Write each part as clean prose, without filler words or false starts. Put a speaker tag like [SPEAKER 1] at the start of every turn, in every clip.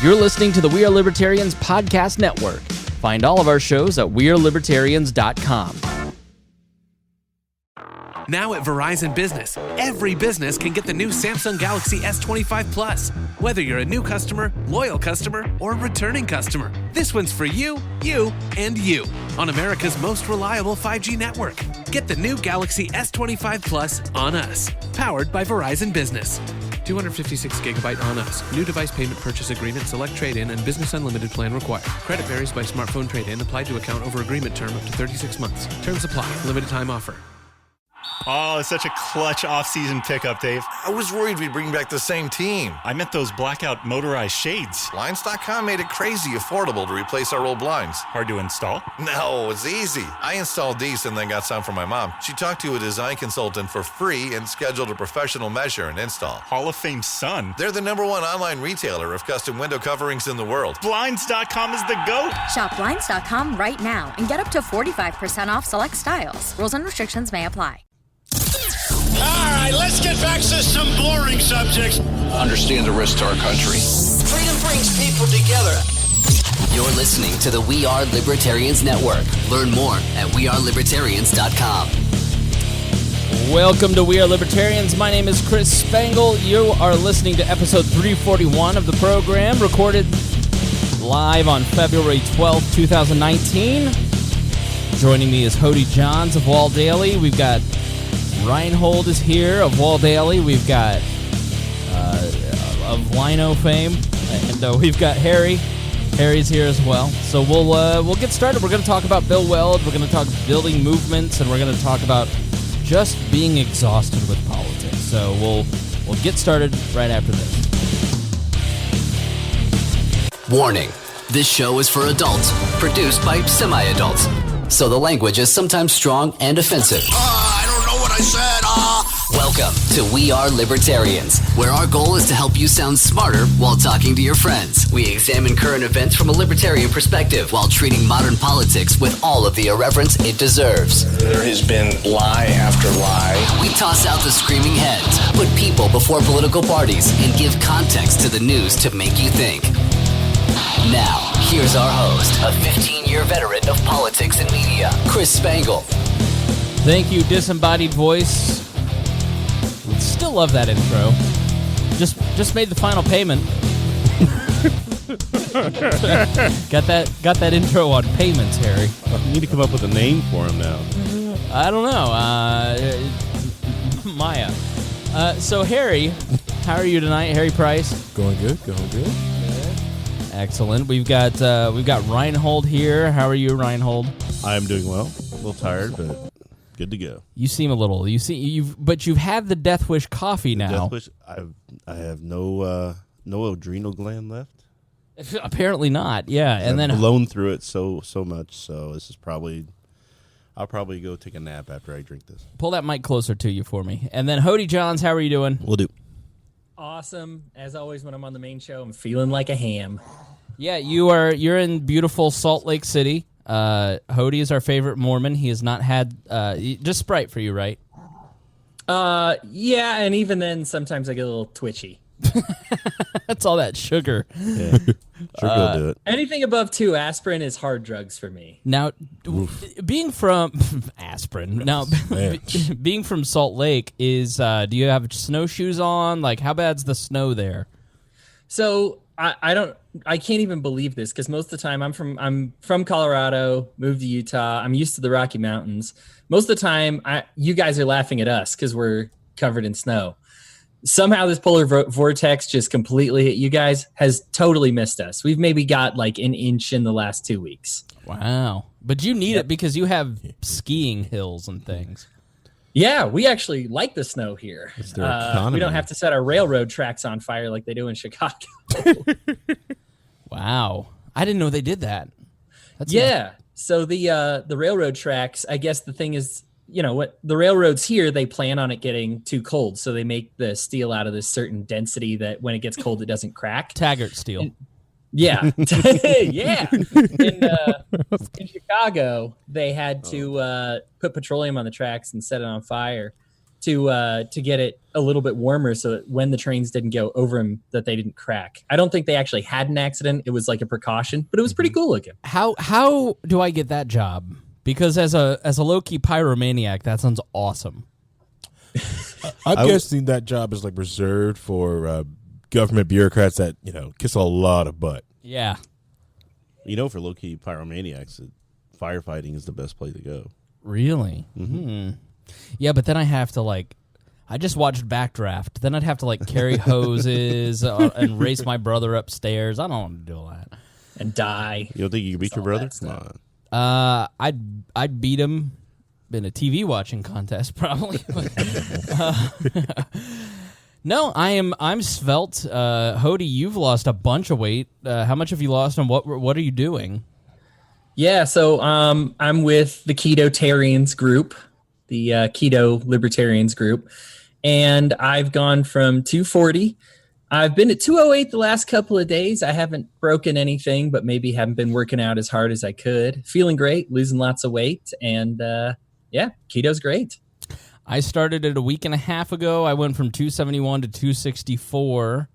[SPEAKER 1] You're listening to the We Are Libertarians podcast network. Find all of our shows at wearelibertarians.com.
[SPEAKER 2] Now at Verizon Business, every business can get the new Samsung Galaxy S25 Plus. Whether you're a new customer, loyal customer, or returning customer, this one's for you, you, and you on America's most reliable 5G network. Get the new Galaxy S25 Plus on us, powered by Verizon Business. 256 gigabyte on us. New device payment purchase agreement, select trade-in, and business unlimited plan required. Credit varies by smartphone trade-in. Applied to account over agreement term up to 36 months. Terms apply. Limited time offer.
[SPEAKER 3] Oh, it's such a clutch off-season pickup, Dave.
[SPEAKER 4] I was worried we'd bring back the same team.
[SPEAKER 3] I meant those blackout motorized shades.
[SPEAKER 4] Blinds.com made it crazy affordable to replace our old blinds.
[SPEAKER 3] Hard to install?
[SPEAKER 4] No, it's easy. I installed these and then got some for my mom. She talked to a design consultant for free and scheduled a professional measure and install.
[SPEAKER 3] Hall of Fame son.
[SPEAKER 4] They're the #1 online retailer of custom window coverings in the world.
[SPEAKER 3] Blinds.com is the GOAT.
[SPEAKER 5] Shop Blinds.com right now and get up to 45% off select styles. Rules and restrictions may apply.
[SPEAKER 6] All right, let's get back to some boring subjects.
[SPEAKER 7] Understand the risk to our country.
[SPEAKER 6] Freedom brings people together.
[SPEAKER 8] You're listening to the We Are Libertarians Network. Learn more at wearelibertarians.com.
[SPEAKER 1] Welcome to We Are Libertarians. My name is Chris Spangle. You are listening to episode 341 of the program, recorded live on February 12th, 2019. Joining me is Hodey Johns of Wall Daily. We've got Rhinehold is here of Wall Daily. We've got of Lino fame, and we've got Harry. Harry's here as well. So we'll get started. We're going to talk about Bill Weld. We're going to talk building movements, and we're going to talk about just being exhausted with politics. So we'll get started right after this.
[SPEAKER 8] Warning: this show is for adults, produced by semi-adults, so the language is sometimes strong and offensive.
[SPEAKER 6] I don't know what I said.
[SPEAKER 8] Welcome to We Are Libertarians, where our goal is to help you sound smarter while talking to your friends. We examine current events from a libertarian perspective while treating modern politics with all of the irreverence it deserves.
[SPEAKER 7] There has been lie after lie.
[SPEAKER 8] We toss out the screaming heads, put people before political parties, and give context to the news to make you think. Now, here's our host, a 15-year veteran of politics and media, Chris Spangle.
[SPEAKER 1] Thank you, disembodied voice. Still love that intro. Just made the final payment. got that intro on payments, Harry.
[SPEAKER 9] You need to come up with a name for him now.
[SPEAKER 1] I don't know. Maya. So Harry, how are you tonight, Harry Price?
[SPEAKER 9] Going good.
[SPEAKER 1] Excellent. We've got Rhinehold here. How are you, Rhinehold?
[SPEAKER 9] I am doing well. A little tired, but good to go.
[SPEAKER 1] You seem a little. But you've had the Death Wish coffee now.
[SPEAKER 9] Death Wish. I have no adrenal gland left.
[SPEAKER 1] Apparently not. Yeah, and then
[SPEAKER 9] I've blown through it so much. So this is I'll probably go take a nap after I drink this.
[SPEAKER 1] Pull that mic closer to you for me. And then Hodey Johns, how are you doing?
[SPEAKER 9] Will do.
[SPEAKER 10] Awesome. As always, when I'm on the main show, I'm feeling like a ham.
[SPEAKER 1] Yeah, you're in beautiful Salt Lake City. Hodey is our favorite Mormon. He has not had just Sprite for you, right?
[SPEAKER 10] Yeah, and even then, sometimes I get a little twitchy.
[SPEAKER 1] That's all that sugar.
[SPEAKER 9] Yeah. Sure, will do it.
[SPEAKER 10] Anything above 2 aspirin is hard drugs for me.
[SPEAKER 1] Now, being from aspirin. Now, being from Salt Lake is. Do you have snowshoes on? Like, how bad's the snow there?
[SPEAKER 10] So I can't even believe this because most of the time I'm from Colorado, moved to Utah. I'm used to the Rocky Mountains. Most of the time, you guys are laughing at us because we're covered in snow. Somehow this polar vortex just completely hit you guys, has totally missed us. We've maybe got like an inch in the last 2 weeks.
[SPEAKER 1] Wow. But you need it because you have skiing hills and things.
[SPEAKER 10] Yeah, we actually like the snow here.
[SPEAKER 9] It's their economy.
[SPEAKER 10] We don't have to set our railroad tracks on fire like they do in Chicago.
[SPEAKER 1] Wow. I didn't know they did that.
[SPEAKER 10] So the railroad tracks, I guess the thing is, you know what, the railroads here, they plan on it getting too cold, so they make the steel out of this certain density that when it gets cold it doesn't crack.
[SPEAKER 1] Taggart steel.
[SPEAKER 10] Yeah. Yeah. In Chicago, they had to put petroleum on the tracks and set it on fire to get it a little bit warmer so that when the trains didn't go over them, that they didn't crack. I don't think they actually had an accident. It was like a precaution, but it was pretty cool looking.
[SPEAKER 1] How do I get that job? Because as a low-key pyromaniac, that sounds awesome.
[SPEAKER 11] I'm guessing that job is like reserved for government bureaucrats that, kiss a lot of butt.
[SPEAKER 1] Yeah.
[SPEAKER 9] For low-key pyromaniacs, firefighting is the best place to go.
[SPEAKER 1] Really?
[SPEAKER 9] Mm-hmm.
[SPEAKER 1] Yeah, but then I have to, I just watched Backdraft. Then I'd have to, carry hoses and race my brother upstairs. I don't want to do all that.
[SPEAKER 10] And die.
[SPEAKER 9] You don't think you can beat your brother? Come on.
[SPEAKER 1] I'd beat him in a TV watching contest, probably. No, I'm svelte. Hodey, you've lost a bunch of weight. How much have you lost, and what are you doing?
[SPEAKER 10] Yeah, so I'm with the Keto-tarians group, the Keto Libertarians group, and I've gone from 240. I've been at 208 the last couple of days. I haven't broken anything, but maybe haven't been working out as hard as I could. Feeling great, losing lots of weight, and keto's great.
[SPEAKER 1] I started it a week and a half ago. I went from 271 to 264,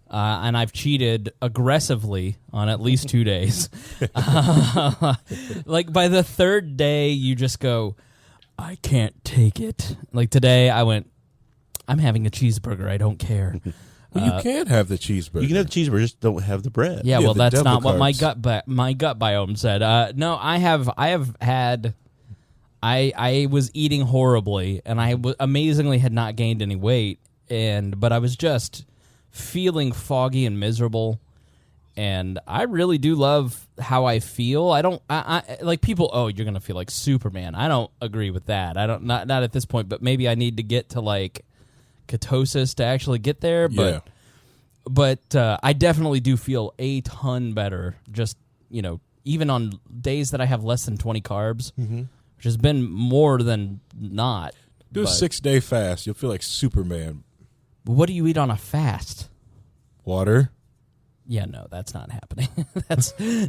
[SPEAKER 1] and I've cheated aggressively on at least 2 days. By the third day, you just go, I can't take it. Like today, I went, I'm having a cheeseburger. I don't care.
[SPEAKER 11] Well, you can have the cheeseburger.
[SPEAKER 9] You can have the cheeseburger, just don't have the bread.
[SPEAKER 1] Yeah, well, that's not what my
[SPEAKER 11] carbs.
[SPEAKER 1] gut biome said. No, I have had. I was eating horribly, and I amazingly had not gained any weight, but I was just feeling foggy and miserable, and I really do love how I feel. I like people, oh, you're going to feel like Superman. I don't agree with that. Not at this point, but maybe I need to get to, ketosis to actually get there, but I definitely do feel a ton better, just, even on days that I have less than 20 carbs.
[SPEAKER 11] Mm-hmm.
[SPEAKER 1] Which has been more than not.
[SPEAKER 11] Do a 6-day fast. You'll feel like Superman.
[SPEAKER 1] What do you eat on a fast?
[SPEAKER 11] Water.
[SPEAKER 1] Yeah, no, that's not happening.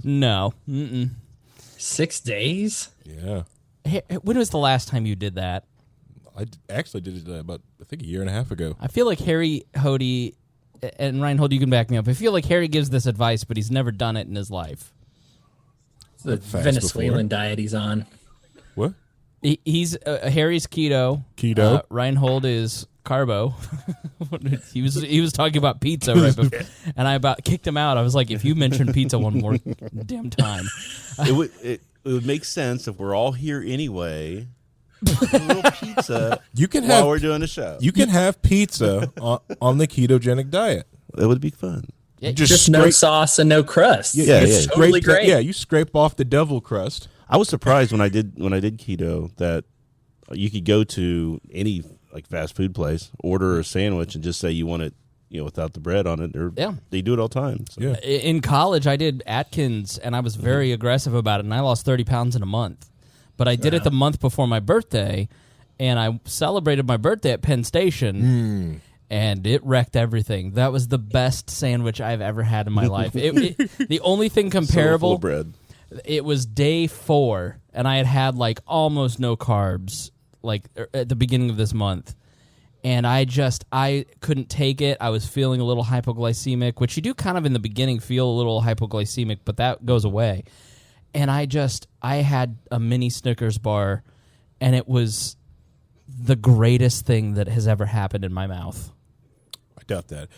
[SPEAKER 1] No. Mm-mm.
[SPEAKER 10] 6 days?
[SPEAKER 11] Yeah.
[SPEAKER 1] Hey, when was the last time you did that?
[SPEAKER 11] I actually did it about, I think, a year and a half ago.
[SPEAKER 1] I feel like Harry, Hodey, and Rhinehold, you can back me up. I feel like Harry gives this advice, but he's never done it in his life.
[SPEAKER 10] The Venezuelan diet he's on.
[SPEAKER 11] What?
[SPEAKER 1] He's Harry's keto. Rhinehold is carbo. he was talking about pizza right before, and I about kicked him out. I was like, if you mention pizza one more damn time,
[SPEAKER 9] it would make sense if we're all here anyway. A little pizza. While we're doing the show.
[SPEAKER 11] You can have pizza on the ketogenic diet.
[SPEAKER 9] It would be fun.
[SPEAKER 10] Yeah, just no sauce and no crust.
[SPEAKER 11] It's
[SPEAKER 10] totally great.
[SPEAKER 11] Yeah, you scrape off the devil crust.
[SPEAKER 9] I was surprised when I did keto that you could go to any fast food place, order a sandwich, and just say you want it, without the bread on it. They do it all the time. So.
[SPEAKER 11] Yeah.
[SPEAKER 1] In college, I did Atkins, and I was very aggressive about it, and I lost 30 pounds in a month. But I did it the month before my birthday, and I celebrated my birthday at Penn Station. And it wrecked everything. That was the best sandwich I've ever had in my life. The only thing comparable.
[SPEAKER 9] So full of bread.
[SPEAKER 1] It was day 4, and I had almost no carbs at the beginning of this month. And I couldn't take it. I was feeling a little hypoglycemic, which you do kind of in the beginning feel a little hypoglycemic, but that goes away. And I had a mini Snickers bar, and it was the greatest thing that has ever happened in my mouth.
[SPEAKER 11] I doubt that.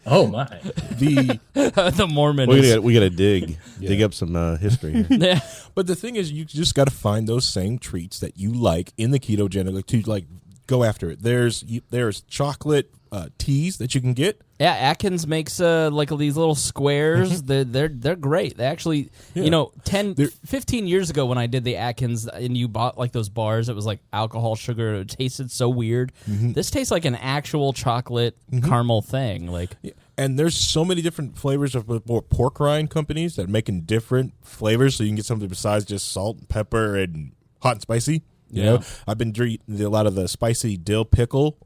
[SPEAKER 10] Oh my!
[SPEAKER 1] The Mormon.
[SPEAKER 9] We got to dig up some history here.
[SPEAKER 1] Yeah.
[SPEAKER 11] But the thing is, you just got to find those same treats that you like in the ketogenic to go after it. There's chocolate teas that you can get.
[SPEAKER 1] Yeah, Atkins makes these little squares. They're great. They actually, 15 years ago when I did the Atkins and you bought those bars, it was alcohol, sugar. It tasted so weird. Mm-hmm. This tastes like an actual chocolate caramel thing.
[SPEAKER 11] And there's so many different flavors of more pork rind companies that are making different flavors, so you can get something besides just salt, and pepper, and hot and spicy. You know, I've been drinking a lot of the spicy dill pickle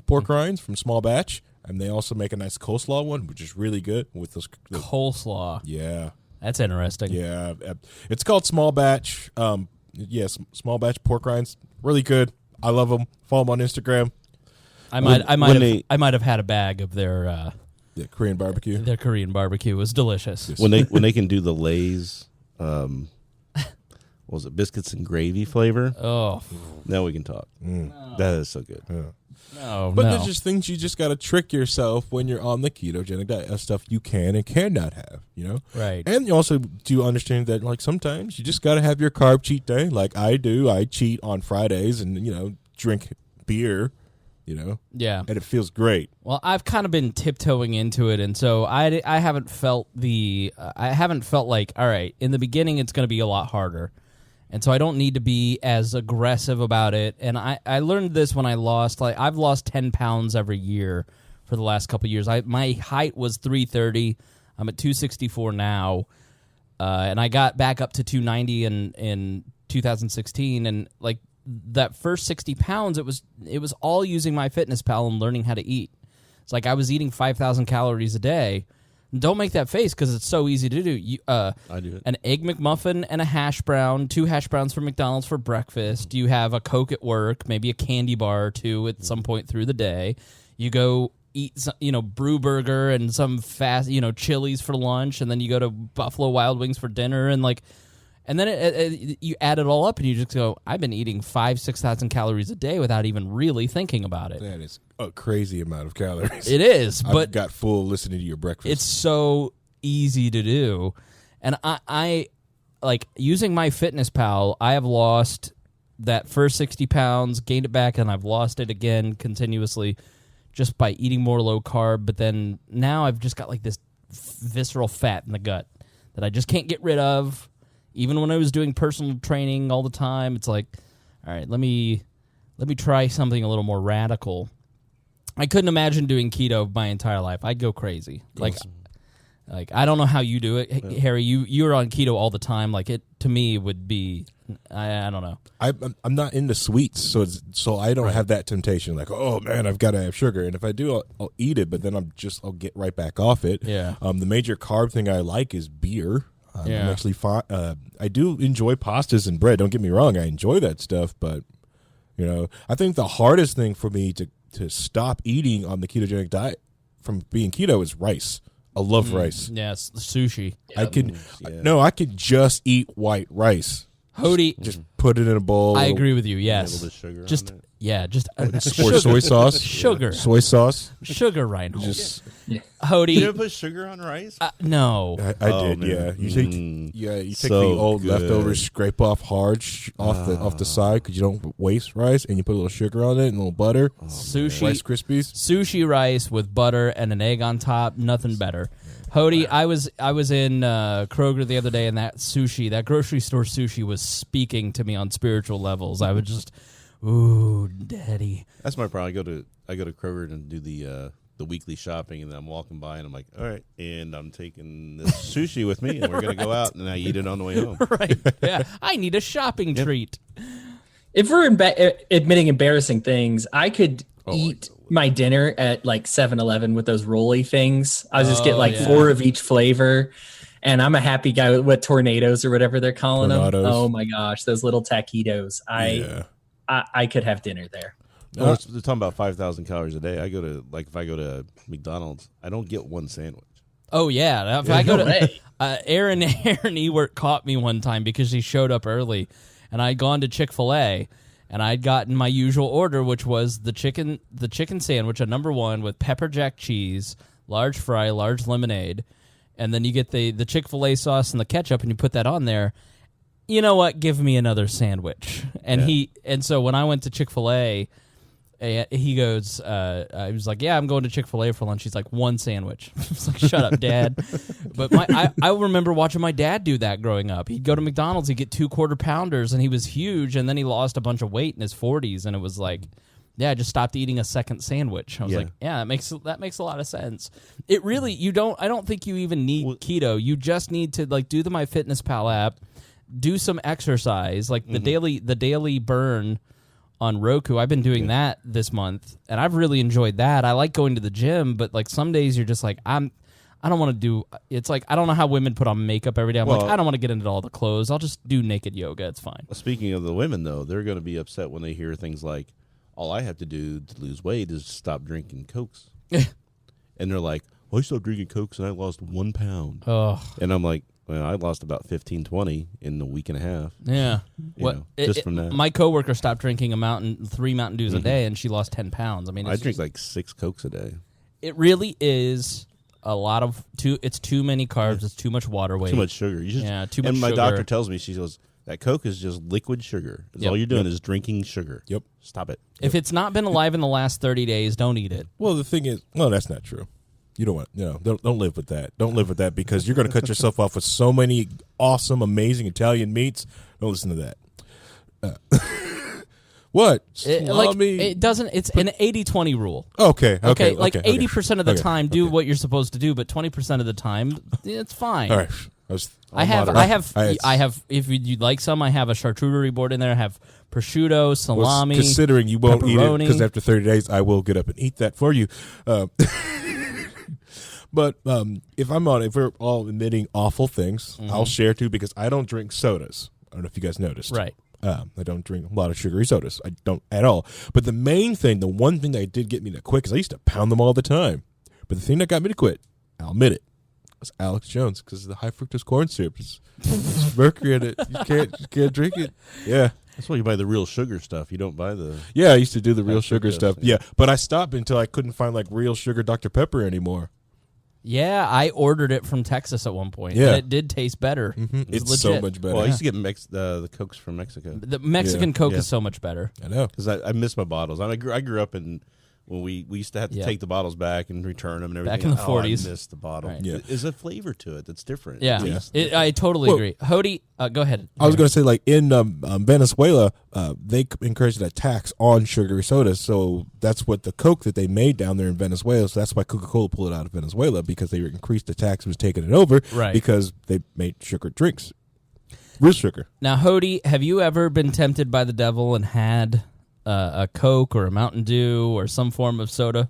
[SPEAKER 11] pork rinds from Small Batch. And they also make a nice coleslaw one, which is really good with those
[SPEAKER 1] coleslaw.
[SPEAKER 11] Yeah,
[SPEAKER 1] that's interesting.
[SPEAKER 11] Yeah, it's called Small Batch. Yes, Small Batch pork rinds, really good. I love them. Follow them on Instagram.
[SPEAKER 1] I might have had a bag of their
[SPEAKER 11] Korean barbecue.
[SPEAKER 1] Their Korean barbecue was delicious.
[SPEAKER 9] When they can do the Lay's, what was it, biscuits and gravy flavor?
[SPEAKER 1] Oh,
[SPEAKER 9] now we can talk.
[SPEAKER 1] No.
[SPEAKER 9] That is so good.
[SPEAKER 1] Yeah.
[SPEAKER 11] But there's just things you just got to trick yourself when you're on the ketogenic diet. That's stuff you can and cannot have,
[SPEAKER 1] Right.
[SPEAKER 11] And you also do understand that, like, sometimes you just got to have your carb cheat day. Like I do. I cheat on Fridays and, drink beer,
[SPEAKER 1] Yeah.
[SPEAKER 11] And it feels great.
[SPEAKER 1] Well, I've kind of been tiptoeing into it, and so I haven't felt like, all right, in the beginning it's going to be a lot harder. And so I don't need to be as aggressive about it. And I learned this when I lost, I've lost 10 pounds every year for the last couple of years. My height was 330. I'm at 264 now. And I got back up to 290 in 2016. And that first 60 pounds, it was all using MyFitnessPal and learning how to eat. It's like I was eating 5,000 calories a day. Don't make that face because it's so easy to do.
[SPEAKER 9] I do it.
[SPEAKER 1] An Egg McMuffin and a hash brown, 2 hash browns from McDonald's for breakfast. You have a Coke at work, maybe a candy bar or 2 at some point through the day. You go eat some, Brew Burger and some fast, Chili's for lunch, and then you go to Buffalo Wild Wings for dinner, and then you add it all up, and you just go, I've been eating 6,000 calories a day without even really thinking about it.
[SPEAKER 11] That is a crazy amount of calories.
[SPEAKER 1] It is, but
[SPEAKER 11] I've got full listening to your breakfast.
[SPEAKER 1] It's so easy to do. And I like using MyFitnessPal, I have lost that first 60 pounds, gained it back, and I've lost it again continuously just by eating more low carb. But then now I've just got this visceral fat in the gut that I just can't get rid of. Even when I was doing personal training all the time, it's like, all right, let me try something a little more radical. I couldn't imagine doing keto my entire life. I'd go crazy. Like I don't know how you do it, Harry. You're on keto all the time. It to me would be, I don't know.
[SPEAKER 11] I'm not into sweets, so I don't have that temptation. Like, oh man, I've got to have sugar, and if I do, I'll eat it. But then I'll get right back off it.
[SPEAKER 1] Yeah.
[SPEAKER 11] The major carb thing I like is beer. I'm
[SPEAKER 1] Yeah.
[SPEAKER 11] actually I do enjoy pastas and bread. Don't get me wrong, I enjoy that stuff. But I think the hardest thing for me to stop eating on the ketogenic diet from being keto is rice. I love rice.
[SPEAKER 1] Yes, sushi.
[SPEAKER 11] I could just eat white rice.
[SPEAKER 1] Hodey,
[SPEAKER 11] just put it in a bowl.
[SPEAKER 1] I agree with you. Yes,
[SPEAKER 9] Little sugar
[SPEAKER 1] just
[SPEAKER 9] on it.
[SPEAKER 1] yeah, just
[SPEAKER 11] or soy sauce, soy sauce,
[SPEAKER 1] sugar. Rhinehold.
[SPEAKER 11] Yeah.
[SPEAKER 1] Hodey,
[SPEAKER 9] You didn't put sugar on rice?
[SPEAKER 1] no.
[SPEAKER 11] I did.
[SPEAKER 9] man.
[SPEAKER 11] Yeah, you take
[SPEAKER 9] So
[SPEAKER 11] the old
[SPEAKER 9] good.
[SPEAKER 11] leftovers, scrape off hard off the side because you don't waste rice, and you put a little sugar on it and a little butter.
[SPEAKER 1] Sushi,
[SPEAKER 11] Rice Krispies,
[SPEAKER 1] sushi rice with butter and an egg on top. Nothing better. Hodey, I was in Kroger the other day, and that grocery store sushi was speaking to me on spiritual levels. I was just, ooh, daddy.
[SPEAKER 9] That's my problem. I go to Kroger and do the weekly shopping, and then I'm walking by, and I'm like, all right, and I'm taking this sushi with me, and we're gonna go out, and I eat it on the way home.
[SPEAKER 1] Right? Yeah, I need a shopping treat.
[SPEAKER 10] If we're admitting embarrassing things, I could eat my dinner at 7-Eleven with those rolly things. I'll just get 4 of each flavor, and I'm a happy guy with tornadoes or whatever they're calling them. Oh my gosh, those little taquitos. I could have dinner there.
[SPEAKER 9] No, they're talking about 5,000 calories a day. I go to if I go to McDonald's, I don't get one sandwich.
[SPEAKER 1] Oh yeah, if I go to Aaron Ewert caught me one time because she showed up early, and I'd gone to Chick-fil-A. And I'd gotten my usual order, which was the chicken sandwich, a number 1 with pepper jack cheese, large fry, large lemonade, and then you get the Chick-fil-A sauce and the ketchup, and you put that on there. You know what? Give me another sandwich. And so when I went to Chick-fil-A, he goes, I was like, yeah, I'm going to Chick-fil-A for lunch. He's like, 1 sandwich. I was like, shut up, Dad. But I remember watching my dad do that growing up. He'd go to McDonald's, he'd get 2 quarter-pounders, and he was huge, and then he lost a bunch of weight in his 40s, and it was like, yeah, I just stopped eating a second sandwich. I was like, yeah, that makes a lot of sense. It really, I don't think you even need keto. You just need to do the MyFitnessPal app, do some exercise, the daily burn on Roku. I've been doing that this month, and I've really enjoyed that. I like going to the gym, but some days you're just like, I'm I don't want to do. It's like I don't know how women put on makeup every day. I'm like, I don't want to get into all the clothes. I'll just do naked yoga. It's fine.
[SPEAKER 9] Speaking of the women, though, they're going to be upset when they hear things like, "All I have to do to lose weight is stop drinking Cokes," and they're like, "I stopped drinking Cokes and I lost 1 pound."
[SPEAKER 1] Oh,
[SPEAKER 9] and I'm like, "Well, I lost about 15, 20 in a week and a half."
[SPEAKER 1] Yeah,
[SPEAKER 9] just from that.
[SPEAKER 1] My coworker stopped drinking 3 Mountain Dews a day, and she lost 10 pounds. I mean,
[SPEAKER 9] I drink like 6 Cokes a day.
[SPEAKER 1] It really is. A lot of it's too many carbs. It's too much water weight.
[SPEAKER 9] Too much sugar.
[SPEAKER 1] Too much sugar.
[SPEAKER 9] And my doctor tells me, she goes, that Coke is just liquid sugar. All you're doing is drinking sugar.
[SPEAKER 11] Yep.
[SPEAKER 9] Stop it.
[SPEAKER 1] If it's not been alive in the last 30 days, don't eat it.
[SPEAKER 11] Well, the thing is, no, that's not true. You don't want, don't live with that. Don't live with that because you're going to cut yourself off with so many awesome, amazing Italian meats. Don't listen to that. What?
[SPEAKER 1] It doesn't. It's an 80-20 rule.
[SPEAKER 11] Okay.
[SPEAKER 1] Like 80% of the time, do what you're supposed to do, but 20% of the time, it's fine.
[SPEAKER 11] All right.
[SPEAKER 1] I have. If you'd like some, I have a charcuterie board in there. I have prosciutto, salami.
[SPEAKER 11] Considering you won't eat it,
[SPEAKER 1] pepperoni.
[SPEAKER 11] because after 30 days, I will get up and eat that for you. But if we're all admitting awful things, I'll share too because I don't drink sodas. I don't know if you guys noticed.
[SPEAKER 1] Right.
[SPEAKER 11] I don't drink a lot of sugary sodas. I don't at all. But the one thing that did get me to quit, because I used to pound them all the time. But the thing that got me to quit, I'll admit it, was Alex Jones because of the high fructose corn syrup. There's mercury in it. You can't drink it. Yeah.
[SPEAKER 9] That's why you buy the real sugar stuff. You don't buy the...
[SPEAKER 11] Yeah, I used to do the real sugar stuff. Yeah, but I stopped until I couldn't find like real sugar Dr. Pepper anymore.
[SPEAKER 1] Yeah, I ordered it from Texas at one point.
[SPEAKER 11] Yeah.
[SPEAKER 1] And it did taste better.
[SPEAKER 11] Mm-hmm. It's
[SPEAKER 1] legit.
[SPEAKER 11] so much better.
[SPEAKER 9] Well, I used to get the Cokes from Mexico.
[SPEAKER 1] The Mexican Coke is so much better.
[SPEAKER 11] I know.
[SPEAKER 9] Because I miss my bottles. I grew up in... When we used to have to take the bottles back and return them and everything.
[SPEAKER 1] Back in the 40s.
[SPEAKER 9] I missed the bottle.
[SPEAKER 1] Right.
[SPEAKER 9] Yeah. There's a flavor to it that's different.
[SPEAKER 1] Yeah. I totally agree. Hodey, go ahead.
[SPEAKER 11] I was going to say, like, in Venezuela, they encouraged a tax on sugary sodas. So that's what the Coke that they made down there in Venezuela. So that's why Coca-Cola pulled it out of Venezuela, because they increased the tax and was taking it over.
[SPEAKER 1] Right.
[SPEAKER 11] Because they made sugar drinks. Real sugar.
[SPEAKER 1] Now, Hodey, have you ever been tempted by the devil and had... a Coke or a Mountain Dew or some form of soda?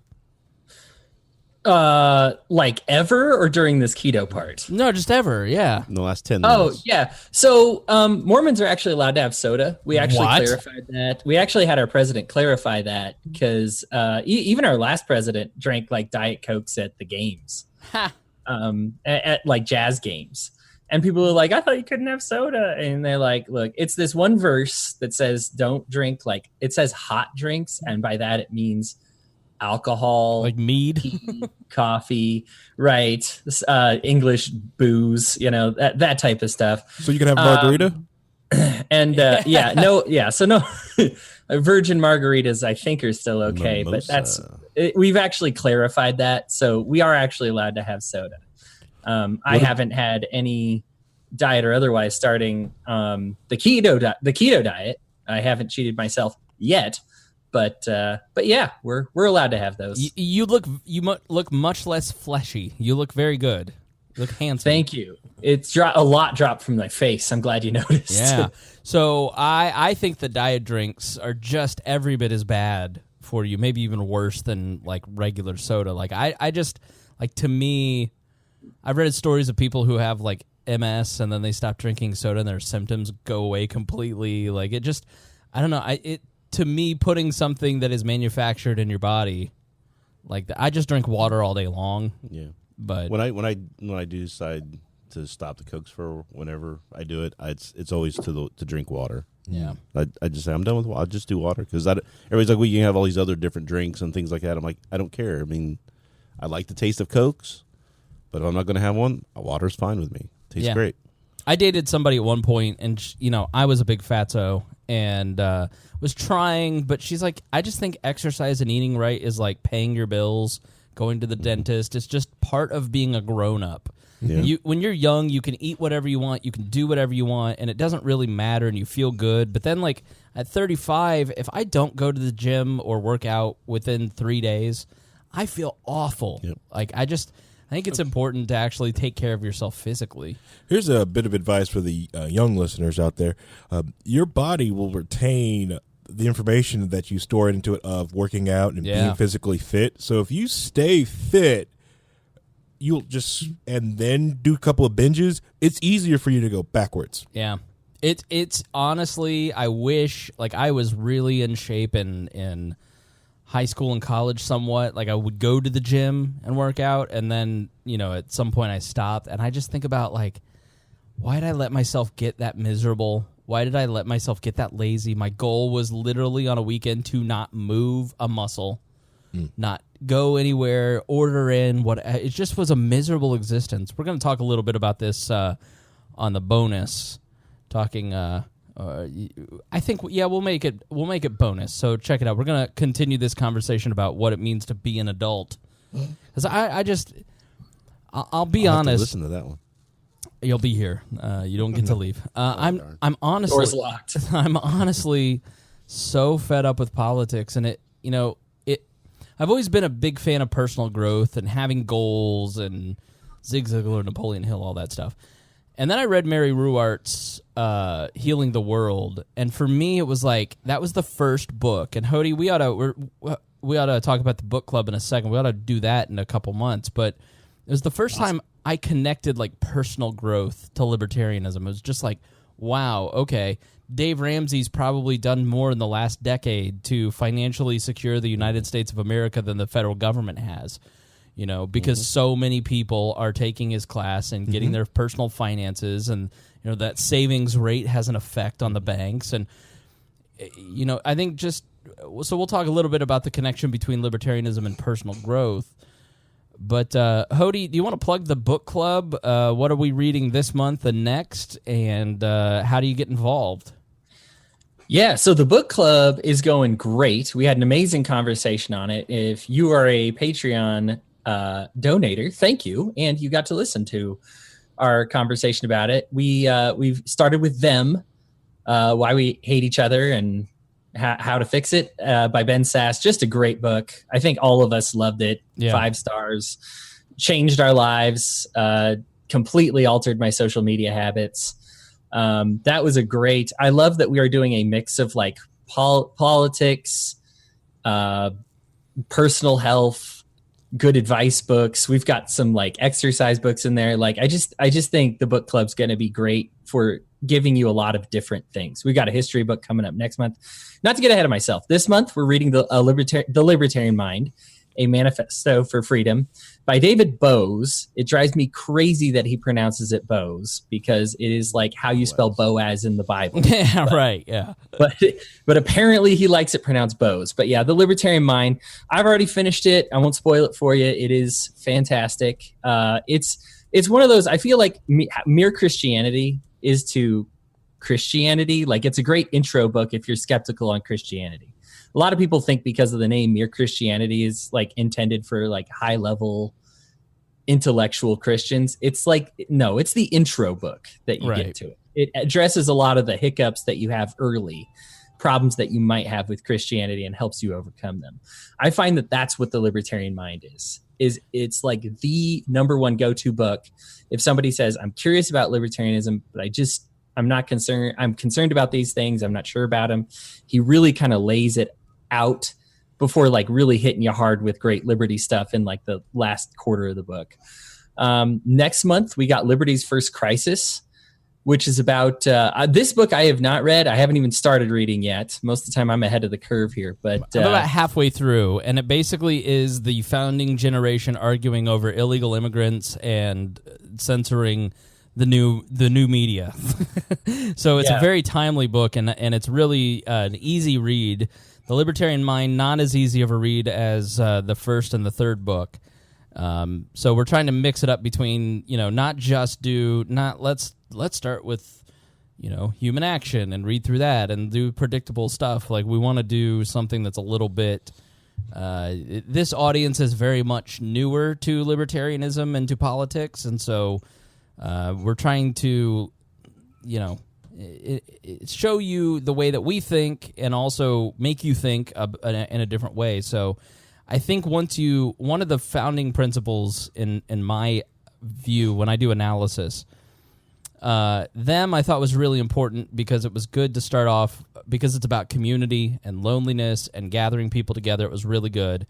[SPEAKER 10] Like ever or during this keto part?
[SPEAKER 1] No, just ever, yeah.
[SPEAKER 9] In the last 10 minutes.
[SPEAKER 10] Oh, yeah. So Mormons are actually allowed to have soda. We actually clarified that. We actually had our president clarify that because even our last president drank like Diet Cokes at the games, at like jazz games. And people are like, I thought you couldn't have soda. And they're like, look, it's this one verse that says don't drink, like it says hot drinks. And by that, it means alcohol,
[SPEAKER 1] like mead,
[SPEAKER 10] tea, coffee, right? English booze, that type of stuff.
[SPEAKER 11] So you can have margarita?
[SPEAKER 10] And so no, virgin margaritas, I think, are still okay.
[SPEAKER 9] Mimosa.
[SPEAKER 10] But we've actually clarified that. So we are actually allowed to have soda. I haven't had any diet or otherwise starting the keto diet. I haven't cheated myself yet, but yeah, we're allowed to have those.
[SPEAKER 1] You look much less fleshy. You look very good. You look handsome.
[SPEAKER 10] Thank you. It's a lot dropped from my face. I'm glad you noticed.
[SPEAKER 1] Yeah. So I think the diet drinks are just every bit as bad for you, maybe even worse than like regular soda. Like I just like, to me, I've read stories of people who have like MS and then they stop drinking soda and their symptoms go away completely. Like it just, I don't know. To me, putting something that is manufactured in your body, like I just drink water all day long.
[SPEAKER 9] Yeah.
[SPEAKER 1] But
[SPEAKER 9] when I do decide to stop the Cokes for whenever I do it, it's always to drink water.
[SPEAKER 1] Yeah.
[SPEAKER 9] I just say I'm done with water. I'll just do water because everybody's like, well, you can have all these other different drinks and things like that. I'm like, I don't care. I mean, I like the taste of Cokes. But if I'm not going to have one, water's fine with me. Tastes great.
[SPEAKER 1] I dated somebody at one point, and I was a big fatso and was trying, but she's like, I just think exercise and eating right is like paying your bills, going to the dentist. It's just part of being a grown-up. Yeah. When you're young, you can eat whatever you want, you can do whatever you want, and it doesn't really matter, and you feel good. But then, like, at 35, if I don't go to the gym or work out within 3 days, I feel awful.
[SPEAKER 9] Yep.
[SPEAKER 1] Like, I think it's important to actually take care of yourself physically.
[SPEAKER 11] Here's a bit of advice for the young listeners out there. Your body will retain the information that you store into it of working out and being physically fit. So if you stay fit, you'll just and then do a couple of binges, it's easier for you to go backwards.
[SPEAKER 1] Yeah. It's honestly, I wish, like, I was really in shape in high school and college somewhat. Like, I would go to the gym and work out, and then, at some point I stopped, and I just think about, like, why did I let myself get that miserable? Why did I let myself get that lazy? My goal was literally on a weekend to not move a muscle, not go anywhere, order in. It just was a miserable existence. We're going to talk a little bit about this on the bonus. Talking, I think, we'll make it bonus. So check it out. We're going to continue this conversation about what it means to be an adult. Because I'll be honest.
[SPEAKER 9] Listen to that one.
[SPEAKER 1] You'll be here. You don't get to leave. I'm honestly
[SPEAKER 10] doors locked.
[SPEAKER 1] I'm honestly so fed up with politics, and I've always been a big fan of personal growth and having goals and Zig Ziglar, Napoleon Hill, all that stuff. And then I read Mary Ruwart's Healing the World, and for me, it was like that was the first book. And Hodey, we ought to talk about the book club in a second. We ought to do that in a couple months, but it was the first time I connected like personal growth to libertarianism. It was just like, wow, okay, Dave Ramsey's probably done more in the last decade to financially secure the United States of America than the federal government has, because so many people are taking his class and getting their personal finances, and, that savings rate has an effect on the banks. And, I think so we'll talk a little bit about the connection between libertarianism and personal growth. But, Hodey, do you want to plug the book club? What are we reading this month and next? And how do you get involved?
[SPEAKER 10] Yeah, so the book club is going great. We had an amazing conversation on it. If you are a Patreon donator, thank you. And you got to listen to our conversation about it. We've started with Them, Why We Hate Each Other and How to Fix It by Ben Sass. Just a great book. I think all of us loved it. Yeah. 5 stars. Changed our lives. Completely altered my social media habits. That was a great. I love that we are doing a mix of like politics, personal health, good advice books. We've got some like exercise books in there. Like I just think the book club's going to be great for giving you a lot of different things. We got a history book coming up next month. Not to get ahead of myself. This month we're reading the Libertarian Mind, a Manifesto for Freedom by David Bowes. It drives me crazy that he pronounces it Bowes because it is like how you spell Boaz in the Bible.
[SPEAKER 1] Yeah, right. Yeah.
[SPEAKER 10] But apparently he likes it pronounced Bowes. But yeah, the Libertarian Mind. I've already finished it. I won't spoil it for you. It is fantastic. It's one of those. I feel like mere Christianity is to Christianity. Like it's a great intro book if you're skeptical on Christianity. A lot of people think because of the name Mere Christianity is like intended for like high level intellectual Christians. It's like, no, it's the intro book that you get to it. It addresses a lot of the hiccups that you have early, problems that you might have with Christianity, and helps you overcome them. I find that that's what the Libertarian Mind is it's like the number one go-to book. If somebody says, I'm curious about libertarianism, but I'm not concerned. I'm concerned about these things. I'm not sure about them. He really kind of lays it out before like really hitting you hard with great liberty stuff in like the last quarter of the book. Next month, we got Liberty's First Crisis, which is about this book I have not read. I haven't even started reading yet. Most of the time I'm ahead of the curve here. But
[SPEAKER 1] I'm about halfway through, and it basically is the founding generation arguing over illegal immigrants and censoring the new media. So it's a very timely book, and it's really an easy read. The Libertarian Mind, not as easy of a read as the first and the third book. So we're trying to mix it up between, let's start with, human action and read through that and do predictable stuff. Like we want to do something that's a little bit, this audience is very much newer to libertarianism and to politics. And so we're trying to, show you the way that we think and also make you think in a different way. So I think one of the founding principles in my view when I do analysis, Them I thought was really important because it was good to start off because it's about community and loneliness and gathering people together. It was really good.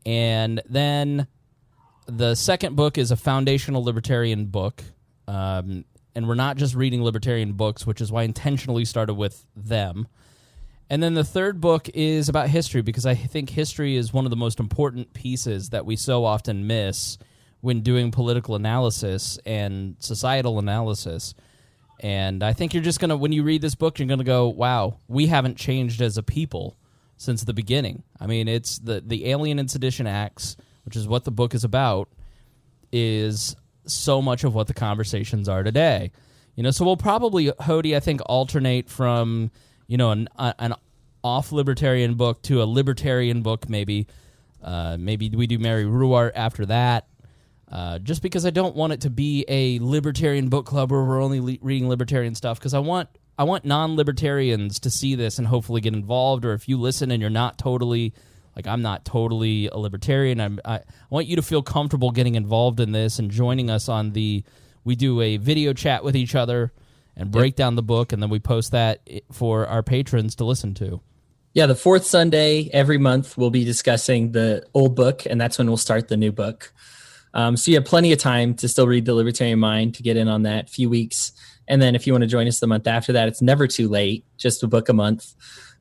[SPEAKER 1] And then the second book is a foundational libertarian book, and we're not just reading libertarian books, which is why I intentionally started with them. And then the third book is about history, because I think history is one of the most important pieces that we so often miss when doing political analysis and societal analysis. And I think you're just going to, when you read this book, you're going to go, wow, we haven't changed as a people since the beginning. I mean, it's the Alien and Sedition Acts, which is what the book is about, is so much of what the conversations are today. So we'll probably, Hodey, I think, alternate from, an off-libertarian book to a libertarian book, maybe. Maybe we do Mary Ruwart after that. Just because I don't want it to be a libertarian book club where we're only reading libertarian stuff, because I want non-libertarians to see this and hopefully get involved. Or if you listen and you're not totally, like I'm not totally a libertarian, I want you to feel comfortable getting involved in this and joining us on we do a video chat with each other and break down the book, and then we post that for our patrons to listen to.
[SPEAKER 10] Yeah, the fourth Sunday every month we'll be discussing the old book, and that's when we'll start the new book. So you have plenty of time to still read The Libertarian Mind, to get in on that few weeks. And then if you want to join us the month after that, it's never too late, just a book a month.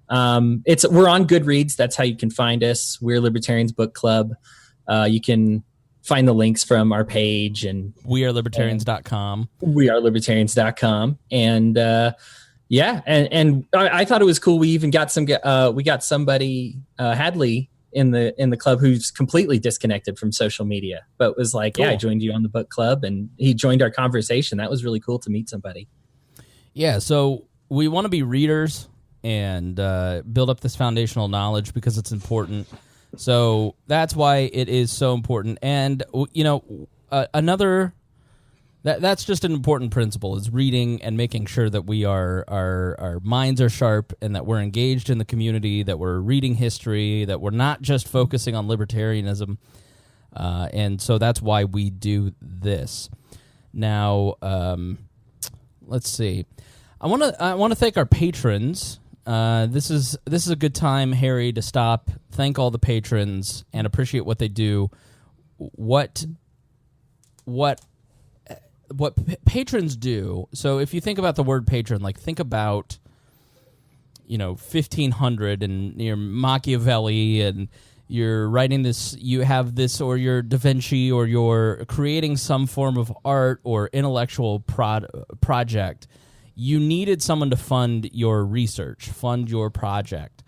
[SPEAKER 10] We're on Goodreads. That's how you can find us. We're Libertarians Book Club. You can find the links from our page and
[SPEAKER 1] wearelibertarians.com.
[SPEAKER 10] Wearelibertarians.com. And and I thought it was cool. We even got somebody, Hadley, in the club, who's completely disconnected from social media, but was like, cool. Yeah, I joined you on the book club, and he joined our conversation. That was really cool to meet somebody.
[SPEAKER 1] Yeah, so we want to be readers and build up this foundational knowledge because it's important. So that's why it is so important. And, that's just an important principle, is reading and making sure that our minds are sharp and that we're engaged in the community, that we're reading history, that we're not just focusing on libertarianism. And so that's why we do this. Now, let's see. I want to thank our patrons. This is a good time, Harry, to stop, thank all the patrons, and appreciate what they do. What patrons do. So if you think about the word patron, like think about 1500 and you're Machiavelli and you're writing this, you have this, or you're Da Vinci, or you're creating some form of art or intellectual project. You needed someone to fund your research, fund your project.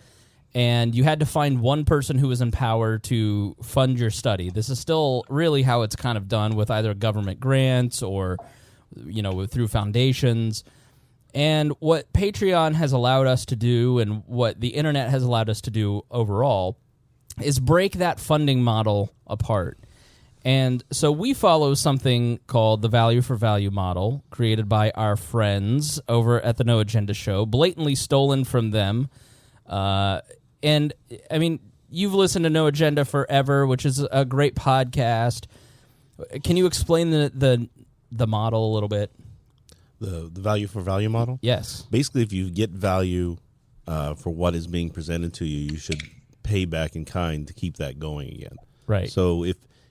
[SPEAKER 1] And you had to find one person who was in power to fund your study. This is still really how it's kind of done, with either government grants or, through foundations. And what Patreon has allowed us to do, and what the internet has allowed us to do overall, is break that funding model apart. And so we follow something called the value for value model, created by our friends over at the No Agenda Show, blatantly stolen from them. And I mean, you've listened to No Agenda forever, which is a great podcast. Can you explain the model a little bit?
[SPEAKER 9] The value for value model?
[SPEAKER 1] Yes.
[SPEAKER 9] Basically, if you get value for what is being presented to you, you should pay back in kind to keep that going again.
[SPEAKER 1] Right.
[SPEAKER 9] So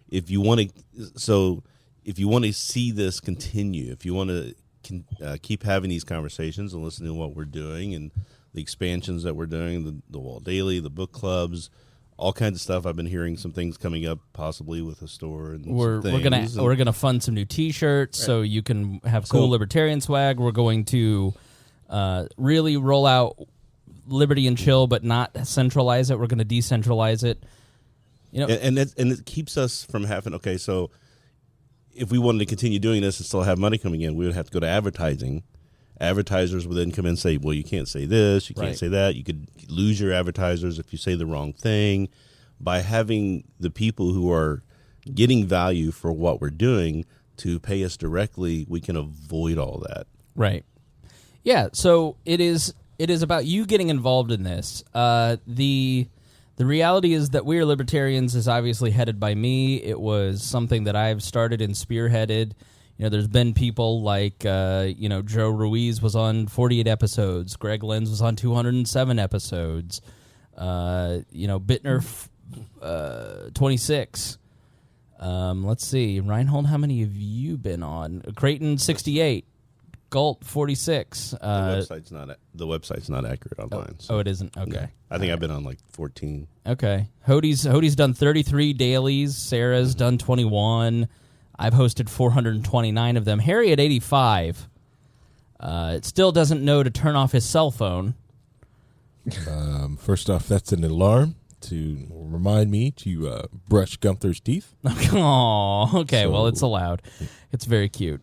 [SPEAKER 9] if you want to see this continue, if you want to keep having these conversations and listening to what we're doing and the expansions that we're doing, the Wall Daily, the book clubs, all kinds of stuff. I've been hearing some things coming up, possibly with a store and
[SPEAKER 1] we're gonna fund some new T-shirts, right, so you can have cool libertarian swag. We're going to really roll out Liberty and Chill, but not centralize it. We're going to decentralize it.
[SPEAKER 9] And it keeps us from having. Okay, so if we wanted to continue doing this and still have money coming in, we would have to go to advertising. Advertisers would then come in and say, well, you can't say this, you can't say that. You could lose your advertisers if you say the wrong thing. By having the people who are getting value for what we're doing to pay us directly, we can avoid all that.
[SPEAKER 1] Right. Yeah, so it is about you getting involved in this. The reality is that We Are Libertarians is obviously headed by me. It was something that I've started and spearheaded. There's been people like, Joe Ruiz was on 48 episodes. Greg Lenz was on 207 episodes. Bittner, 26. Let's see. Rhinehold, how many have you been on? Creighton, 68. Galt, 46.
[SPEAKER 9] The website's not accurate online.
[SPEAKER 1] Oh, it isn't? Okay.
[SPEAKER 9] No. I think I've been on like 14.
[SPEAKER 1] Okay. Hodey's done 33 dailies. Sarah's done 21. I've hosted 429 of them. Harry at 85. It still doesn't know to turn off his cell phone.
[SPEAKER 11] First off, that's an alarm to remind me to brush Gunther's teeth.
[SPEAKER 1] Oh, okay. So, well, it's allowed. It's very cute.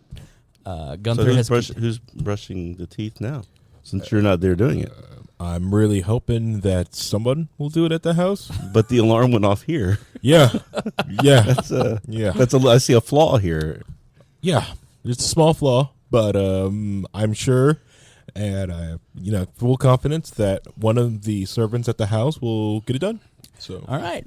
[SPEAKER 1] Gunther
[SPEAKER 9] who's brushing the teeth now? Since you're not there doing it,
[SPEAKER 11] I'm really hoping that someone will do it at the house.
[SPEAKER 9] But the alarm went off here.
[SPEAKER 11] Yeah.
[SPEAKER 9] I see a flaw here.
[SPEAKER 11] Yeah, it's a small flaw, but I'm sure, and I have full confidence that one of the servants at the house will get it done. So
[SPEAKER 1] all right.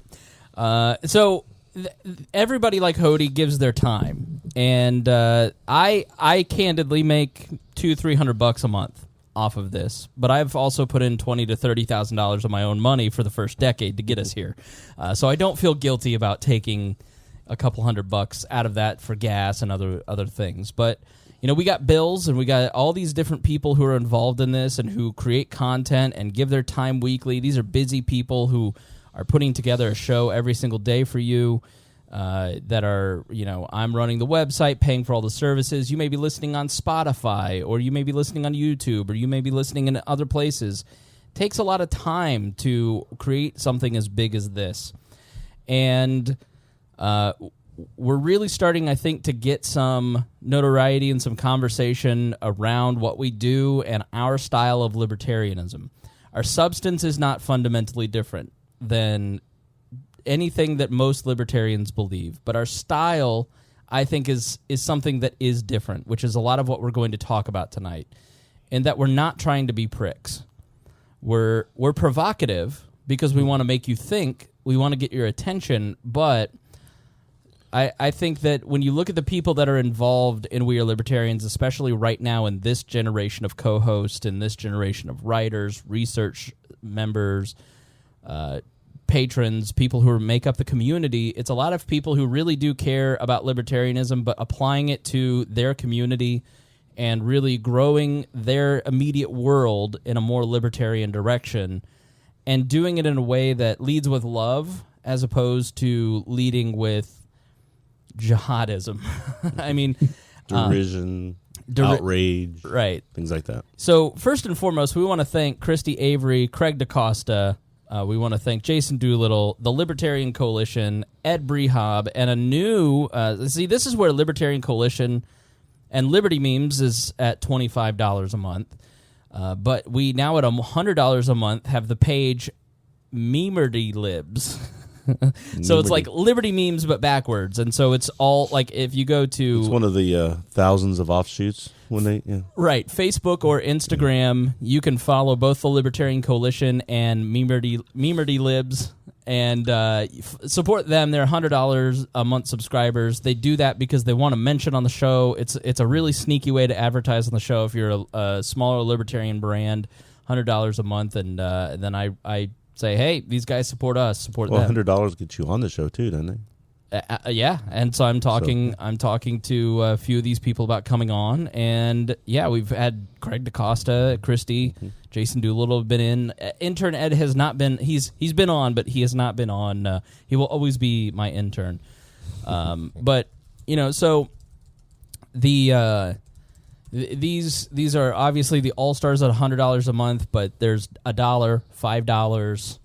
[SPEAKER 1] Everybody like Hodey gives their time, and I candidly make $200-300 a month off of this, but I've also put in $20,000 to $30,000 of my own money for the first decade to get us here, so I don't feel guilty about taking a couple $100 out of that for gas and other things. But we got bills, and we got all these different people who are involved in this and who create content and give their time weekly. These are busy people who are putting together a show every single day for you, that are, I'm running the website, paying for all the services. You may be listening on Spotify, or you may be listening on YouTube, or you may be listening in other places. It takes a lot of time to create something as big as this. And we're really starting, I think, to get some notoriety and some conversation around what we do and our style of libertarianism. Our substance is not fundamentally different than anything that most libertarians believe, but our style, I think, is something that is different, which is a lot of what we're going to talk about tonight, and that we're not trying to be pricks. We're provocative because we want to make you think, we want to get your attention, but I think that when you look at the people that are involved in We Are Libertarians, especially right now in this generation of co-hosts, in this generation of writers, research members, patrons, people who make up the community, it's a lot of people who really do care about libertarianism, but applying it to their community and really growing their immediate world in a more libertarian direction, and doing it in a way that leads with love as opposed to leading with jihadism. I mean,
[SPEAKER 9] derision, outrage,
[SPEAKER 1] right?
[SPEAKER 9] Things like that.
[SPEAKER 1] So first and foremost, we want to thank Christy Avery, Craig DaCosta. We want to thank Jason Doolittle, the Libertarian Coalition, Ed Brehob, and a new... this is where Libertarian Coalition and Liberty Memes is at $25 a month. But we now at $100 a month have the page Memerdy Libs. So it's like Liberty Memes but backwards, and so it's all like if you go to...
[SPEAKER 9] It's one of the thousands of offshoots when they... Yeah.
[SPEAKER 1] Right, Facebook or Instagram, you can follow both the Libertarian Coalition and Memerdy Libs, and support them. They're $100 a month subscribers. They do that because they want to mention on the show. It's a really sneaky way to advertise on the show if you're a smaller libertarian brand. $100 a month, and then I say, hey, these guys support us, support them.
[SPEAKER 9] $100 gets you on the show too, doesn't it?
[SPEAKER 1] Yeah, and so I'm talking to a few of these people about coming on, and yeah, we've had Craig DaCosta, Christy, Jason Doolittle have been in. Intern Ed has not been. He's been on, but he has not been on. He will always be my intern. But so the. These are obviously the all-stars at $100 a month, but there's $1, $5,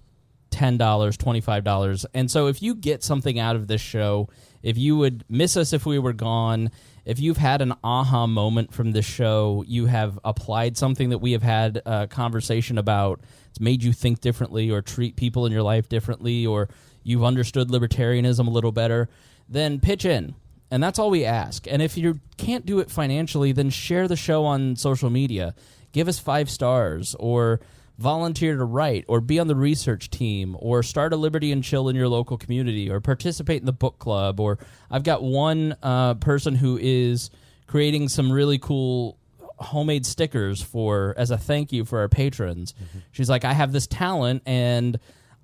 [SPEAKER 1] $10, $25. And so if you get something out of this show, if you would miss us if we were gone, if you've had an aha moment from this show, you have applied something that we have had a conversation about, it's made you think differently or treat people in your life differently, or you've understood libertarianism a little better, then pitch in. And that's all we ask. And if you can't do it financially, then share the show on social media. Give us 5 stars, or volunteer to write, or be on the research team, or start a Liberty and Chill in your local community, or participate in the book club. Or I've got one person who is creating some really cool homemade stickers as a thank you for our patrons. Mm-hmm. She's like, I have this talent, and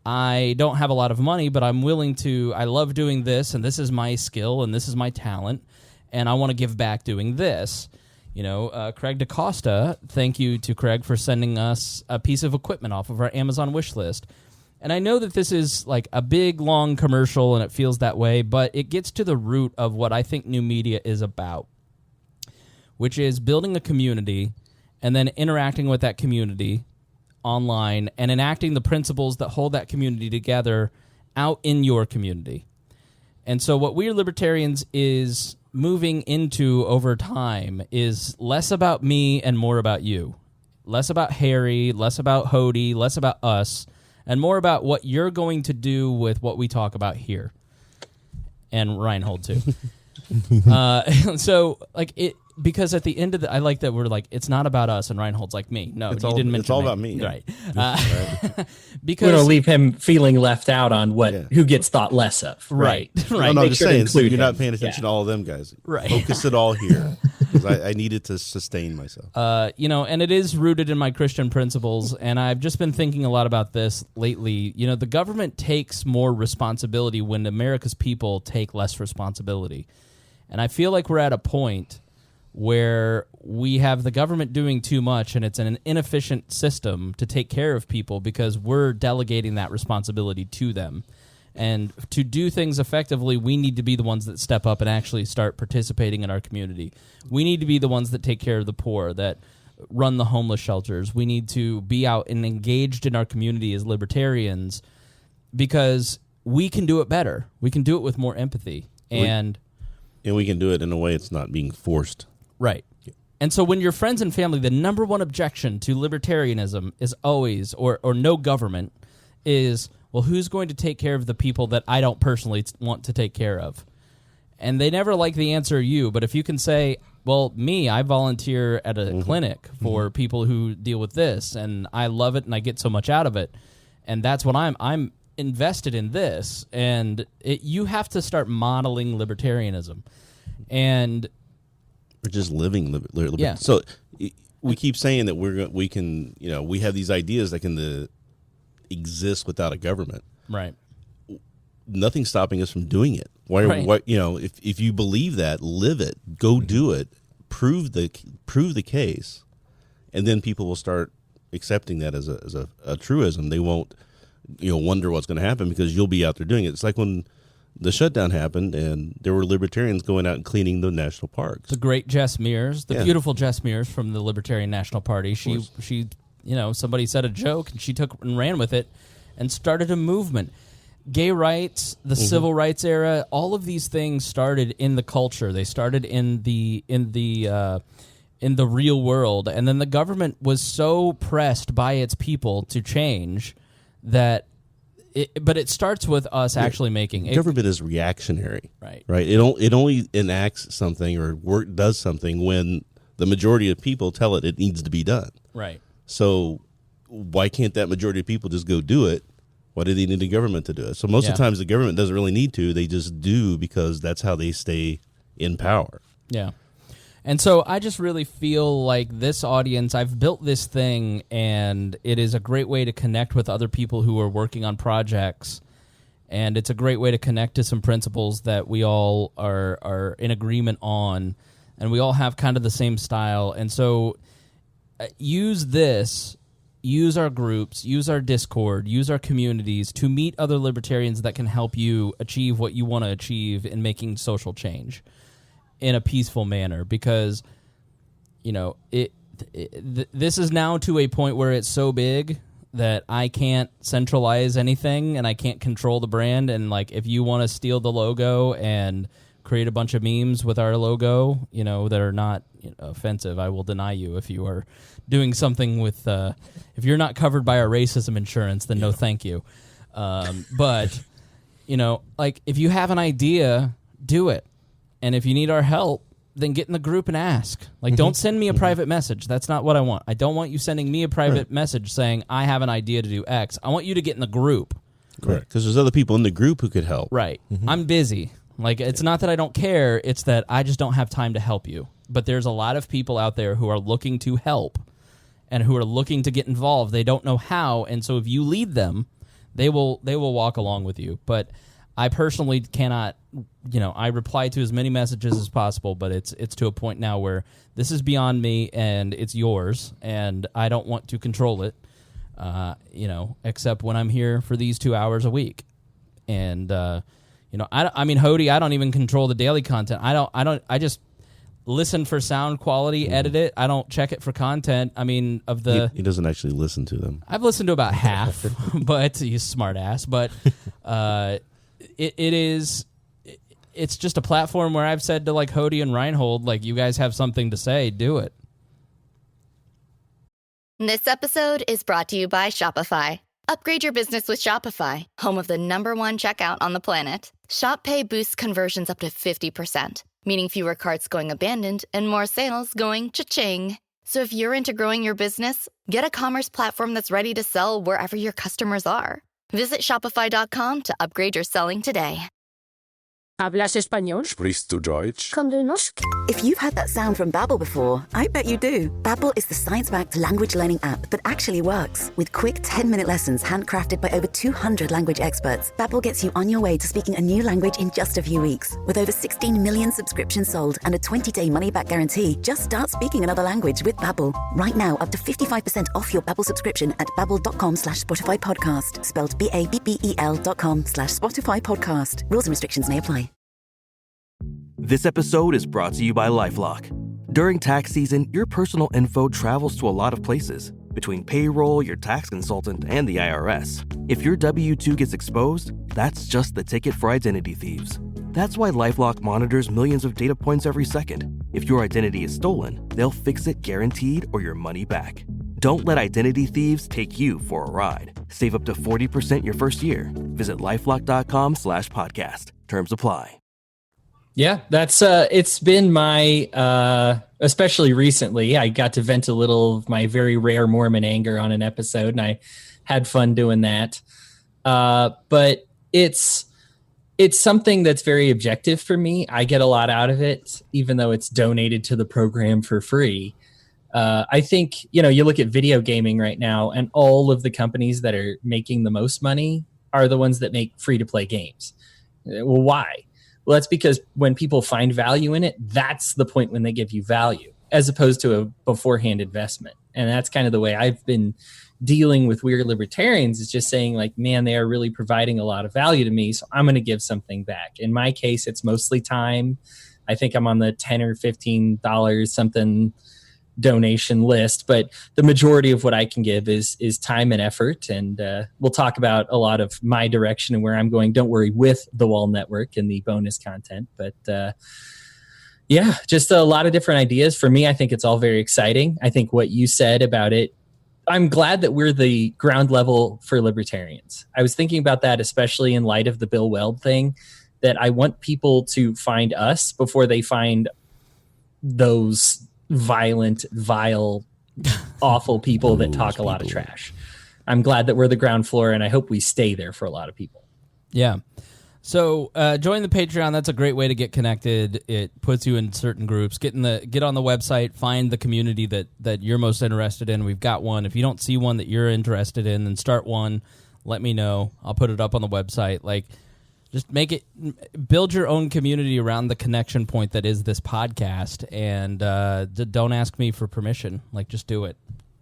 [SPEAKER 1] I don't have a lot of money, but I'm willing to, I love doing this, and this is my skill, and this is my talent, and I want to give back doing this. You know, Craig DaCosta, thank you to Craig for sending us a piece of equipment off of our Amazon wish list. And I know that this is like a big, long commercial, and it feels that way, but it gets to the root of what I think new media is about, which is building a community and then interacting with that community online and enacting the principles that hold that community together out in your community. And so what We Are Libertarians is moving into over time is less about me and more about you. Less about Harry, less about Hodey, less about us, and more about what you're going to do with what we talk about here. And Rhinehold, too. So, like, it, because at the end of the, I like that we're like, it's not about us, and Rhinehold's like me. No, you didn't mention
[SPEAKER 9] it's all about me.
[SPEAKER 1] Right.
[SPEAKER 10] Because we're going to leave him feeling left out on who gets thought less of.
[SPEAKER 1] Right.
[SPEAKER 9] Right. No, I'm just saying, so you're not paying attention to all of them guys.
[SPEAKER 1] Right.
[SPEAKER 9] Focus it all here, because I needed to sustain myself.
[SPEAKER 1] You know, and it is rooted in my Christian principles, and I've just been thinking a lot about this lately. You know, the government takes more responsibility when America's people take less responsibility. And I feel like we're at a point where we have the government doing too much, and it's an inefficient system to take care of people because we're delegating that responsibility to them. And to do things effectively, we need to be the ones that step up and actually start participating in our community. We need to be the ones that take care of the poor, that run the homeless shelters. We need to be out and engaged in our community as libertarians because we can do it better. We can do it with more empathy. And
[SPEAKER 9] we can do it in a way it's not being forced.
[SPEAKER 1] Right. And so when your friends and family, the number one objection to libertarianism is always, or no government, is, well, who's going to take care of the people that I don't personally want to take care of? And they never like the answer you, but if you can say, well, me, I volunteer at a clinic for people who deal with this, and I love it, and I get so much out of it, and that's what I'm invested in this, and you have to start modeling libertarianism. And
[SPEAKER 9] we're just living libertarian. Yeah. So we keep saying that we can, you know, we have these ideas that can exist without a government.
[SPEAKER 1] Right.
[SPEAKER 9] Nothing's stopping us from doing it. Why, you know, if you believe that, live it, go do it, prove the case, and then people will start accepting that as a truism. They won't, you know, wonder what's going to happen because you'll be out there doing it. It's like when the shutdown happened and there were libertarians going out and cleaning the national parks.
[SPEAKER 1] The great Jess Mears, beautiful Jess Mears from the Libertarian National Party. She, you know, somebody said a joke and she took and ran with it and started a movement. Gay rights, the civil rights era, all of these things started in the culture. They started in the real world, and then the government was so pressed by its people to change that. But it starts with us actually making it.
[SPEAKER 9] Government is reactionary,
[SPEAKER 1] right?
[SPEAKER 9] It only enacts something or does something when the majority of people tell it needs to be done,
[SPEAKER 1] right?
[SPEAKER 9] So why can't that majority of people just go do it? Why do they need the government to do it? So most of the times the government doesn't really need to; they just do because that's how they stay in power.
[SPEAKER 1] Yeah. And so I just really feel like this audience, I've built this thing, and it is a great way to connect with other people who are working on projects, and it's a great way to connect to some principles that we all are in agreement on, and we all have kind of the same style. And so use our groups, use our Discord, use our communities to meet other libertarians that can help you achieve what you want to achieve in making social change in a peaceful manner, because, you know, this is now to a point where it's so big that I can't centralize anything and I can't control the brand. And like, if you want to steal the logo and create a bunch of memes with our logo, you know, that are not offensive, I will deny you. If you are doing something with, if you're not covered by our racism insurance, then no, thank you. But, you know, like, if you have an idea, do it. And if you need our help, then get in the group and ask. Like, don't send me a private message. That's not what I want. I don't want you sending me a private message saying, I have an idea to do X. I want you to get in the group.
[SPEAKER 9] Correct. Because there's other people in the group who could help.
[SPEAKER 1] Right. I'm busy. Like, it's not that I don't care. It's that I just don't have time to help you. But there's a lot of people out there who are looking to help and who are looking to get involved. They don't know how. And so if you lead them, They will walk along with you. But I personally cannot, I reply to as many messages as possible, but it's to a point now where this is beyond me and it's yours, and I don't want to control it, except when I'm here for these 2 hours a week. And, Hodey, I don't even control the daily content. I just listen for sound quality, edit it. I don't check it for content. I mean,
[SPEAKER 9] he doesn't actually listen to them.
[SPEAKER 1] I've listened to about half, but he's a smart ass. But it's just a platform where I've said to like Hodey and Rhinehold, like, you guys have something to say, do it.
[SPEAKER 12] This episode is brought to you by Shopify. Upgrade your business with Shopify, home of the #1 checkout on the planet. Shop Pay boosts conversions up to 50%, meaning fewer carts going abandoned and more sales going cha-ching. So if you're into growing your business, get a commerce platform that's ready to sell wherever your customers are. Visit shopify.com to upgrade your selling today.
[SPEAKER 13] ¿Hablas español?
[SPEAKER 14] Sprichst du Deutsch?
[SPEAKER 13] Kann du Norsk?
[SPEAKER 15] If you've had that sound from Babbel before, I bet you do. Babbel is the science-backed language learning app that actually works. With quick 10-minute lessons handcrafted by over 200 language experts, Babbel gets you on your way to speaking a new language in just a few weeks. With over 16 million subscriptions sold and a 20-day money-back guarantee, just start speaking another language with Babbel. Right now, up to 55% off your Babbel subscription at babbel.com/Spotify podcast. Spelled BABBEL.com/Spotify podcast. Rules and restrictions may apply.
[SPEAKER 16] This episode is brought to you by LifeLock. During tax season, your personal info travels to a lot of places. Between payroll, your tax consultant, and the IRS. If your W-2 gets exposed, that's just the ticket for identity thieves. That's why LifeLock monitors millions of data points every second. If your identity is stolen, they'll fix it guaranteed or your money back. Don't let identity thieves take you for a ride. Save up to 40% your first year. Visit LifeLock.com/podcast. Terms apply.
[SPEAKER 10] Yeah, that's it's been my especially recently, I got to vent a little of my very rare Mormon anger on an episode, and I had fun doing that. But it's something that's very objective for me. I get a lot out of it, even though it's donated to the program for free. I think, you look at video gaming right now, and all of the companies that are making the most money are the ones that make free-to-play games. Well, why? Well, that's because when people find value in it, that's the point when they give you value, as opposed to a beforehand investment. And that's kind of the way I've been dealing with Weird Libertarians, is just saying, like, man, they are really providing a lot of value to me, so I'm going to give something back. In my case, it's mostly time. I think I'm on the $10 or $15 something donation list, but the majority of what I can give is time and effort. And we'll talk about a lot of my direction and where I'm going, don't worry, with the Wall Network and the bonus content. But just a lot of different ideas. For me, I think it's all very exciting. I think what you said about it, I'm glad that we're the ground level for libertarians. I was thinking about that, especially in light of the Bill Weld thing, that I want people to find us before they find those violent, vile, awful people that talk a lot of trash. I'm glad that we're the ground floor, and I hope we stay there for a lot of people.
[SPEAKER 1] Yeah. So join the Patreon. That's a great way to get connected. It puts you in certain groups. Get on the website, find the community that you're most interested in. We've got one. If you don't see one that you're interested in, then start one. Let me know. I'll put it up on the website. Just build your own community around the connection point that is this podcast, and don't ask me for permission. Just do it.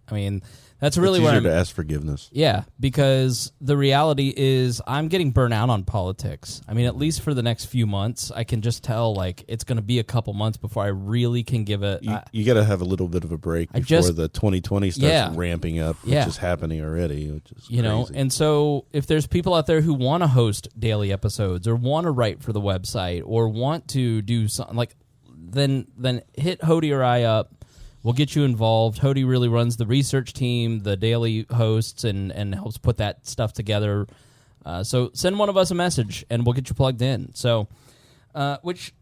[SPEAKER 1] I mean, that's really
[SPEAKER 9] it's
[SPEAKER 1] where
[SPEAKER 9] easier to ask forgiveness.
[SPEAKER 1] Yeah, because the reality is I'm getting burnt out on politics. I mean, at least for the next few months, I can just tell it's going to be a couple months before I really can give it.
[SPEAKER 9] You got to have a little bit of a break before the 2020 starts ramping up, which is happening already. Which is crazy.
[SPEAKER 1] And so if there's people out there who want to host daily episodes or want to write for the website or want to do something then hit Hodey or I up. We'll get you involved. Hodey really runs the research team, the daily hosts, and helps put that stuff together. So send one of us a message, and we'll get you plugged in. So, which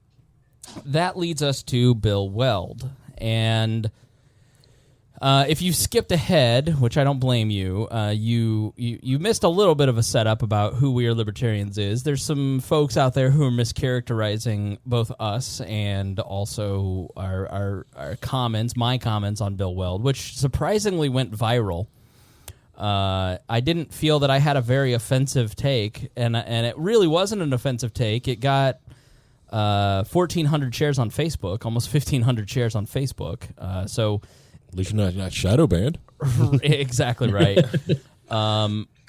[SPEAKER 1] that leads us to Bill Weld. And if you skipped ahead, which I don't blame you, you missed a little bit of a setup about who We Are Libertarians is. There's some folks out there who are mischaracterizing both us and also our comments, my comments on Bill Weld, which surprisingly went viral. I didn't feel that I had a very offensive take, and it really wasn't an offensive take. It got 1,400 shares on Facebook, almost 1,500 shares on Facebook. So
[SPEAKER 11] at least you're not shadow banned.
[SPEAKER 1] Exactly right.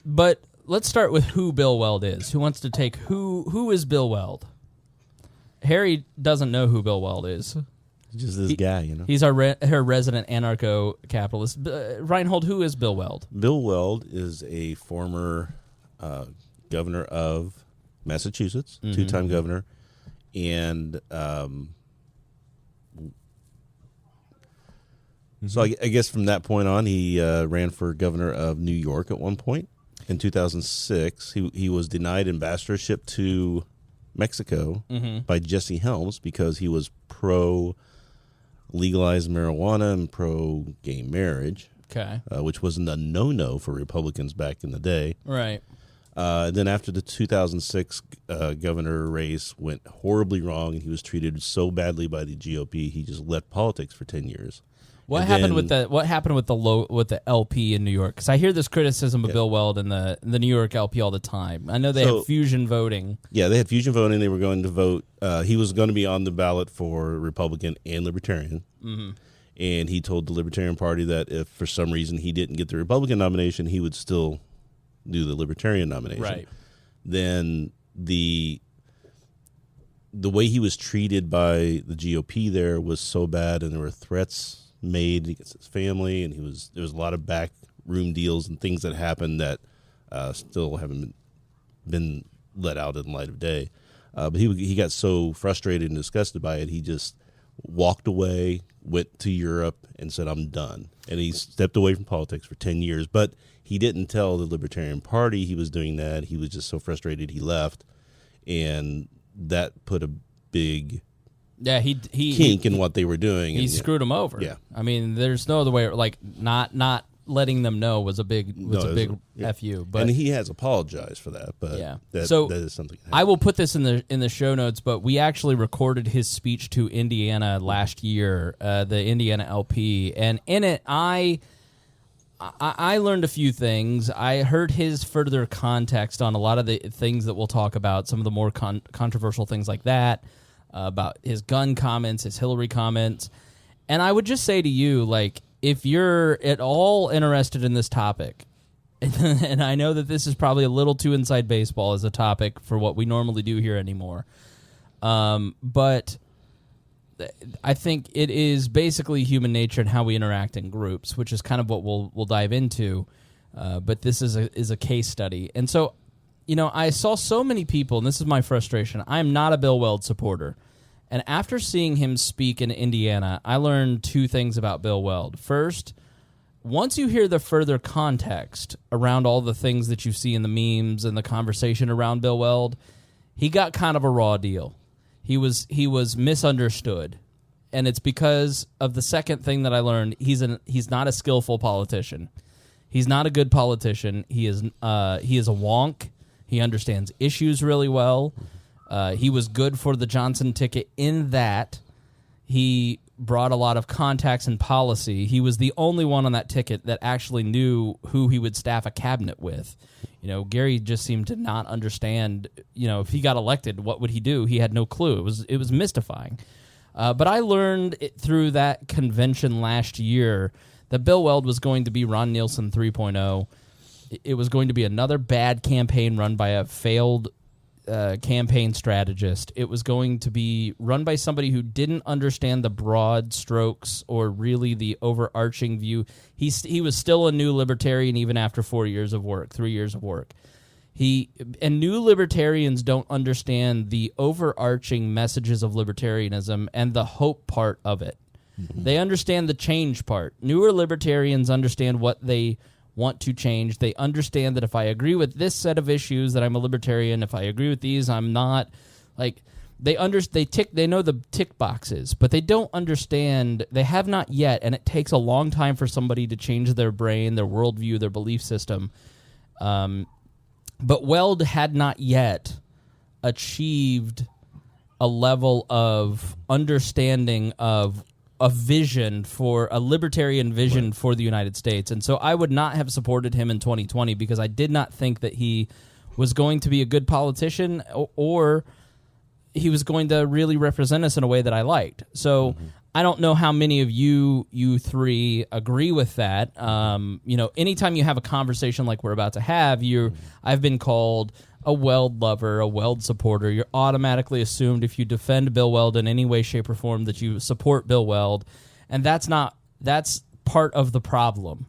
[SPEAKER 1] But let's start with who Bill Weld is. Who wants to take who is Bill Weld? Harry doesn't know who Bill Weld is.
[SPEAKER 9] Just this guy, you know.
[SPEAKER 1] He's our resident anarcho-capitalist. Rhinehold, who is Bill Weld?
[SPEAKER 9] Bill Weld is a former governor of Massachusetts, two-time governor, and so I guess from that point on, he ran for governor of New York at one point. In 2006, he was denied ambassadorship to Mexico by Jesse Helms because he was pro-legalized marijuana and pro-gay marriage, which wasn't a no-no for Republicans back in the day.
[SPEAKER 1] Right.
[SPEAKER 9] Then after the 2006 governor race went horribly wrong and he was treated so badly by the GOP, he just left politics for 10 years.
[SPEAKER 1] What happened with the LP in New York? Because I hear this criticism of Bill Weld and the New York LP all the time. I know they have fusion voting.
[SPEAKER 9] Yeah, they had fusion voting. They were going to vote. He was going to be on the ballot for Republican and Libertarian. And he told the Libertarian Party that if for some reason he didn't get the Republican nomination, he would still do the Libertarian nomination.
[SPEAKER 1] Right.
[SPEAKER 9] Then the way he was treated by the GOP there was so bad, and there were threats made against his family, and there was a lot of backroom deals and things that happened that still haven't been let out in light of day. But he got so frustrated and disgusted by it, he just walked away, went to Europe, and said, "I'm done." And he stepped away from politics for 10 years. But he didn't tell the Libertarian Party he was doing that. He was just so frustrated he left, and that put a big kink in what they were doing.
[SPEAKER 1] He screwed them over.
[SPEAKER 9] Yeah,
[SPEAKER 1] I mean, there's no other way. Like not letting them know was a big fu. But
[SPEAKER 9] and he has apologized for that. But that is something.
[SPEAKER 1] I will put this in the show notes. But we actually recorded his speech to Indiana last year, the Indiana LP, and in it I learned a few things. I heard his further context on a lot of the things that we'll talk about. Some of the more controversial things like that. About his gun comments, his Hillary comments. And I would just say to you, like, if you're at all interested in this topic, and I know that this is probably a little too inside baseball as a topic for what we normally do here anymore, but I think it is basically human nature and how we interact in groups, which is kind of what we'll dive into. But this is a case study. And so, you know, I saw so many people, and this is my frustration. I am not a Bill Weld supporter. And after seeing him speak in Indiana, I learned two things about Bill Weld. First, once you hear the further context around all the things that you see in the memes and the conversation around Bill Weld, he got kind of a raw deal. He was misunderstood. And it's because of the second thing that I learned. He's not a skillful politician. He's not a good politician. He is a wonk. He understands issues really well. He was good for the Johnson ticket in that he brought a lot of contacts and policy. He was the only one on that ticket that actually knew who he would staff a cabinet with. You know, Gary just seemed to not understand, you know, if he got elected, what would he do? He had no clue. It was mystifying. But I learned through that convention last year that Bill Weld was going to be Ron Nielsen 3.0. It was going to be another bad campaign run by a failed campaign strategist. It was going to be run by somebody who didn't understand the broad strokes or really the overarching view. He was still a new libertarian even after 3 years of work. And new libertarians don't understand the overarching messages of libertarianism and the hope part of it. Mm-hmm. They understand the change part. Newer libertarians understand what they want to change. They understand that if I agree with this set of issues, that I'm a libertarian. If I agree with these, I'm not. Like they know the tick boxes, but they don't understand. They have not yet, and it takes a long time for somebody to change their brain, their worldview, their belief system. But Weld had not yet achieved a level of understanding of a vision for a libertarian vision for the United States. And so I would not have supported him in 2020 because I did not think that he was going to be a good politician or he was going to really represent us in a way that I liked. So I don't know how many of you three agree with that. Anytime you have a conversation like we're about to have, I've been called a Weld lover, a Weld supporter. You're automatically assumed if you defend Bill Weld in any way, shape, or form that you support Bill Weld. And that's part of the problem,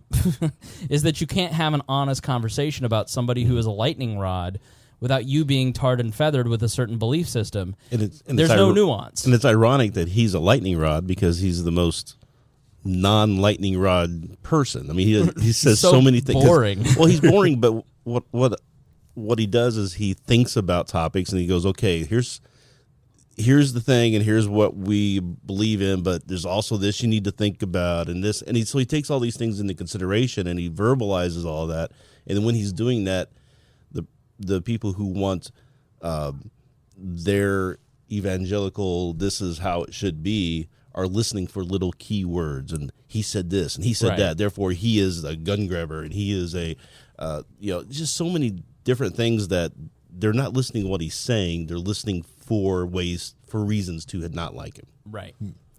[SPEAKER 1] is that you can't have an honest conversation about somebody who is a lightning rod without you being tarred and feathered with a certain belief system. There's no nuance.
[SPEAKER 9] And it's ironic that he's a lightning rod because he's the most non-lightning rod person. I mean, he says so many things.
[SPEAKER 1] Boring.
[SPEAKER 9] Well, he's boring, but what he does is he thinks about topics and he goes, okay, here's the thing and here's what we believe in, but there's also this you need to think about and this. And so he takes all these things into consideration and he verbalizes all that. And then when he's doing that, the people who want their evangelical, this is how it should be, are listening for little keywords. And he said this and he said that. Therefore, he is a gun grabber and he is a, just so many different things that they're not listening to what he's saying. They're listening for reasons to not like him.
[SPEAKER 1] Right.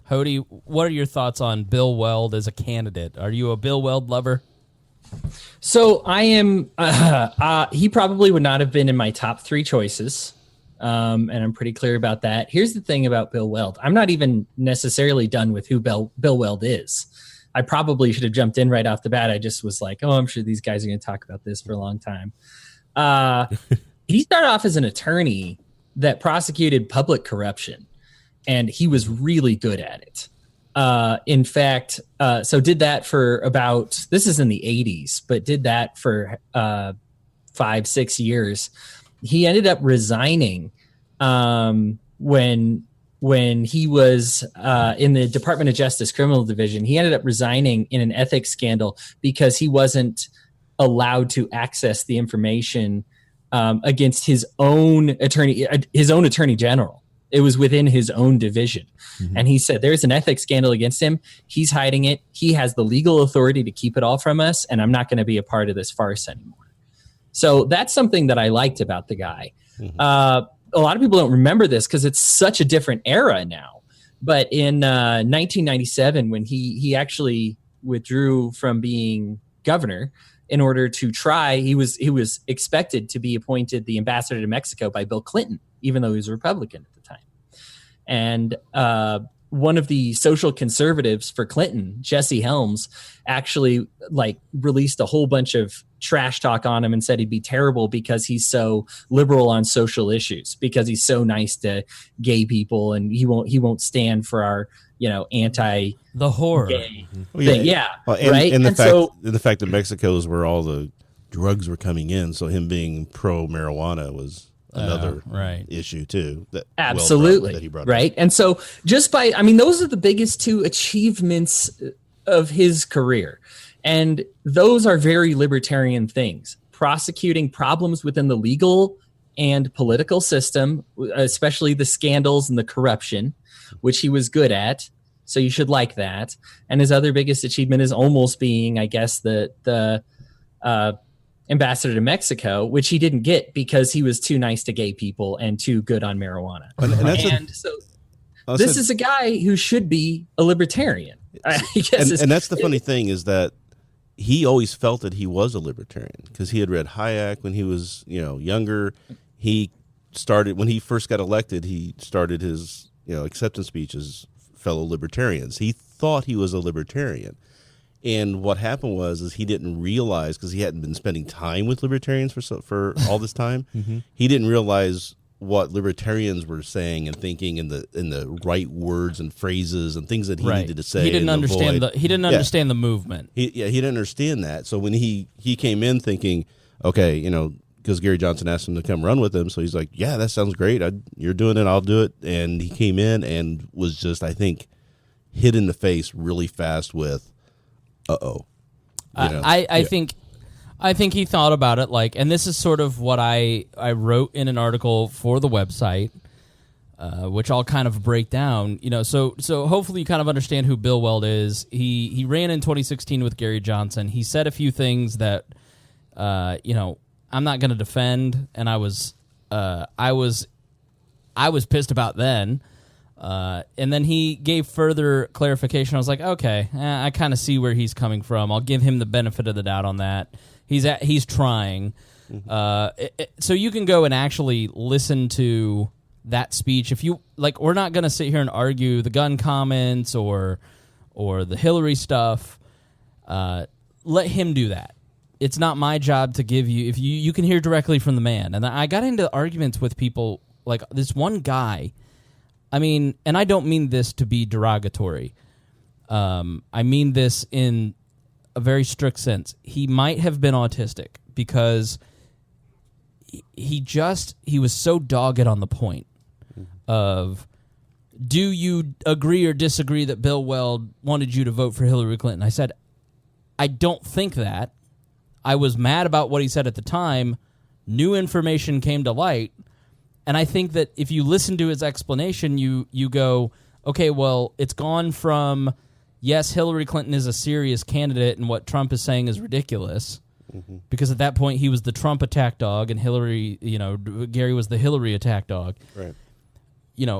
[SPEAKER 1] Hodey, what are your thoughts on Bill Weld as a candidate? Are you a Bill Weld lover?
[SPEAKER 10] So I am. He probably would not have been in my top three choices, and I'm pretty clear about that. Here's the thing about Bill Weld. I'm not even necessarily done with who Bill Weld is. I probably should have jumped in right off the bat. I just was like, oh, I'm sure these guys are going to talk about this for a long time. He started off as an attorney that prosecuted public corruption, and he was really good at it. In fact, so did that for about, this is in the 80s, but did that for 5-6 years. He ended up resigning when he was in the Department of Justice Criminal Division. He ended up resigning in an ethics scandal because he wasn't allowed to access the information against his own attorney general. It was within his own division. Mm-hmm. And he said, there's an ethics scandal against him. He's hiding it. He has the legal authority to keep it all from us. And I'm not going to be a part of this farce anymore. So that's something that I liked about the guy. Mm-hmm. A lot of people don't remember this because it's such a different era now. But in 1997, when he actually withdrew from being governor in order to try, he was expected to be appointed the ambassador to Mexico by Bill Clinton, even though he was a Republican at the time. And one of the social conservatives for Clinton, Jesse Helms, actually released a whole bunch of trash talk on him and said he'd be terrible because he's so liberal on social issues, because he's so nice to gay people and he won't stand for our anti
[SPEAKER 1] the horror
[SPEAKER 10] thing.
[SPEAKER 9] Right. And the fact that Mexico is where all the drugs were coming in, so him being pro marijuana was another issue too.
[SPEAKER 10] Absolutely.
[SPEAKER 9] That he brought
[SPEAKER 10] right.
[SPEAKER 9] up.
[SPEAKER 10] And so those are the biggest two achievements of his career. And those are very libertarian things, prosecuting problems within the legal and political system, especially the scandals and the corruption, which he was good at. So you should like that. And his other biggest achievement is almost being, I guess, the ambassador to Mexico, which he didn't get because he was too nice to gay people and too good on marijuana. This is a guy who should be a libertarian. I guess
[SPEAKER 9] and that's the funny thing is that he always felt that he was a libertarian because he had read Hayek when he was younger. He started when he first got elected. He started his acceptance speeches, fellow libertarians. He thought he was a libertarian. And what happened was he didn't realize, because he hadn't been spending time with libertarians for all this time,
[SPEAKER 11] Mm-hmm.
[SPEAKER 9] he didn't realize what libertarians were saying and thinking in the right words and phrases and things that he needed to say.
[SPEAKER 1] He didn't understand understand the movement.
[SPEAKER 9] He didn't understand that. So when he came in thinking, okay, because Gary Johnson asked him to come run with him, so he's like, yeah, that sounds great. You're doing it, I'll do it. And he came in and was just, I think, hit in the face really fast with,
[SPEAKER 1] I think he thought about it and this is sort of what I wrote in an article for the website. which I'll kind of break down. So hopefully you kind of understand who Bill Weld is. He ran in 2016 with Gary Johnson. He said a few things that I'm not going to defend, and I was pissed about then. And then he gave further clarification. I was like, okay, I kind of see where he's coming from. I'll give him the benefit of the doubt on that. He's trying. So you can go and actually listen to that speech. If you like, we're not going to sit here and argue the gun comments or the Hillary stuff. Let him do that. It's not my job to give you. If you can hear directly from the man. And I got into arguments with people like this one guy. I mean, and I don't mean this to be derogatory. I mean this in a very strict sense. He might have been autistic because he was so dogged on the point of, do you agree or disagree that Bill Weld wanted you to vote for Hillary Clinton? I said, I don't think that. I was mad about what he said at the time. New information came to light. And I think that if you listen to his explanation, you go, okay, well, it's gone from, yes, Hillary Clinton is a serious candidate and what Trump is saying is ridiculous. Because at that point, he was the Trump attack dog and Hillary, Gary was the Hillary attack dog.
[SPEAKER 9] Right.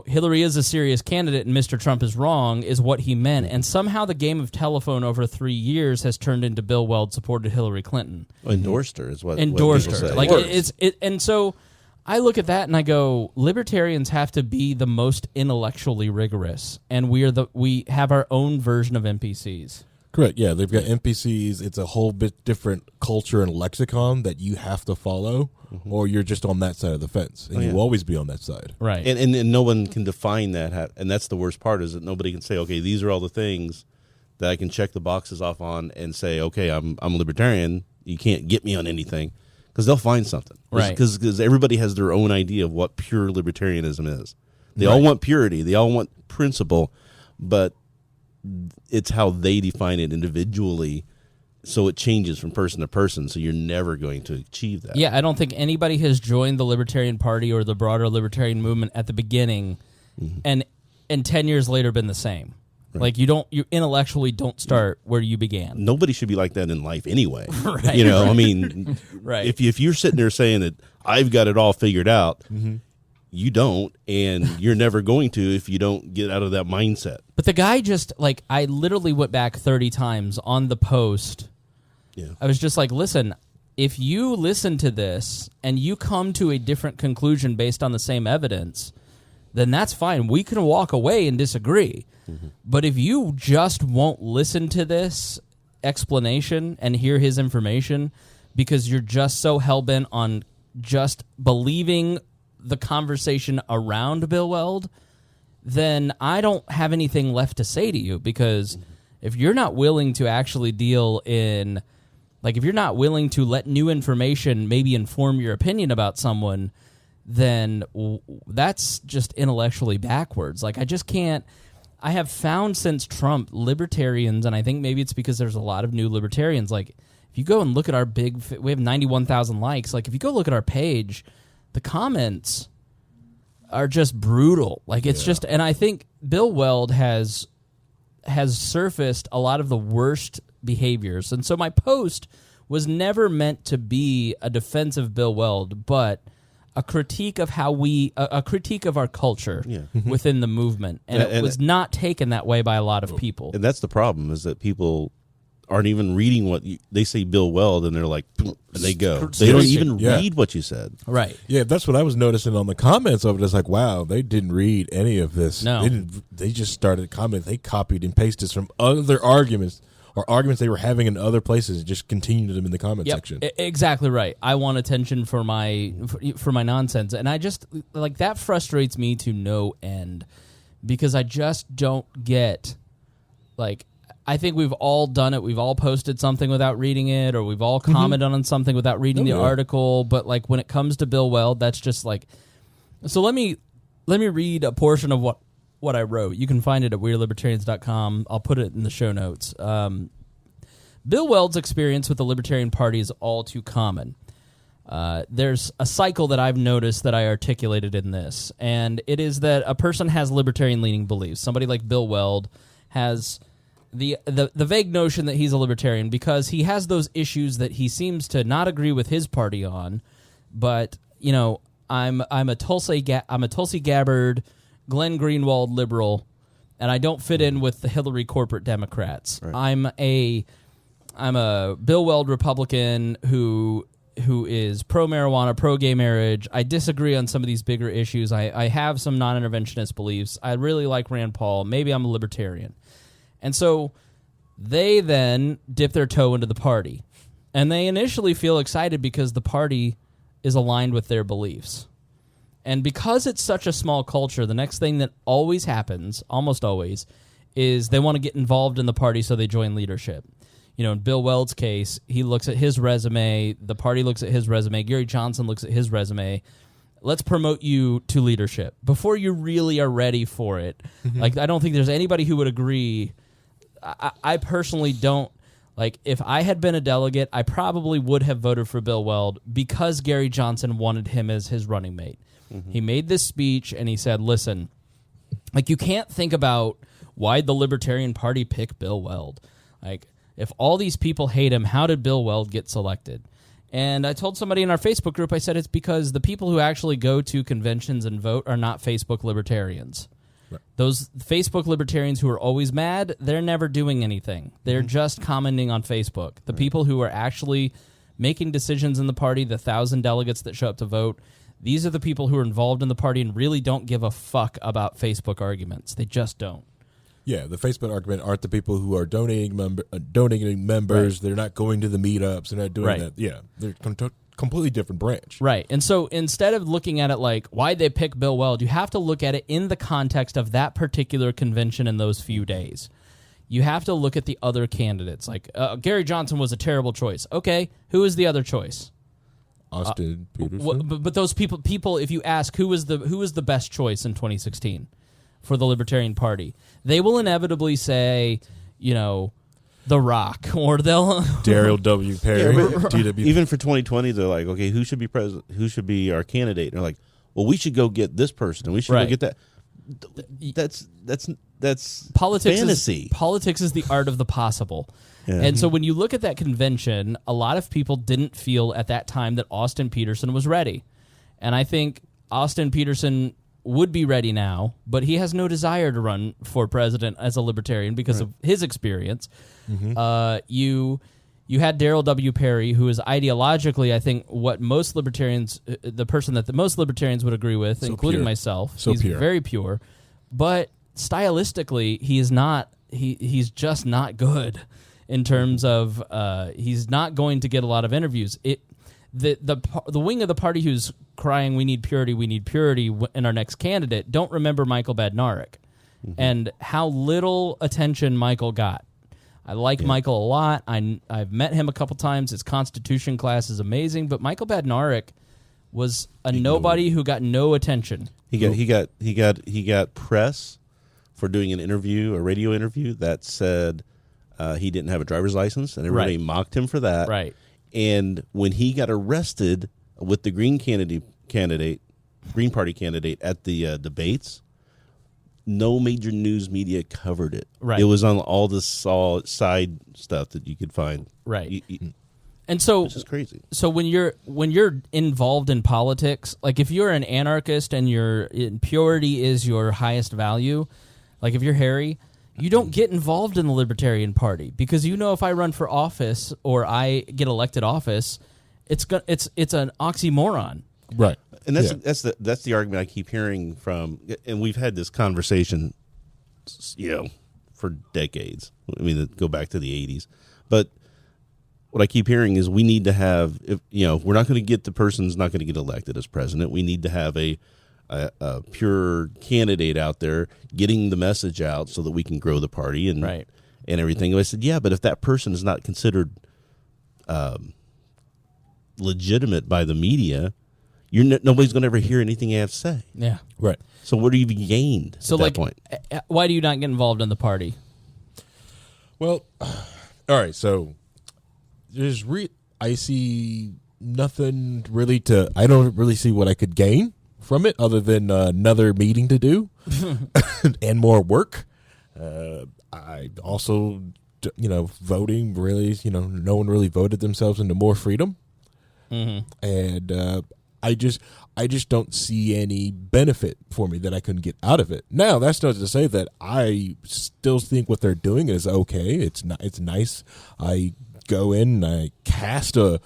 [SPEAKER 1] Hillary is a serious candidate and Mr. Trump is wrong is what he meant. And somehow the game of telephone over 3 years has turned into Bill Weld supported Hillary Clinton.
[SPEAKER 9] Well, endorsed her is what
[SPEAKER 1] endorsed
[SPEAKER 9] what
[SPEAKER 1] her.
[SPEAKER 9] say.
[SPEAKER 1] Like and so I look at that and I go, libertarians have to be the most intellectually rigorous, and we have our own version of NPCs.
[SPEAKER 11] Correct. Yeah, they've got NPCs. It's a whole bit different culture and lexicon that you have to follow, or you're just on that side of the fence, and you will always be on that side.
[SPEAKER 1] Right.
[SPEAKER 9] And no one can define that, and that's the worst part, is that nobody can say, okay, these are all the things that I can check the boxes off on and say, okay, I'm a libertarian. You can't get me on anything, because they'll find something.
[SPEAKER 1] Right.
[SPEAKER 9] Because everybody has their own idea of what pure libertarianism is. They all want purity. They all want principle, but it's how they define it individually, so it changes from person to person, so you're never going to achieve that.
[SPEAKER 1] Yeah, I don't think anybody has joined the Libertarian Party or the broader libertarian movement at the beginning and 10 years later been the same. Right. Like you intellectually don't start where you began.
[SPEAKER 9] Nobody should be like that in life anyway.
[SPEAKER 1] Right.
[SPEAKER 9] I mean,
[SPEAKER 1] right.
[SPEAKER 9] If you're sitting there saying that I've got it all figured out, you don't, and you're never going to if you don't get out of that mindset.
[SPEAKER 1] But the guy just, like, I literally went back 30 times on the post.
[SPEAKER 9] Yeah.
[SPEAKER 1] I was just like, listen, if you listen to this and you come to a different conclusion based on the same evidence, then that's fine. We can walk away and disagree. But if you just won't listen to this explanation and hear his information because you're just so hell-bent on just believing the conversation around Bill Weld, then I don't have anything left to say to you, because if you're not willing to actually deal in, like, if you're not willing to let new information maybe inform your opinion about someone, then that's just intellectually backwards. Like, I just can't. I have found since Trump, libertarians, and I think maybe it's because there's a lot of new libertarians, like, if you go and look at our we have 91,000 likes, like, if you go look at our page, the comments are just brutal. Like, it's just, and I think Bill Weld has surfaced a lot of the worst behaviors. And so my post was never meant to be a defense of Bill Weld, but a critique of how a critique of our culture within the movement. And it was not taken that way by a lot of people.
[SPEAKER 9] And that's the problem, is that people aren't even reading what they say Bill Weld, and they're like, and they go. They don't even read what you said.
[SPEAKER 1] Right.
[SPEAKER 11] Yeah, that's what I was noticing on the comments of it. It's like, wow, they didn't read any of this.
[SPEAKER 1] No.
[SPEAKER 11] They just started commenting. They copied and pasted from other arguments or arguments they were having in other places and just continued them in the comment section.
[SPEAKER 1] Exactly right. I want attention for my nonsense. And I just, like, that frustrates me to no end, because I just don't get, like, I think we've all done it. We've all posted something without reading it, or we've all commented on something without reading the article. But, like, when it comes to Bill Weld, that's just like. So let me read a portion of what I wrote. You can find it at WeareLibertarians.com. I'll put it in the show notes. Bill Weld's experience with the Libertarian Party is all too common. there's a cycle that I've noticed that I articulated in this, and it is that a person has libertarian-leaning beliefs. Somebody like Bill Weld has the vague notion that he's a libertarian because he has those issues that he seems to not agree with his party on. But I'm a Tulsi Gabbard, Glenn Greenwald liberal, and I don't fit in with the Hillary corporate Democrats. Right. I'm a Bill Weld Republican who is pro-marijuana, pro-gay marriage. I disagree on some of these bigger issues. I have some non-interventionist beliefs. I really like Rand Paul. Maybe I'm a libertarian. And so they then dip their toe into the party. And they initially feel excited because the party is aligned with their beliefs. And because it's such a small culture, the next thing that always happens, almost always, is they want to get involved in the party so they join leadership. In Bill Weld's case, he looks at his resume, the party looks at his resume, Gary Johnson looks at his resume. Let's promote you to leadership before you really are ready for it. Mm-hmm. I don't think there's anybody who would agree. I personally don't. If I had been a delegate, I probably would have voted for Bill Weld because Gary Johnson wanted him as his running mate. Mm-hmm. He made this speech and he said, listen, you can't think about why'd the Libertarian Party pick Bill Weld? If all these people hate him, how did Bill Weld get selected? And I told somebody in our Facebook group, I said it's because the people who actually go to conventions and vote are not Facebook libertarians. Right. Those Facebook libertarians who are always mad, they're never doing anything. They're just commenting on Facebook. The people who are actually making decisions in the party, the 1,000 delegates that show up to vote, these are the people who are involved in the party and really don't give a fuck about Facebook arguments. They just don't.
[SPEAKER 11] Yeah, the Facebook argument aren't the people who are donating members. Right. They're not going to the meetups. They're not doing that. Yeah, they're completely different branch.
[SPEAKER 1] Right. And so instead of looking at it why'd they pick Bill Weld, you have to look at it in the context of that particular convention in those few days. You have to look at the other candidates. Gary Johnson was a terrible choice. Okay, who is the other choice?
[SPEAKER 11] Austin Peterson.
[SPEAKER 1] But those people, if you ask who was the best choice in 2016 for the Libertarian Party, they will inevitably say, The Rock, or they'll
[SPEAKER 11] Daryl W. Perry.
[SPEAKER 9] DW. Even for 2020, they're like, okay, who should be president? Who should be our candidate? And they're like, well, we should go get this person, and we should go get that. That's
[SPEAKER 1] politics.
[SPEAKER 9] Fantasy.
[SPEAKER 1] Politics is the art of the possible.
[SPEAKER 9] Yeah.
[SPEAKER 1] And so when you look at that convention, a lot of people didn't feel at that time that Austin Peterson was ready. And I think Austin Peterson would be ready now, but he has no desire to run for president as a libertarian because of his experience. Mm-hmm. You had Daryl W. Perry, who is ideologically, I think, what most libertarians, the person that the most libertarians would agree with, including myself. He's very pure, but stylistically, he is not. He's just not good in terms of he's not going to get a lot of interviews. The wing of the party who's crying, we need purity in our next candidate, don't remember Michael Badnarik and how little attention Michael got. I like Michael a lot. I've met him a couple times. His Constitution class is amazing, but Michael Badnarik was a nobody who got no attention.
[SPEAKER 9] He got press for doing a radio interview that said he didn't have a driver's license, and everybody mocked him for that.
[SPEAKER 1] Right.
[SPEAKER 9] And when he got arrested with the Green Party candidate at the debates, no major news media covered it.
[SPEAKER 1] Right.
[SPEAKER 9] It was on all the side stuff that you could find.
[SPEAKER 1] Right. And so
[SPEAKER 9] this is crazy.
[SPEAKER 1] So when you're involved in politics, if you're an anarchist and your purity is your highest value, if you're Harry, you don't get involved in the Libertarian Party because if I run for office or I get elected office, it's an oxymoron.
[SPEAKER 11] Right.
[SPEAKER 9] And that's the argument I keep hearing from, and we've had this conversation, for decades. I mean, go back to the 80s. But what I keep hearing is we need to have, we're not going to get the person's not going to get elected as president. We need to have a pure candidate out there getting the message out so that we can grow the party and everything. And I said, but if that person is not considered legitimate by the media, nobody's going to ever hear anything you have to say.
[SPEAKER 1] Yeah.
[SPEAKER 11] Right.
[SPEAKER 9] So what have you gained at that point?
[SPEAKER 1] Why do you not get involved in the party?
[SPEAKER 11] Well, all right. So I see nothing really I don't really see what I could gain from it other than another meeting to do and more work. I also, voting really, no one really voted themselves into more freedom. Mm-hmm. And I just don't see any benefit for me that I couldn't get out of it. Now, that's not to say that I still think what they're doing is okay. It's nice. I go in and I cast a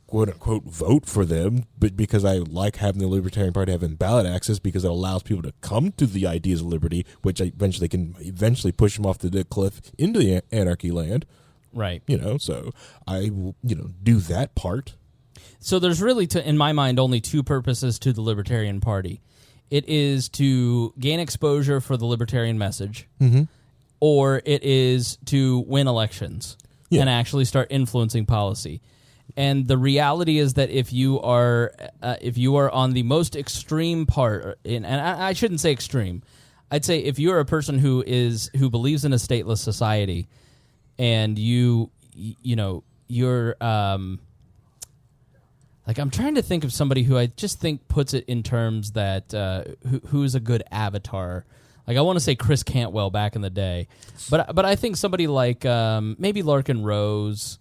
[SPEAKER 11] quote-unquote vote for them, but because I like having the Libertarian Party having ballot access because it allows people to come to the ideas of liberty, which eventually can push them off the cliff into the anarchy land.
[SPEAKER 1] Right.
[SPEAKER 11] So I will, do that part.
[SPEAKER 1] So there's really, in my mind, only two purposes to the Libertarian Party. It is to gain exposure for the libertarian message,
[SPEAKER 11] mm-hmm.
[SPEAKER 1] or it is to win elections and actually start influencing policy. And the reality is that if you are on the most extreme part, and I shouldn't say extreme, I'd say if you are a person who believes in a stateless society, and you're like, I'm trying to think of somebody who I just think puts it in terms that who's a good avatar. Like, I want to say Chris Cantwell back in the day, but I think somebody like maybe Larkin Rose.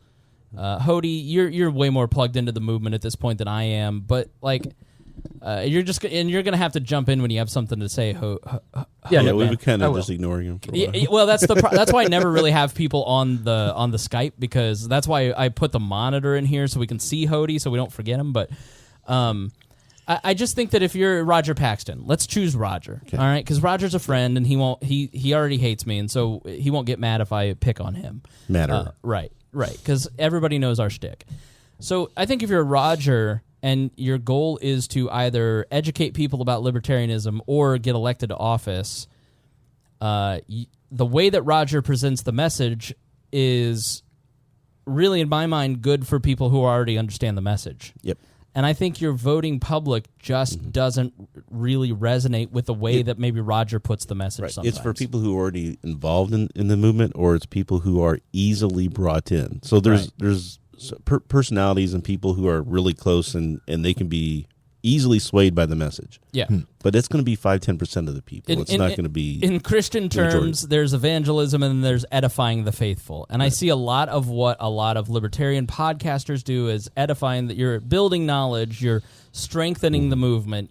[SPEAKER 1] Hodey, you're way more plugged into the movement at this point than I am, but like you're gonna have to jump in when you have something to say.
[SPEAKER 9] Yeah, we've been kind of just ignoring him. For a while.
[SPEAKER 1] Well, that's why I never really have people on the Skype, because that's why I put the monitor in here so we can see Hodey so we don't forget him. But I just think that if you're Roger Paxton, let's choose Roger, all right? Because Roger's a friend and he already hates me, and so he won't get mad if I pick on him. Right, because everybody knows our shtick. So I think if you're Roger and your goal is to either educate people about libertarianism or get elected to office, the way that Roger presents the message is really, in my mind, good for people who already understand the message.
[SPEAKER 9] Yep.
[SPEAKER 1] And I think your voting public just doesn't really resonate with the way that maybe Roger puts the message sometimes.
[SPEAKER 9] It's for people who are already involved in the movement, or it's people who are easily brought in. So there's personalities and people who are really close and they can be easily swayed by the message.
[SPEAKER 1] Yeah.
[SPEAKER 9] But it's going to be 5-10% of the people. It's not going to be...
[SPEAKER 1] In Christian terms, there's evangelism and there's edifying the faithful. And I see a lot of what a lot of libertarian podcasters do is edifying, that you're building knowledge, you're strengthening the movement,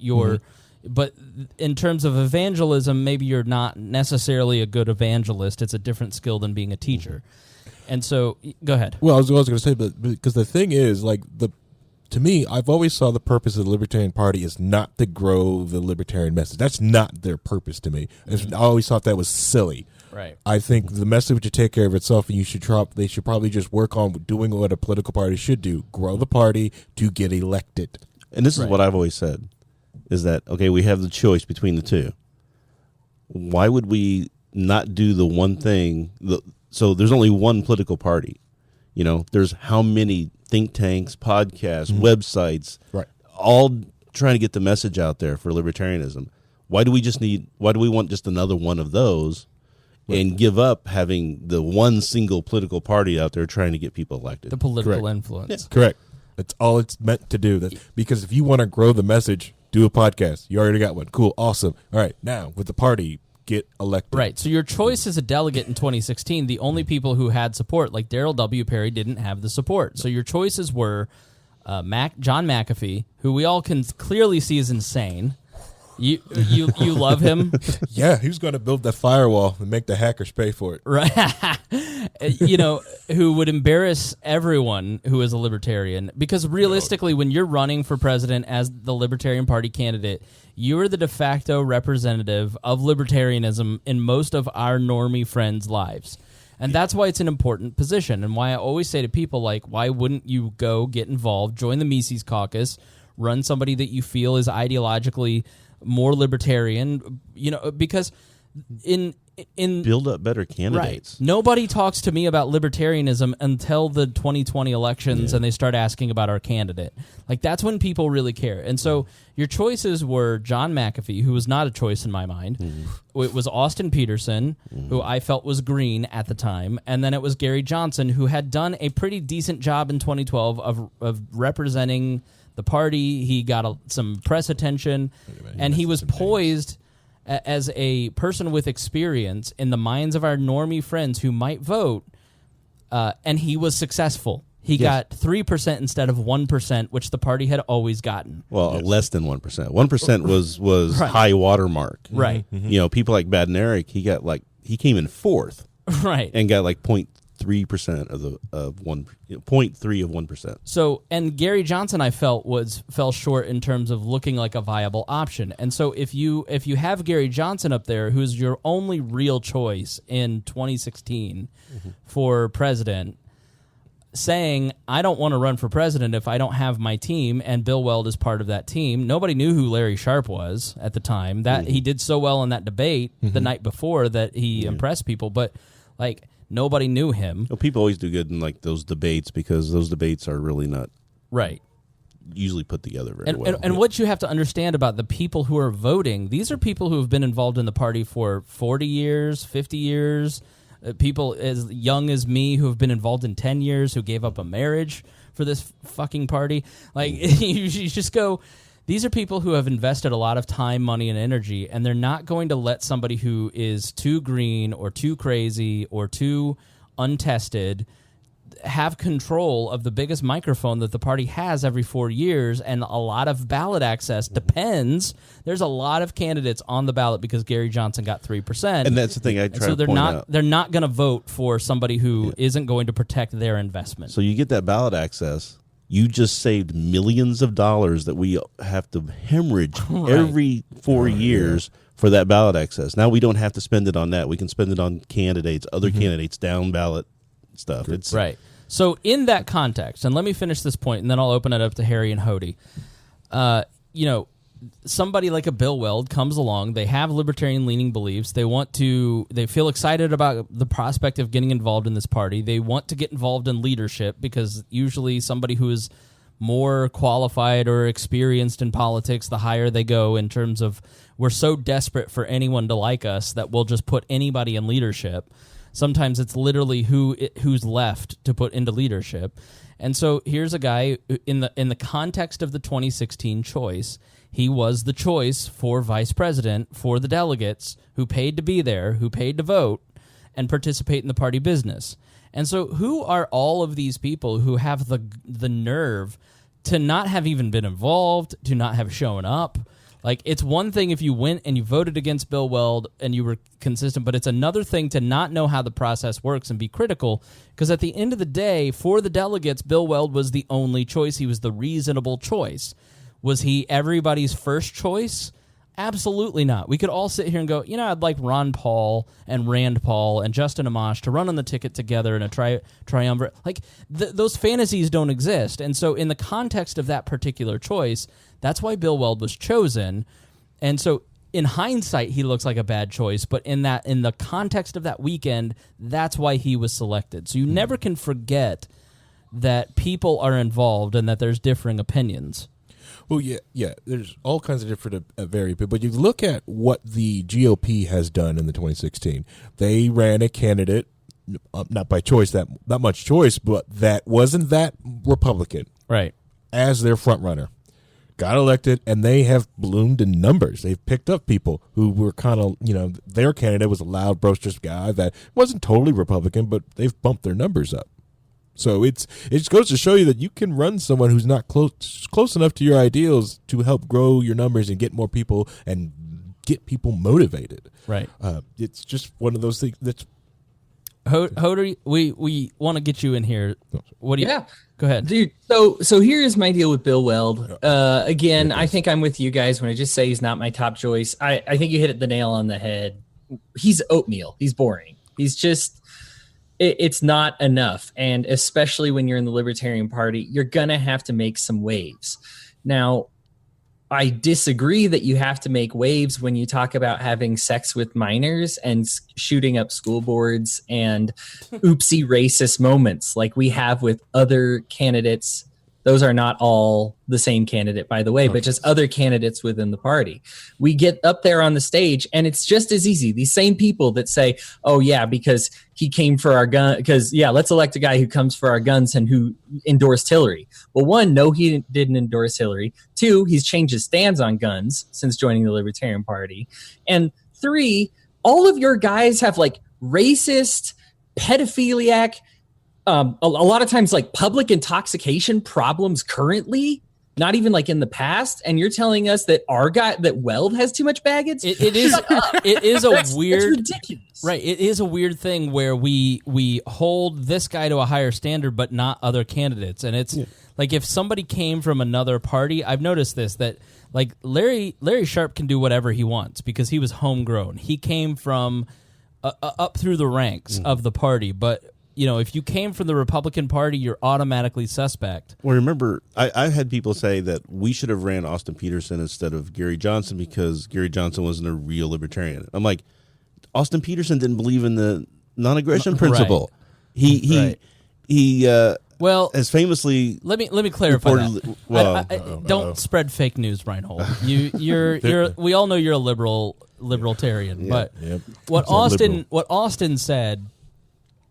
[SPEAKER 1] but in terms of evangelism, maybe you're not necessarily a good evangelist. It's a different skill than being a teacher. And so, go ahead.
[SPEAKER 11] Well, I was going to say, but because the thing is, to me, I've always saw the purpose of the Libertarian Party is not to grow the libertarian message. That's not their purpose to me. I always thought that was silly.
[SPEAKER 1] Right.
[SPEAKER 11] I think the message would take care of itself, and they should probably just work on doing what a political party should do: grow the party to get elected.
[SPEAKER 9] And this is what I've always said: is that okay? We have the choice between the two. Why would we not do the one thing? So there's only one political party. There's how many think tanks, podcasts, websites, all trying to get the message out there for libertarianism. Why do we want just another one of those and give up having the one single political party out there trying to get people elected?
[SPEAKER 1] The political influence.
[SPEAKER 11] Yeah. Correct. That's all it's meant to do. Because if you want to grow the message, do a podcast. You already got one. Cool. Awesome. All right. Now, with the party, get elected.
[SPEAKER 1] Right. So your choice as a delegate in 2016, the only people who had support, like Daryl W. Perry, didn't have the support. So your choices were John McAfee, who we all can clearly see is insane. You love him?
[SPEAKER 11] Yeah, he was going to build that firewall and make the hackers pay for it.
[SPEAKER 1] Right. Who would embarrass everyone who is a libertarian. Because realistically, when you're running for president as the Libertarian Party candidate, you are the de facto representative of libertarianism in most of our normie friends' lives. And that's why it's an important position, and why I always say to people, like, why wouldn't you go get involved, join the Mises Caucus, run somebody that you feel is ideologically more libertarian, because in
[SPEAKER 9] build up better candidates.
[SPEAKER 1] Right. Nobody talks to me about libertarianism until the 2020 elections and they start asking about our candidate. Like, that's when people really care. And so your choices were John McAfee, who was not a choice in my mind. It was Austin Peterson, who I felt was green at the time. And then it was Gary Johnson, who had done a pretty decent job in 2012 of representing the party. He got some press attention, and he was poised as a person with experience in the minds of our normie friends who might vote, and he was successful. He got 3% instead of 1%, which the party had always gotten.
[SPEAKER 9] Well, less than 1%. 1% was high water mark.
[SPEAKER 1] Right.
[SPEAKER 9] You know, people like Bad and Eric, he came in fourth.
[SPEAKER 1] Right.
[SPEAKER 9] And got like 0.3% of 0.3 of 1%.
[SPEAKER 1] So, and Gary Johnson, I felt fell short in terms of looking like a viable option. And so, if you have Gary Johnson up there, who's your only real choice in 2016 for president, saying, I don't want to run for president if I don't have my team, and Bill Weld is part of that team. Nobody knew who Larry Sharp was at the time. That he did so well in that debate the night before that he impressed people, but like, nobody knew him.
[SPEAKER 9] Well, people always do good in like those debates because those debates are really not usually put together very well.
[SPEAKER 1] And what you have to understand about the people who are voting, these are people who have been involved in the party for 40 years, 50 years, people as young as me who have been involved in 10 years, who gave up a marriage for this fucking party. Like, you just go, these are people who have invested a lot of time, money, and energy, and they're not going to let somebody who is too green or too crazy or too untested have control of the biggest microphone that the party has every 4 years, and a lot of ballot access depends. There's a lot of candidates on the ballot because Gary Johnson got 3%.
[SPEAKER 9] And that's the thing I try to point out.
[SPEAKER 1] They're not going to vote for somebody who isn't going to protect their investment.
[SPEAKER 9] So you get that ballot access. You just saved millions of dollars that we have to hemorrhage every 4 years for that ballot access. Now we don't have to spend it on that. We can spend it on candidates, other candidates, down ballot stuff. It's
[SPEAKER 1] right. So in that context, and let me finish this point, and then I'll open it up to Harry and Hodey. Somebody like a Bill Weld comes along. They have libertarian-leaning beliefs. They feel excited about the prospect of getting involved in this party. They want to get involved in leadership because usually somebody who is more qualified or experienced in politics, the higher they go in terms of we're so desperate for anyone to like us that we'll just put anybody in leadership. Sometimes it's literally who's left to put into leadership. And so here's a guy in the context of the 2016 choice. He was the choice for vice president for the delegates who paid to be there, who paid to vote, and participate in the party business. And so who are all of these people who have the nerve to not have even been involved, to not have shown up? Like, it's one thing if you went and you voted against Bill Weld and you were consistent, but it's another thing to not know how the process works and be critical, because at the end of the day, for the delegates, Bill Weld was the only choice. He was the reasonable choice. Was he everybody's first choice? Absolutely not. We could all sit here and go, I'd like Ron Paul and Rand Paul and Justin Amash to run on the ticket together in a triumvirate. Like, those fantasies don't exist. And so in the context of that particular choice, that's why Bill Weld was chosen. And so in hindsight, he looks like a bad choice, but in the context of that weekend, that's why he was selected. So you never can forget that people are involved and that there's differing opinions.
[SPEAKER 11] Well, yeah. There's all kinds of different variables, but you look at what the GOP has done in the 2016. They ran a candidate, not by choice, not much choice, but that wasn't that Republican,
[SPEAKER 1] right,
[SPEAKER 11] as their front runner. Got elected, and they have bloomed in numbers. They've picked up people who were kind of, their candidate was a loud, boisterous guy that wasn't totally Republican, but they've bumped their numbers up. So it just goes to show you that you can run someone who's not close enough to your ideals to help grow your numbers and get more people and get people motivated.
[SPEAKER 1] Right.
[SPEAKER 11] It's just one of those things that's.
[SPEAKER 1] Hodey, we want to get you in here. What do you?
[SPEAKER 10] Yeah.
[SPEAKER 1] Go ahead,
[SPEAKER 10] dude. So here is my deal with Bill Weld. Again, I think I'm with you guys when I just say he's not my top choice. I think you hit the nail on the head. He's oatmeal. He's boring. He's just. It's not enough. And especially when you're in the Libertarian Party, you're going to have to make some waves. Now, I disagree that you have to make waves when you talk about having sex with minors and shooting up school boards and oopsie racist moments like we have with other candidates. Those are not all the same candidate, by the way, but just other candidates within the party. We get up there on the stage and it's just as easy. These same people that say, oh yeah, because he came for our gun, because yeah, let's elect a guy who comes for our guns and who endorsed Hillary. Well, one, no, he didn't endorse Hillary. Two, he's changed his stance on guns since joining the Libertarian Party. And three, all of your guys have like racist, pedophiliac, a lot of times like public intoxication problems currently, not even like in the past, and you're telling us that our guy, that Weld, has too much baggage.
[SPEAKER 1] It is a weird, ridiculous, right? It is a weird thing where we hold this guy to a higher standard, but not other candidates. And it's like if somebody came from another party, I've noticed this, that like Larry Sharp can do whatever he wants because he was homegrown. He came from up through the ranks of the party, but you know, if you came from the Republican Party, you're automatically suspect.
[SPEAKER 9] Well, remember, I had people say that we should have ran Austin Peterson instead of Gary Johnson because Gary Johnson wasn't a real libertarian. I'm like, Austin Peterson didn't believe in the non-aggression principle. Right. He
[SPEAKER 1] well,
[SPEAKER 9] as famously.
[SPEAKER 1] Let me clarify that. Well, don't spread fake news, Rhinehold. You're we all know you're a libertarian, but what Austin said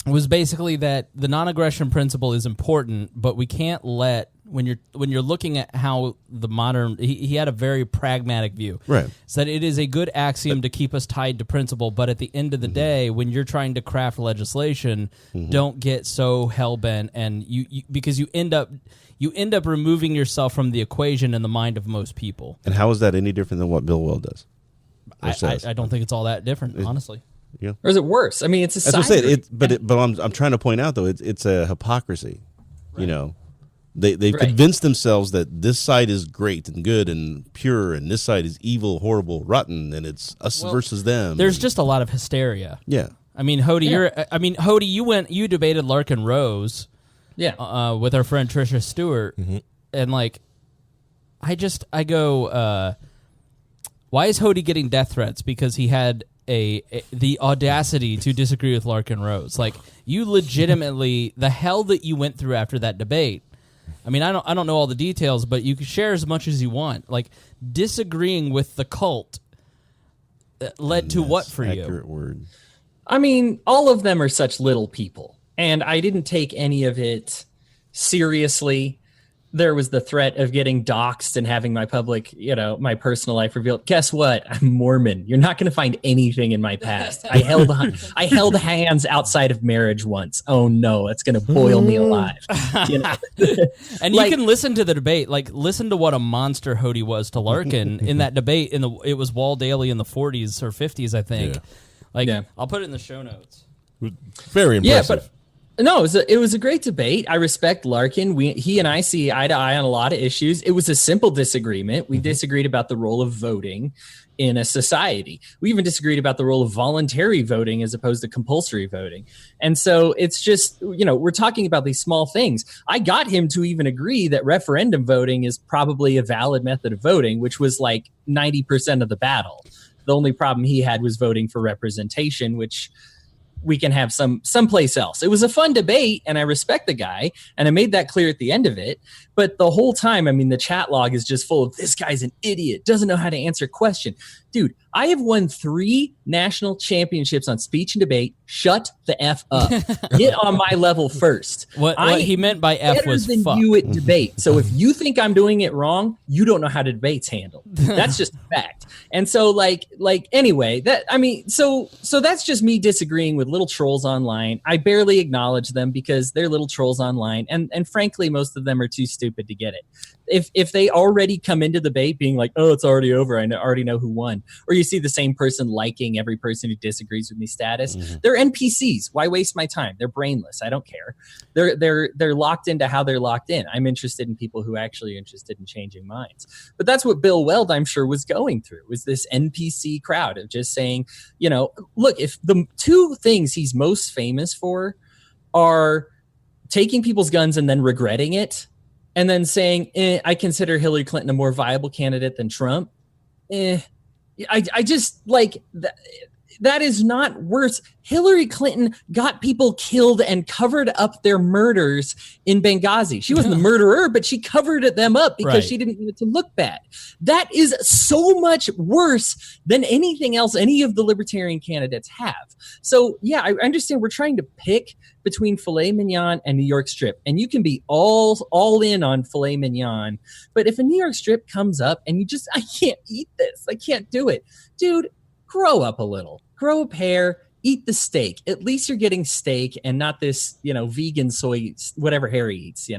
[SPEAKER 1] was basically that the non-aggression principle is important, but we can't let when you're looking at how the modern he had a very pragmatic view.
[SPEAKER 9] Right.
[SPEAKER 1] So that it is a good axiom to keep us tied to principle, but at the end of the day, when you're trying to craft legislation, don't get so hell-bent and you because you end up removing yourself from the equation in the mind of most people.
[SPEAKER 9] And how is that any different than what Bill Weld does?
[SPEAKER 1] I don't think it's all that different, honestly.
[SPEAKER 9] Yeah.
[SPEAKER 10] Or is it worse? I mean, it's a side.
[SPEAKER 9] That's what I said. But I'm trying to point out though, it's a hypocrisy. Right. You know, they've convinced themselves that this side is great and good and pure, and this side is evil, horrible, rotten, and it's us versus them.
[SPEAKER 1] There's just a lot of hysteria.
[SPEAKER 9] Yeah.
[SPEAKER 1] I mean, Hodey, you debated Larkin Rose.
[SPEAKER 10] Yeah.
[SPEAKER 1] With our friend Tricia Stewart, and like, I go, why is Hodey getting death threats? Because he had the audacity to disagree with Larkin Rose. Like, you legitimately, the hell that you went through after that debate. I mean, I don't know all the details, but you can share as much as you want. Like, disagreeing with the cult led to what for you?
[SPEAKER 9] Accurate word.
[SPEAKER 10] I mean, all of them are such little people, and I didn't take any of it seriously. There was the threat of getting doxxed and having my my personal life revealed. Guess what? I'm Mormon. You're not going to find anything in my past. I held hands outside of marriage once. Oh no, it's going to boil me alive. You know?
[SPEAKER 1] And you can listen to the debate. Like, listen to what a monster Hodey was to Larkin in that debate. It was Wall Daly in the 40s or 50s, I think. I'll put it in the show notes.
[SPEAKER 11] Very impressive.
[SPEAKER 10] Yeah, but. No, it was a great debate. I respect Larkin. He and I see eye to eye on a lot of issues. It was a simple disagreement. We disagreed about the role of voting in a society. We even disagreed about the role of voluntary voting as opposed to compulsory voting. And so it's just, we're talking about these small things. I got him to even agree that referendum voting is probably a valid method of voting, which was like 90% of the battle. The only problem he had was voting for representation, which we can have someplace else. It was a fun debate, and I respect the guy, and I made that clear at the end of it. But the whole time, I mean, the chat log is just full of, this guy's an idiot, doesn't know how to answer a question. Dude, I have won 3 national championships on speech and debate. Shut the F up. Get on my level first.
[SPEAKER 1] What he meant by F was
[SPEAKER 10] better than you at debate. So if you think I'm doing it wrong, you don't know how to debate's handled. That's just a fact. And so anyway, so that's just me disagreeing with little trolls online. I barely acknowledge them because they're little trolls online. And frankly, most of them are too stupid to get it. If they already come into the debate being like, oh, it's already over, I already know who won, or you see the same person liking every person who disagrees with me status, they're NPCs. Why waste my time? They're brainless. I don't care. They're locked into how they're locked in. I'm interested in people who actually are interested in changing minds. But that's what Bill Weld, I'm sure, was going through, was this NPC crowd of just saying, look, if the 2 things he's most famous for are taking people's guns and then regretting it, and then saying, I consider Hillary Clinton a more viable candidate than Trump. I just like that. That is not worse. Hillary Clinton got people killed and covered up their murders in Benghazi. She wasn't the murderer, but she covered them up because she didn't want it to look bad. That is so much worse than anything else any of the libertarian candidates have. So, yeah, I understand we're trying to pick between filet mignon and New York strip, and you can be all in on filet mignon. But if a New York strip comes up and I can't eat this, I can't do it, dude, grow up a little. Grow a pair, eat the steak. At least you're getting steak and not this, vegan soy, whatever Harry eats,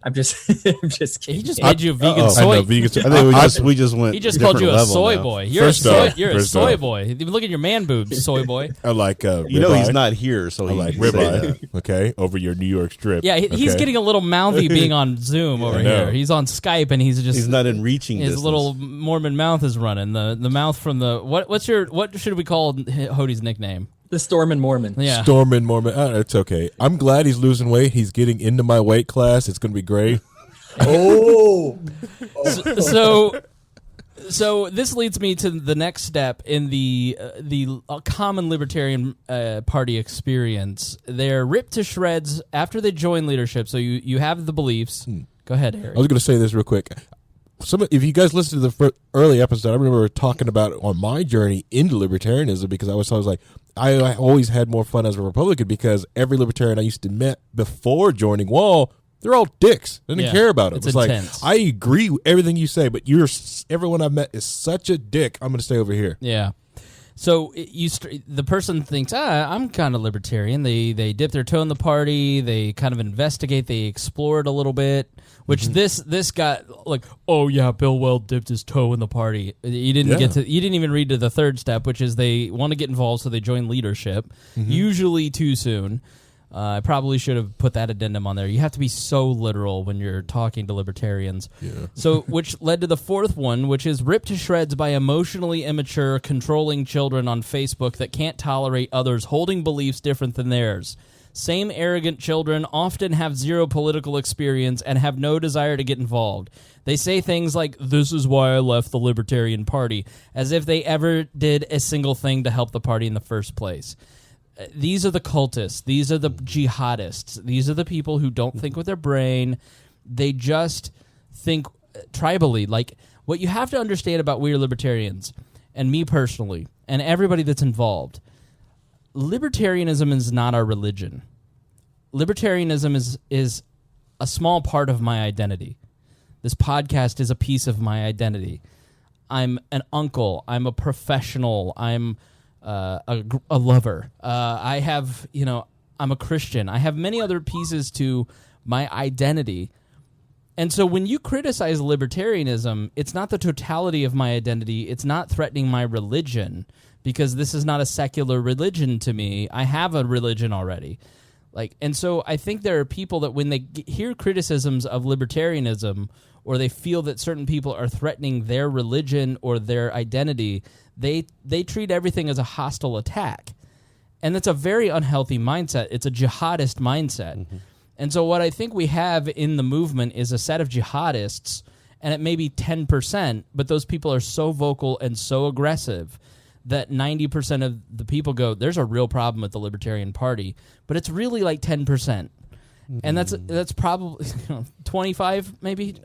[SPEAKER 10] I'm just kidding.
[SPEAKER 1] He just made you a vegan soy.
[SPEAKER 9] I know, vegan soy. I think we just went.
[SPEAKER 1] He just called you a soy boy. You're a soy boy. Look at your man boobs, soy boy.
[SPEAKER 11] I like
[SPEAKER 9] he's not here, so
[SPEAKER 11] I like ribeye. Okay, over your New York strip.
[SPEAKER 1] Yeah, he's getting a little mouthy being on Zoom over here. He's on Skype and he's
[SPEAKER 9] not in reaching
[SPEAKER 1] his
[SPEAKER 9] distance.
[SPEAKER 1] little Mormon mouth is running. The mouth from the what should we call Hodey's nickname?
[SPEAKER 10] The Stormin' Mormon.
[SPEAKER 1] Yeah.
[SPEAKER 11] Stormin' Mormon. It's okay. I'm glad he's losing weight. He's getting into my weight class. It's going to be great.
[SPEAKER 1] So this leads me to the next step in the common libertarian party experience. They're ripped to shreds after they join leadership. So you have the beliefs. Go ahead, Harry.
[SPEAKER 11] I was going to say this real quick. If you guys listen to the early episode, I remember talking about on my journey into libertarianism because I was like, I always had more fun as a Republican because every libertarian I used to meet before joining Wall, they're all dicks. I didn't care about it.
[SPEAKER 1] It's
[SPEAKER 11] like,
[SPEAKER 1] intense.
[SPEAKER 11] I agree with everything you say, but everyone I've met is such a dick. I'm going to stay over here.
[SPEAKER 1] Yeah. So the person thinks, I'm kind of libertarian. They dip their toe in the party. They kind of investigate. They explore it a little bit. Which this got like, oh yeah, Bill Weld dipped his toe in the party. You didn't even read to the third step, which is they want to get involved, so they join leadership. Usually too soon. I probably should have put that addendum on there. You have to be so literal when you're talking to libertarians.
[SPEAKER 11] Yeah.
[SPEAKER 1] So, which led to the fourth one, which is ripped to shreds by emotionally immature, controlling children on Facebook that can't tolerate others holding beliefs different than theirs. Same arrogant children often have zero political experience and have no desire to get involved. They say things like, "This is why I left the Libertarian Party," as if they ever did a single thing to help the party in the first place. These are the cultists. These are the jihadists. These are the people who don't think with their brain. They just think tribally. Like, what you have to understand about we are libertarians, and me personally, and everybody that's involved, libertarianism is not our religion. Libertarianism is a small part of my identity. This podcast is a piece of my identity. I'm an uncle. I'm a professional. I'm a lover. I have, I'm a Christian. I have many other pieces to my identity. And so when you criticize libertarianism, it's not the totality of my identity. It's not threatening my religion, because this is not a secular religion to me. I have a religion already. And so I think there are people that when they hear criticisms of libertarianism, or they feel that certain people are threatening their religion or their identity, they treat everything as a hostile attack. And that's a very unhealthy mindset. It's a jihadist mindset. Mm-hmm. And so what I think we have in the movement is a set of jihadists, and it may be 10%, but those people are so vocal and so aggressive that 90% of the people go, there's a real problem with the Libertarian Party, but it's really like 10%. Mm-hmm. And that's probably 25 maybe.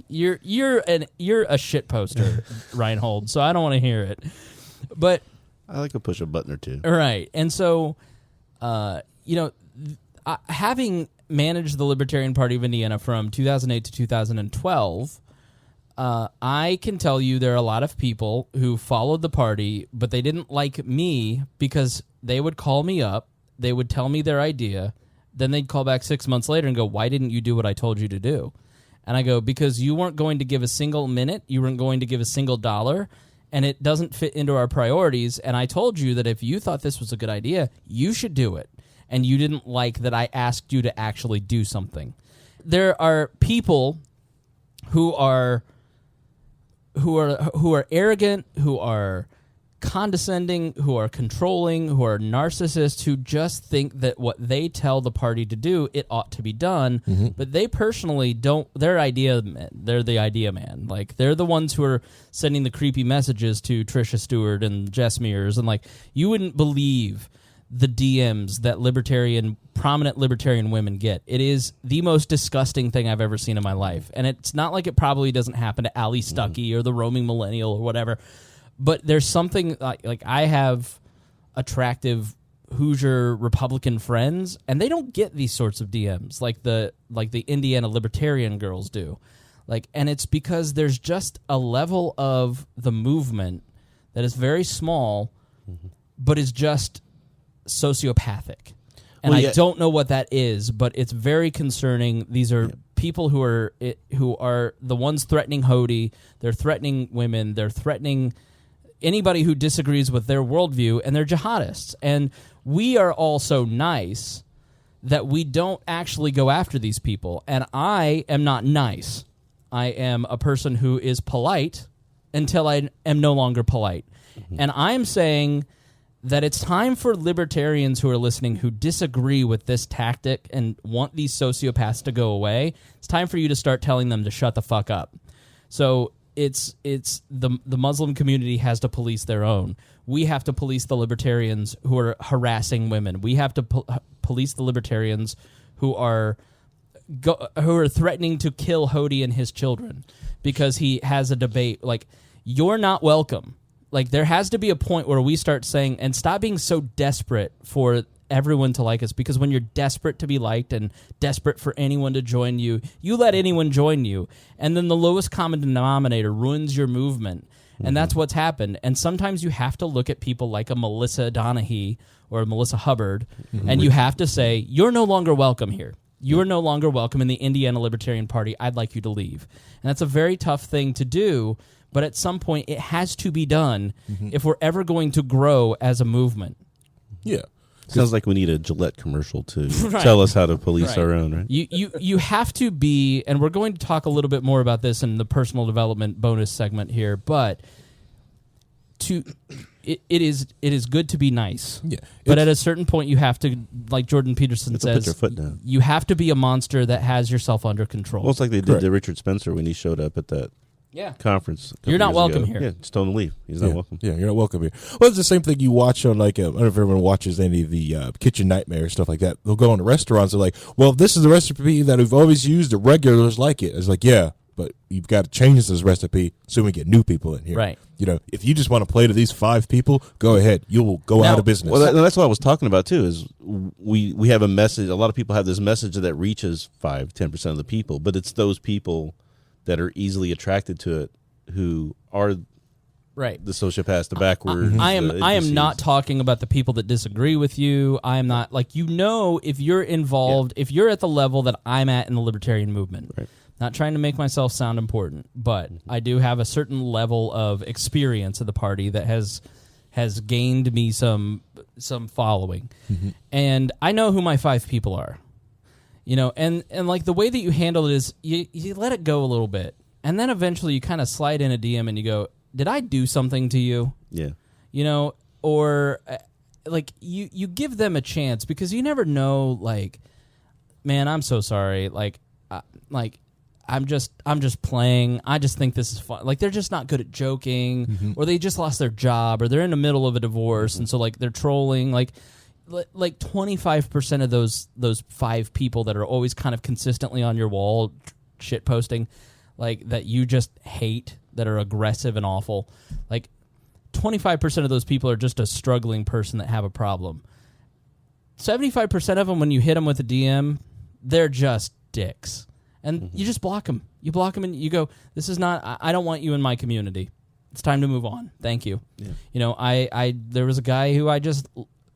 [SPEAKER 1] You're a shit poster, Rhinehold, so I don't want to hear it. But
[SPEAKER 9] I like to push a button or two.
[SPEAKER 1] Right. And so having managed the Libertarian Party of Indiana from 2008 to 2012, I can tell you there are a lot of people who followed the party, but they didn't like me because they would call me up, they would tell me their idea, then they'd call back 6 months later and go, "Why didn't you do what I told you to do?" And I go, "Because you weren't going to give a single minute, you weren't going to give a single dollar, and it doesn't fit into our priorities, and I told you that if you thought this was a good idea, you should do it. And you didn't like that I asked you to actually do something." There are people who are arrogant, who are condescending, who are controlling, who are narcissists, who just think that what they tell the party to do, it ought to be done. But they personally don't. They're the idea man. Like, they're the ones who are sending the creepy messages to Trisha Stewart and Jess Mears, and like, you wouldn't believe the DMs that prominent libertarian women get. It is the most disgusting thing I've ever seen in my life. And it's not like it probably doesn't happen to Allie Stuckey or the roaming millennial or whatever. But there's something like I have attractive Hoosier Republican friends, and they don't get these sorts of DMs like the Indiana libertarian girls do. Like, and it's because there's just a level of the movement that is very small, but is just sociopathic. And I don't know what that is, but it's very concerning. These are people who are the ones threatening Hodey. They're threatening women. They're threatening anybody who disagrees with their worldview, and they're jihadists. And we are all so nice that we don't actually go after these people. And I am not nice. I am a person who is polite until I am no longer polite. And I'm saying that it's time for libertarians who are listening, who disagree with this tactic and want these sociopaths to go away, it's time for you to start telling them to shut the fuck up. So it's the Muslim community has to police their own. We have to police the libertarians who are harassing women. We have to police the libertarians who are threatening to kill Hodey and his children because he has a debate. Like, you're not welcome. Like, there has to be a point where we start saying, and stop being so desperate for everyone to like us, because when you're desperate to be liked and desperate for anyone to join you, you let anyone join you, and then the lowest common denominator ruins your movement. And that's what's happened. And sometimes you have to look at people like a Melissa Donahue or a Melissa Hubbard, and you have to say, you're no longer welcome here. You are no longer welcome in the Indiana Libertarian Party. I'd like you to leave. And that's a very tough thing to do, but at some point it has to be done if we're ever going to grow as a movement.
[SPEAKER 9] Yeah. Sounds like we need a Gillette commercial to tell us how to police our own, right?
[SPEAKER 1] You have to be, and we're going to talk a little bit more about this in the personal development bonus segment here, but it is good to be nice. Yeah. But at a certain point you have to, like Jordan Peterson says,
[SPEAKER 9] put your foot down.
[SPEAKER 1] You have to be a monster that has yourself under control.
[SPEAKER 9] Well, it's like they did to Richard Spencer when he showed up at that conference.
[SPEAKER 1] You're not welcome here.
[SPEAKER 9] Yeah, just don't leave. He's not welcome.
[SPEAKER 11] Yeah, you're not welcome here. Well, it's the same thing you watch on, like, I don't know if everyone watches any of the Kitchen Nightmare stuff like that. They'll go into restaurants. They're like, well, this is the recipe that we've always used. The regulars like it. It's like, yeah, but you've got to change this recipe so we get new people in here.
[SPEAKER 1] Right.
[SPEAKER 11] You know, if you just want to play to these 5 people, go ahead. You'll go out of business.
[SPEAKER 9] Well, that's what I was talking about, too, is we have a message. A lot of people have this message that reaches 5-10% of the people, but it's those people that are easily attracted to it who are the sociopaths, the backwards.
[SPEAKER 1] I am not talking about the people that disagree with you. I am not, like, if you're involved, if you're at the level that I'm at in the libertarian movement, not trying to make myself sound important, but I do have a certain level of experience at the party that has gained me some following. And I know who my 5 people are. You know, and like the way that you handle it is you let it go a little bit. And then eventually you kind of slide in a DM and you go, did I do something to you? Yeah. You know, or like you give them a chance, because you never know, like, man, I'm so sorry. Like I'm just playing. I just think this is fun. Like, they're just not good at joking, or they just lost their job, or they're in the middle of a divorce. And so, like, they're trolling. Like 25% of those 5 people that are always kind of consistently on your wall shit posting, like, that you just hate, that are aggressive and awful, like 25% of those people are just a struggling person that have a problem. 75% of them, when you hit them with a DM, they're just dicks. And you just block them. You block them and you go, this is not, I don't want you in my community. It's time to move on. Thank you. Yeah. You know, there was a guy who I just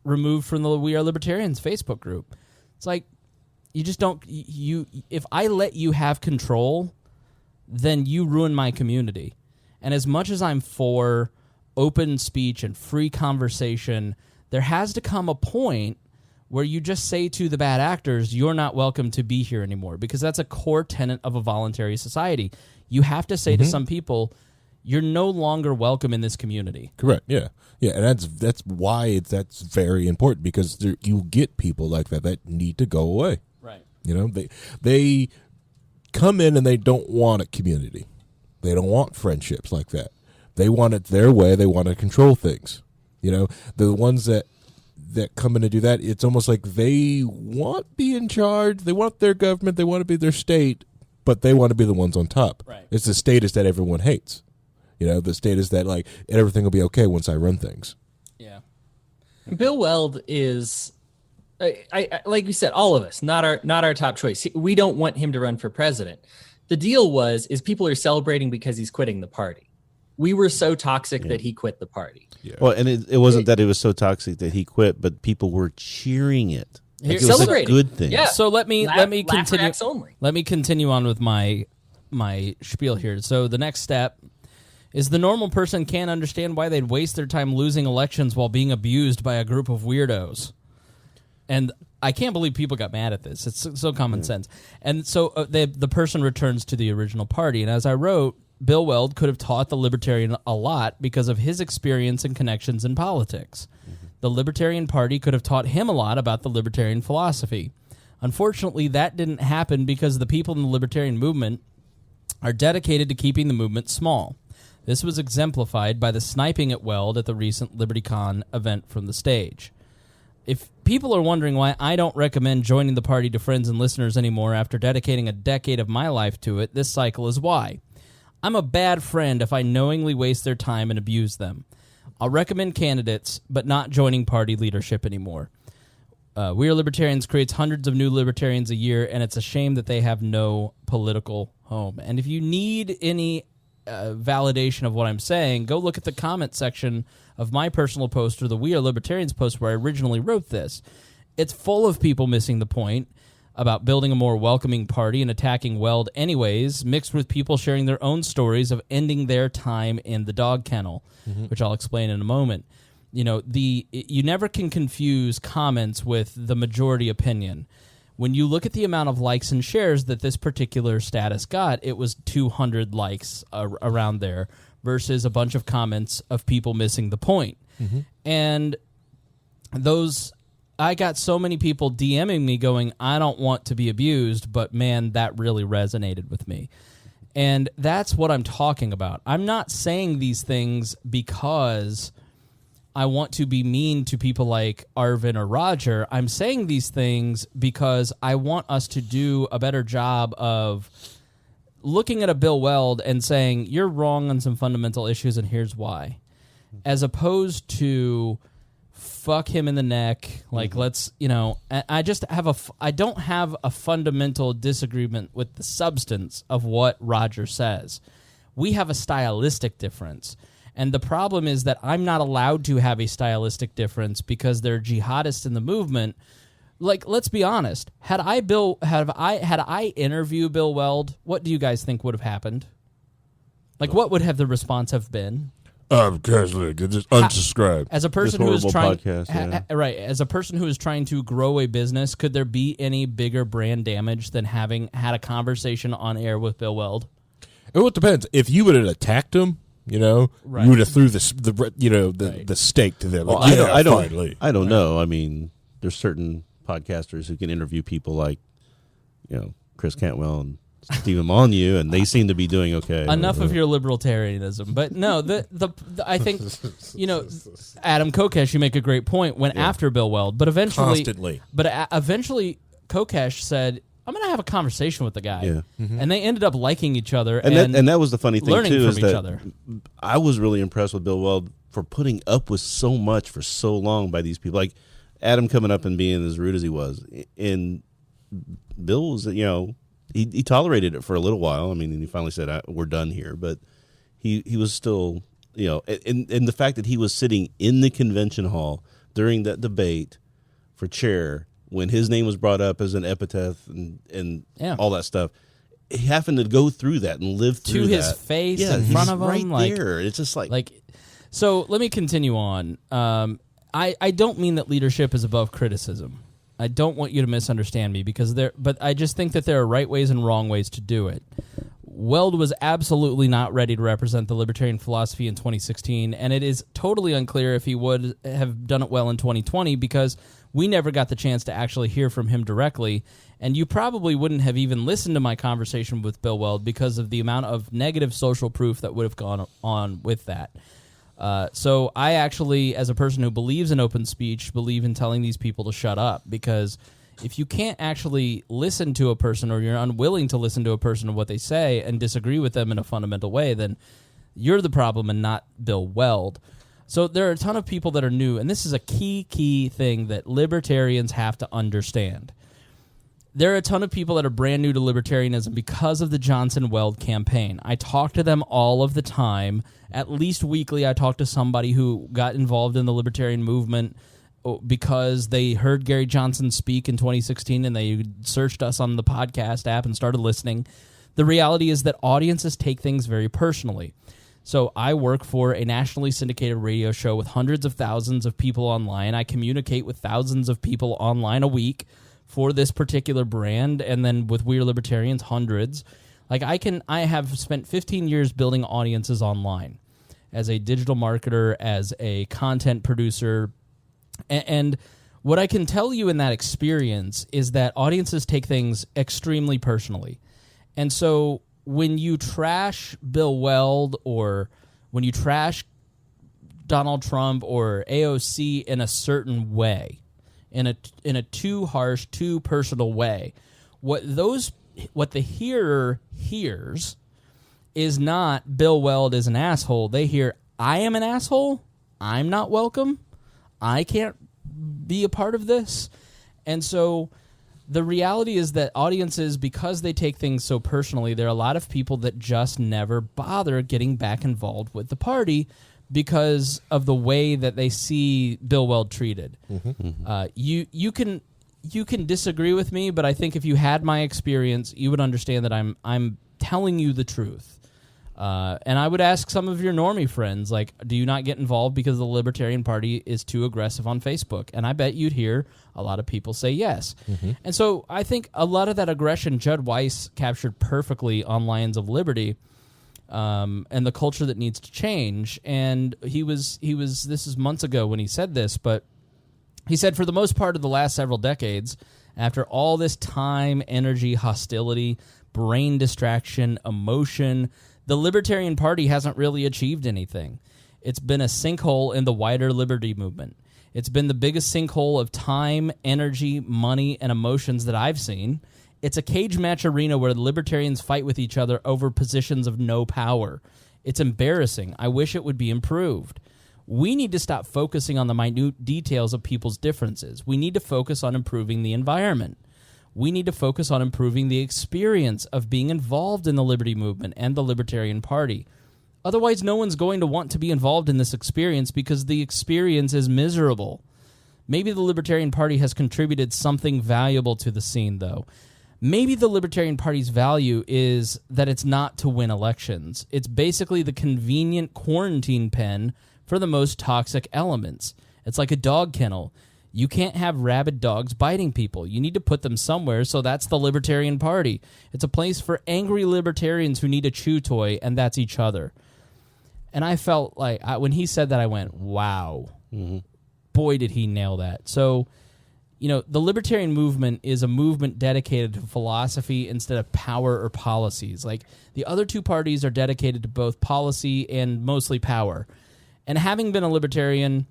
[SPEAKER 1] removed from the We Are Libertarians Facebook group. It's like, you just don't, if I let you have control, then you ruin my community. And as much as I'm for open speech and free conversation, there has to come a point where you just say to the bad actors, you're not welcome to be here anymore, because that's a core tenet of a voluntary society. You have to say to some people, you're no longer welcome in this community.
[SPEAKER 11] Correct. Yeah. Yeah, and that's why that's very important, because you get people like that need to go away.
[SPEAKER 1] Right.
[SPEAKER 11] You know, they come in and they don't want a community. They don't want friendships like that. They want it their way. They want to control things. You know, the ones that come in to do that, it's almost like they want to be in charge. They want their government. They want to be their state, but they want to be the ones on top.
[SPEAKER 1] Right.
[SPEAKER 11] It's the status that everyone hates. You know, the status that, like, everything will be okay once I run things.
[SPEAKER 1] Yeah.
[SPEAKER 10] Bill Weld is, I like we said, all of us, not our top choice. We don't want him to run for president. The deal is people are celebrating because he's quitting the party. We were so toxic that he quit the party.
[SPEAKER 9] Yeah. Well, and it wasn't that it was so toxic that he quit, but people were cheering it. Like it was a good thing.
[SPEAKER 10] Yeah.
[SPEAKER 1] So let me continue.
[SPEAKER 10] Only.
[SPEAKER 1] Let me continue on with my spiel here. So the next step is the normal person can't understand why they'd waste their time losing elections while being abused by a group of weirdos. And I can't believe people got mad at this. It's so common sense. And so the person returns to the original party. And as I wrote, Bill Weld could have taught the Libertarian a lot because of his experience and connections in politics. The Libertarian Party could have taught him a lot about the Libertarian philosophy. Unfortunately, that didn't happen because the people in the Libertarian movement are dedicated to keeping the movement small. This was exemplified by the sniping at Weld at the recent LibertyCon event from the stage. If people are wondering why I don't recommend joining the party to friends and listeners anymore after dedicating a decade of my life to it, this cycle is why. I'm a bad friend if I knowingly waste their time and abuse them. I'll recommend candidates, but not joining party leadership anymore. We Are Libertarians creates hundreds of new libertarians a year, and it's a shame that they have no political home. And if you need any validation of what I'm saying, go look at the comment section of my personal post or the We Are Libertarians post where I originally wrote this. It's full of people missing the point about building a more welcoming party and attacking Weld anyways, mixed with people sharing their own stories of ending their time in the dog kennel, which I'll explain in a moment. You know, you never can confuse comments with the majority opinion. When you look at the amount of likes and shares that this particular status got, it was 200 likes around there versus a bunch of comments of people missing the point. And I got so many people DMing me going, I don't want to be abused, but man, that really resonated with me. And that's what I'm talking about. I'm not saying these things because I want to be mean to people like Arvin or Roger. I'm saying these things because I want us to do a better job of looking at a Bill Weld and saying, you're wrong on some fundamental issues and here's why. As opposed to fuck him in the neck. Like, let's, you know, I don't have a fundamental disagreement with the substance of what Roger says. We have a stylistic difference. And the problem is that I'm not allowed to have a stylistic difference because they're jihadists in the movement. Like, let's be honest. Had I interviewed Bill Weld, what do you guys think would have happened? Like, what would have the response have been?
[SPEAKER 11] Just unsubscribe.
[SPEAKER 1] As a person who is trying, right? As a person who is trying to grow a business, could there be any bigger brand damage than having had a conversation on air with Bill Weld?
[SPEAKER 11] Well, it depends. If you would have attacked him, you know, you would have threw the stake to them.
[SPEAKER 9] Well,
[SPEAKER 11] like,
[SPEAKER 9] I don't know. I mean, there's certain podcasters who can interview people like, you know, Chris Cantwell and Stephen Molyneux, and they seem to be doing okay.
[SPEAKER 1] Enough of your libertarianism, but no, I think, you know, Adam Kokesh, you make a great point. Went after Bill Weld, but eventually, Kokesh said, "I'm going to have a conversation with the guy," and they ended up liking each other,
[SPEAKER 9] and that was the funny thing
[SPEAKER 1] learning
[SPEAKER 9] too,
[SPEAKER 1] from
[SPEAKER 9] is
[SPEAKER 1] each
[SPEAKER 9] that
[SPEAKER 1] other.
[SPEAKER 9] I was really impressed with Bill Weld for putting up with so much for so long by these people, like Adam coming up and being as rude as he was, and Bill was, you know. He tolerated it for a little while. I mean, and he finally said, "We're done here." But he was still, you know, and the fact that he was sitting in the convention hall during that debate for chair when his name was brought up as an epithet and all that stuff, he happened to go through that and live through
[SPEAKER 1] to his face in front of him,
[SPEAKER 9] right
[SPEAKER 1] like,
[SPEAKER 9] there. It's just like.
[SPEAKER 1] So let me continue on. I don't mean that leadership is above criticism. I don't want you to misunderstand me but I just think that there are right ways and wrong ways to do it. Weld was absolutely not ready to represent the libertarian philosophy in 2016, and it is totally unclear if he would have done it well in 2020 because we never got the chance to actually hear from him directly, and you probably wouldn't have even listened to my conversation with Bill Weld because of the amount of negative social proof that would have gone on with that. So I actually, as a person who believes in open speech, believe in telling these people to shut up, because if you can't actually listen to a person, or you're unwilling to listen to a person and what they say and disagree with them in a fundamental way, then you're the problem and not Bill Weld. So there are a ton of people that are new, and this is a key thing that libertarians have to understand. There are a ton of people that are brand new to libertarianism because of the Johnson-Weld campaign. I talk to them all of the time. At least weekly, I talk to somebody who got involved in the libertarian movement because they heard Gary Johnson speak in 2016 and they searched us on the podcast app and started listening. The reality is that audiences take things very personally. So I work for a nationally syndicated radio show with hundreds of thousands of people online. I communicate with thousands of people online a week for this particular brand, and then with We Are Libertarians, hundreds. Like I have spent 15 years building audiences online as a digital marketer, as a content producer. And what I can tell you in that experience is that audiences take things extremely personally. And so when you trash Bill Weld, or when you trash Donald Trump or AOC in a certain way, in a too harsh, too personal way, what the hearer hears is not Bill Weld is an asshole. They hear, I am an asshole, I'm not welcome, I can't be a part of this. And so the reality is that audiences, because they take things so personally, there are a lot of people that just never bother getting back involved with the party because of the way that they see Bill Weld treated. You can disagree with me, but I think if you had my experience, you would understand that I'm telling you the truth. And I would ask some of your normie friends, like, do you not get involved because the Libertarian Party is too aggressive on Facebook? And I bet you'd hear a lot of people say yes. And so I think a lot of that aggression Judd Weiss captured perfectly on Lions of Liberty, and the culture that needs to change. And he was this is months ago when he said this, but he said for the most part of the last several decades, after all this time, energy, hostility, brain distraction, emotion, the Libertarian Party hasn't really achieved anything. It's been a sinkhole in the wider liberty movement. It's been the biggest sinkhole of time, energy, money, and emotions that I've seen. It's a cage match arena where the libertarians fight with each other over positions of no power. It's embarrassing. I wish it would be improved. We need to stop focusing on the minute details of people's differences. We need to focus on improving the environment. We need to focus on improving the experience of being involved in the liberty movement and the Libertarian Party. Otherwise, no one's going to want to be involved in this experience because the experience is miserable. Maybe the Libertarian Party has contributed something valuable to the scene, though. Maybe the Libertarian Party's value is that it's not to win elections. It's basically the convenient quarantine pen for the most toxic elements. It's like a dog kennel. You can't have rabid dogs biting people. You need to put them somewhere, so that's the Libertarian Party. It's a place for angry libertarians who need a chew toy, and that's each other. And I felt like, when he said that, I went, wow. Boy, did he nail that. So, the libertarian movement is a movement dedicated to philosophy instead of power or policies. Like, the other two parties are dedicated to both policy and mostly power. And having been a libertarian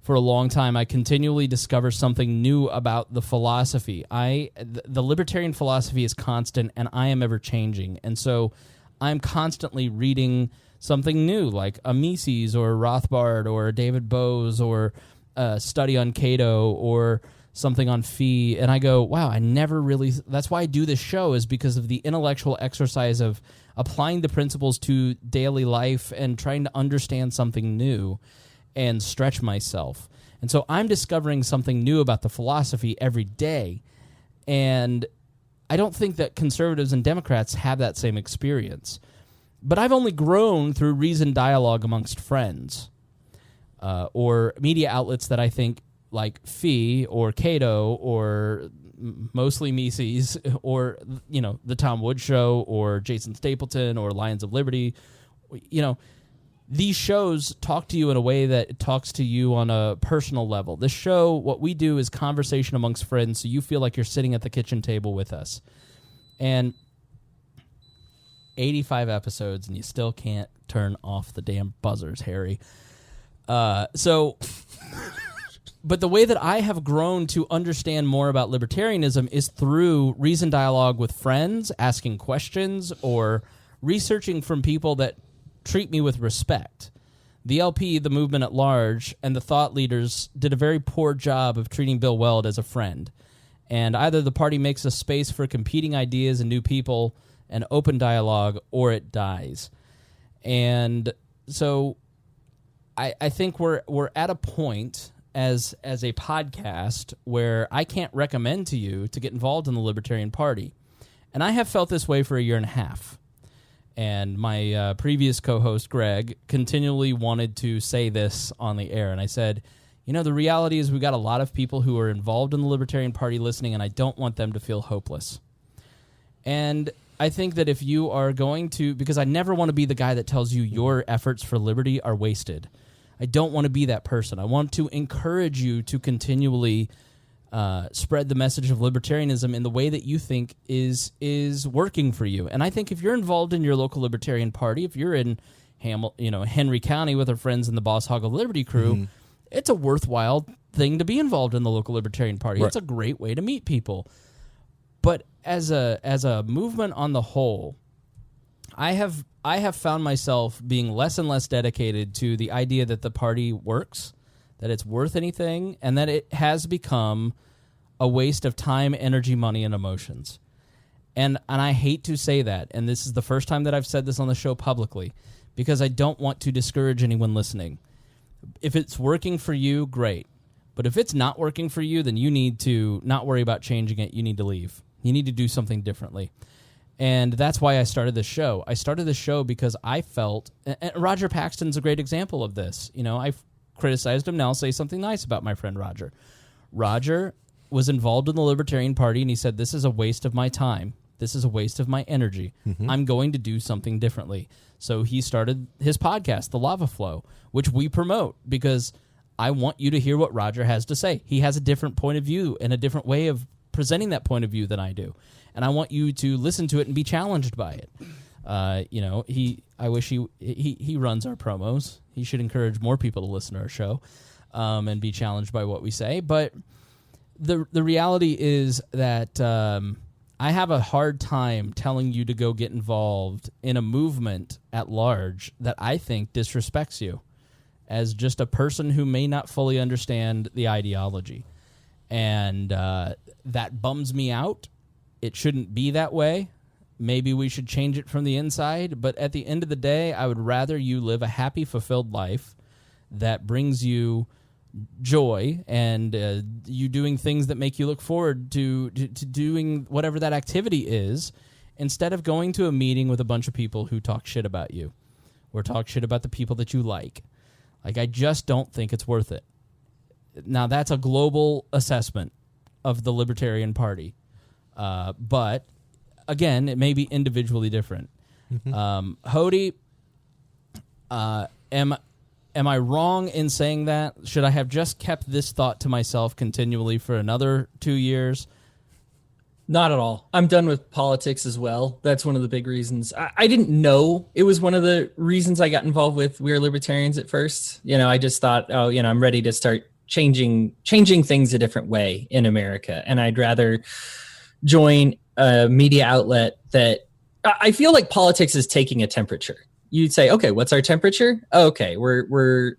[SPEAKER 1] for a long time, I continually discover something new about the philosophy. The libertarian philosophy is constant, and I am ever changing. And so I'm constantly reading something new, like a Mises or a Rothbard or a David Bose or a study on Cato or something on Fee. And I go, wow, I never really... That's why I do this show, is because of the intellectual exercise of applying the principles to daily life and trying to understand something new and stretch myself. And so I'm discovering something new about the philosophy every day. And I don't think that conservatives and Democrats have that same experience. But I've only grown through reasoned dialogue amongst friends, or media outlets that I think, like Fee or Cato or mostly Mises, or the Tom Wood Show, or Jason Stapleton, or Lions of Liberty. These shows talk to you in a way that talks to you on a personal level. This show, what we do is conversation amongst friends, so you feel like you're sitting at the kitchen table with us. And 85 episodes, and you still can't turn off the damn buzzers, Harry. But the way that I have grown to understand more about libertarianism is through reasoned dialogue with friends, asking questions, or researching from people that treat me with respect. The LP, the movement at large, and the thought leaders did a very poor job of treating Bill Weld as a friend. And either the party makes a space for competing ideas and new people and open dialogue, or it dies. And so I think we're at a point as a podcast where I can't recommend to you to get involved in the Libertarian Party. And I have felt this way for a year and a half. And my previous co-host, Greg, continually wanted to say this on the air. And I said, the reality is we got a lot of people who are involved in the Libertarian Party listening, and I don't want them to feel hopeless. And I think that if you are going to, because I never want to be the guy that tells you your efforts for liberty are wasted. I don't want to be that person. I want to encourage you to continually spread the message of libertarianism in the way that you think is working for you. And I think if you're involved in your local Libertarian Party, if you're in Henry County with our friends in the Boss Hog of Liberty crew, it's a worthwhile thing to be involved in the local Libertarian Party. Right. It's a great way to meet people. But as a movement on the whole, I have found myself being less and less dedicated to the idea that the party works, that it's worth anything, and that it has become a waste of time, energy, money, and emotions. And I hate to say that, and this is the first time that I've said this on the show publicly, because I don't want to discourage anyone listening. If it's working for you, great. But if it's not working for you, then you need to not worry about changing it. You need to leave. You need to do something differently. And that's why I started this show. I started this show because I felt, and Roger Paxton's a great example of this. I've criticized him, now I'll say something nice about my friend Roger. Roger was involved in the Libertarian Party, and he said, this is a waste of my time. This is a waste of my energy. Mm-hmm. I'm going to do something differently. So he started his podcast, The Lava Flow, which we promote because I want you to hear what Roger has to say. He has a different point of view and a different way of presenting that point of view than I do. And I want you to listen to it and be challenged by it. I wish he runs our promos. He should encourage more people to listen to our show and be challenged by what we say. But the reality is that I have a hard time telling you to go get involved in a movement at large that I think disrespects you as just a person who may not fully understand the ideology. And that bums me out. It shouldn't be that way. Maybe we should change it from the inside. But at the end of the day, I would rather you live a happy, fulfilled life that brings you joy and you doing things that make you look forward to doing whatever that activity is, instead of going to a meeting with a bunch of people who talk shit about you or talk shit about the people that you like. I just don't think it's worth it. Now, that's a global assessment of the Libertarian Party. But, again, it may be individually different. Mm-hmm. Hodey, am I wrong in saying that? Should I have just kept this thought to myself continually for another 2 years?
[SPEAKER 10] Not at all. I'm done with politics as well. That's one of the big reasons. I didn't know it was one of the reasons I got involved with We Are Libertarians at first. I just thought, I'm ready to start changing things a different way in America. And I'd rather join a media outlet that I feel like politics is taking a temperature. You'd say, okay, what's our temperature? Okay, we're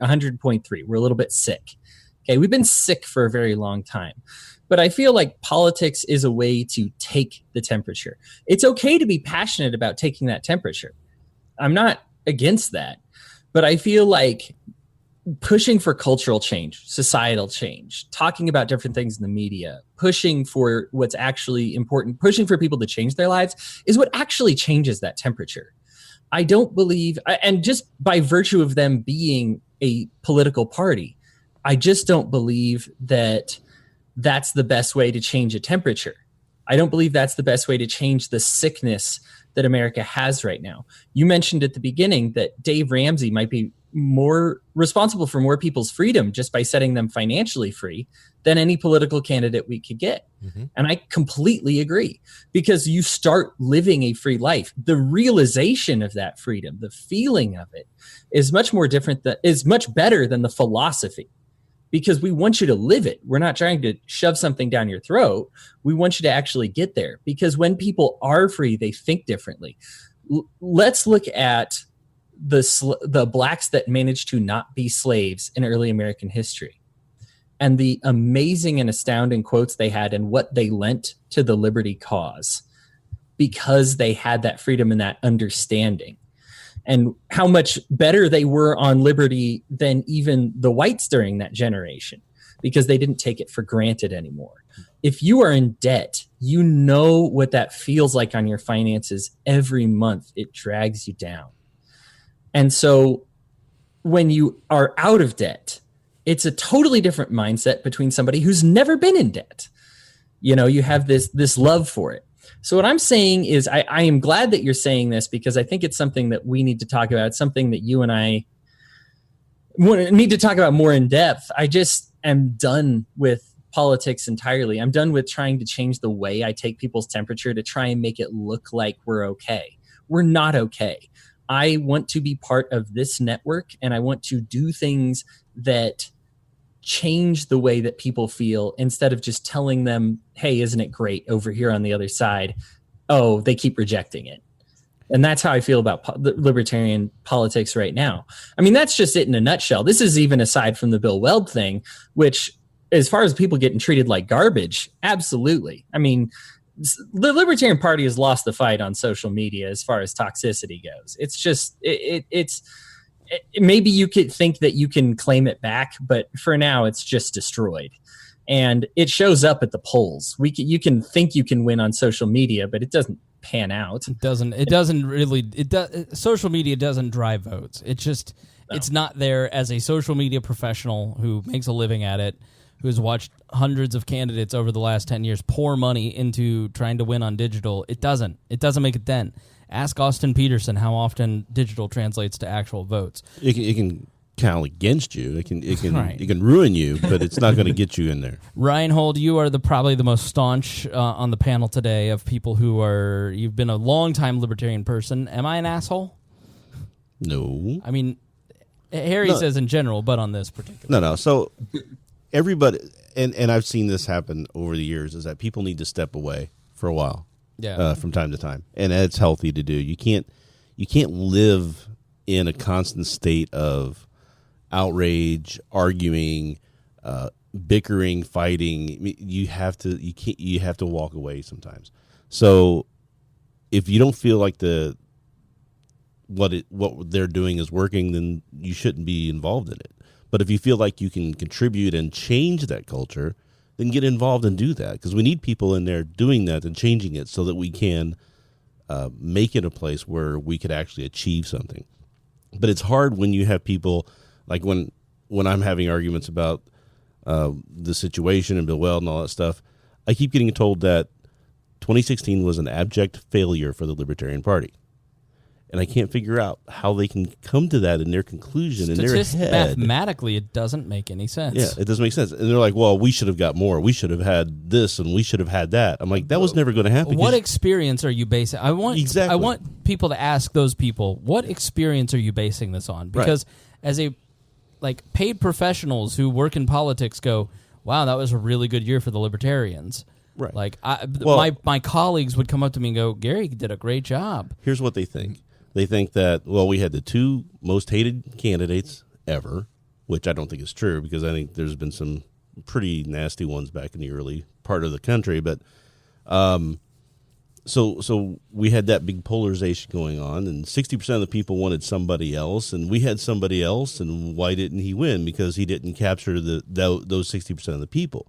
[SPEAKER 10] 100.3. We're a little bit sick. Okay, we've been sick for a very long time. But I feel like politics is a way to take the temperature. It's okay to be passionate about taking that temperature. I'm not against that. But I feel like pushing for cultural change, societal change, talking about different things in the media, pushing for what's actually important, pushing for people to change their lives is what actually changes that temperature. I don't believe, and just by virtue of them being a political party, I just don't believe that that's the best way to change a temperature. I don't believe that's the best way to change the sickness that America has right now. You mentioned at the beginning that Dave Ramsey might be more responsible for more people's freedom just by setting them financially free than any political candidate we could get. Mm-hmm. And I completely agree, because you start living a free life. The realization of that freedom, the feeling of it, is much more different, is much better than the philosophy, because we want you to live it. We're not trying to shove something down your throat. We want you to actually get there, because when people are free, they think differently. Let's look at the blacks that managed to not be slaves in early American history, and the amazing and astounding quotes they had and what they lent to the liberty cause, because they had that freedom and that understanding, and how much better they were on liberty than even the whites during that generation, because they didn't take it for granted anymore. If you are in debt, you know what that feels like on your finances every month. It drags you down. And so when you are out of debt, it's a totally different mindset between somebody who's never been in debt. You know, you have this love for it. So what I'm saying is I am glad that you're saying this, because I think it's something that we need to talk about. It's something that you and I need to talk about more in depth. I just am done with politics entirely. I'm done with trying to change the way I take people's temperature to try and make it look like we're okay. We're not okay. I want to be part of this network, and I want to do things that change the way that people feel, instead of just telling them, hey, isn't it great over here on the other side? Oh, they keep rejecting it. And that's how I feel about libertarian politics right now. I mean, that's just it in a nutshell. This is even aside from the Bill Weld thing, which, as far as people getting treated like garbage, absolutely. I mean, the Libertarian Party has lost the fight on social media as far as toxicity goes. It's just, maybe you could think that you can claim it back, but for now it's just destroyed. And it shows up at the polls. You can think you can win on social media, but it doesn't pan out.
[SPEAKER 1] It doesn't really, social media doesn't drive votes. It's not there as a social media professional who makes a living at it, who has watched hundreds of candidates over the last 10 years pour money into trying to win on digital. It doesn't make a dent. Ask Austin Peterson how often digital translates to actual votes.
[SPEAKER 9] It can count against you. It can
[SPEAKER 1] right.
[SPEAKER 9] It can ruin you, but it's not going to get you in there.
[SPEAKER 1] Rhinehold, you are probably the most staunch on the panel today of people you've been a long-time libertarian person. Am I an asshole?
[SPEAKER 9] No.
[SPEAKER 1] I mean, Harry says in general, but on this particular.
[SPEAKER 9] No. So everybody, and I've seen this happen over the years, is that people need to step away for a while.
[SPEAKER 1] Yeah.
[SPEAKER 9] From time to time, and it's healthy to do. You can't live in a constant state of outrage, arguing, bickering, fighting. You have to walk away sometimes. So if you don't feel like what they're doing is working, then you shouldn't be involved in it. But if you feel like you can contribute and change that culture, then get involved and do that, because we need people in there doing that and changing it so that we can make it a place where we could actually achieve something. But it's hard when you have people like when I'm having arguments about the situation and Bill Weld and all that stuff. I keep getting told that 2016 was an abject failure for the Libertarian Party. And I can't figure out how they can come to that in their conclusion in their head.
[SPEAKER 1] Mathematically, it doesn't make any sense.
[SPEAKER 9] Yeah, it doesn't make sense. And they're like, well, we should have got more. We should have had this and we should have had that. I'm like, that was never going to happen.
[SPEAKER 1] What experience are you basing? I want people to ask those people, what experience are you basing this on? Because as paid professionals who work in politics go, wow, that was a really good year for the Libertarians.
[SPEAKER 9] Right.
[SPEAKER 1] Like my colleagues would come up to me and go, Gary did a great job.
[SPEAKER 9] Here's what they think. They think that, well, we had the two most hated candidates ever, which I don't think is true, because I think there's been some pretty nasty ones back in the early part of the country. But so we had that big polarization going on, and 60% of the people wanted somebody else, and we had somebody else, and why didn't he win? Because he didn't capture those 60% of the people.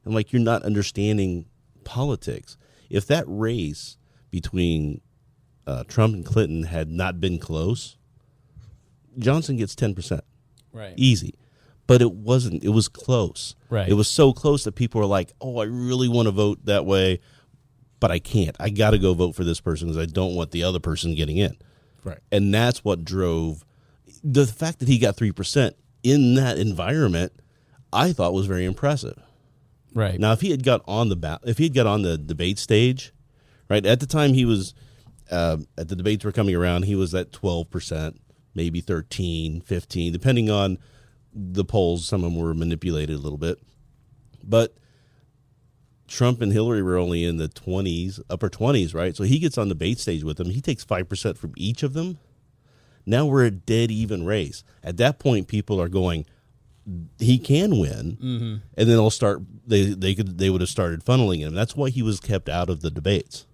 [SPEAKER 9] And like, you're not understanding politics. If that race between Trump and Clinton had not been close, Johnson gets 10%.
[SPEAKER 1] Right.
[SPEAKER 9] Easy. but it wasn't. It was close.
[SPEAKER 1] Right.
[SPEAKER 9] It was so close that people were like, "Oh, I really want to vote that way, but I can't. I got to go vote for this person because I don't want the other person getting in."
[SPEAKER 11] Right.
[SPEAKER 9] And that's what drove the fact that he got 3% in that environment. I thought was very impressive.
[SPEAKER 1] Right.
[SPEAKER 9] Now, if he had got on the debate stage, right at the time he was at the debates were coming around, he was at 12%, maybe 13, 15, depending on the polls. Some of them were manipulated a little bit, but Trump and Hillary were only in the 20s, upper 20s, right? So he gets on the debate stage with them. He takes 5% from each of them. Now we're a dead even race. At that point, people are going, he can win, and then they'll start. They would have started funneling him. That's why he was kept out of the debates.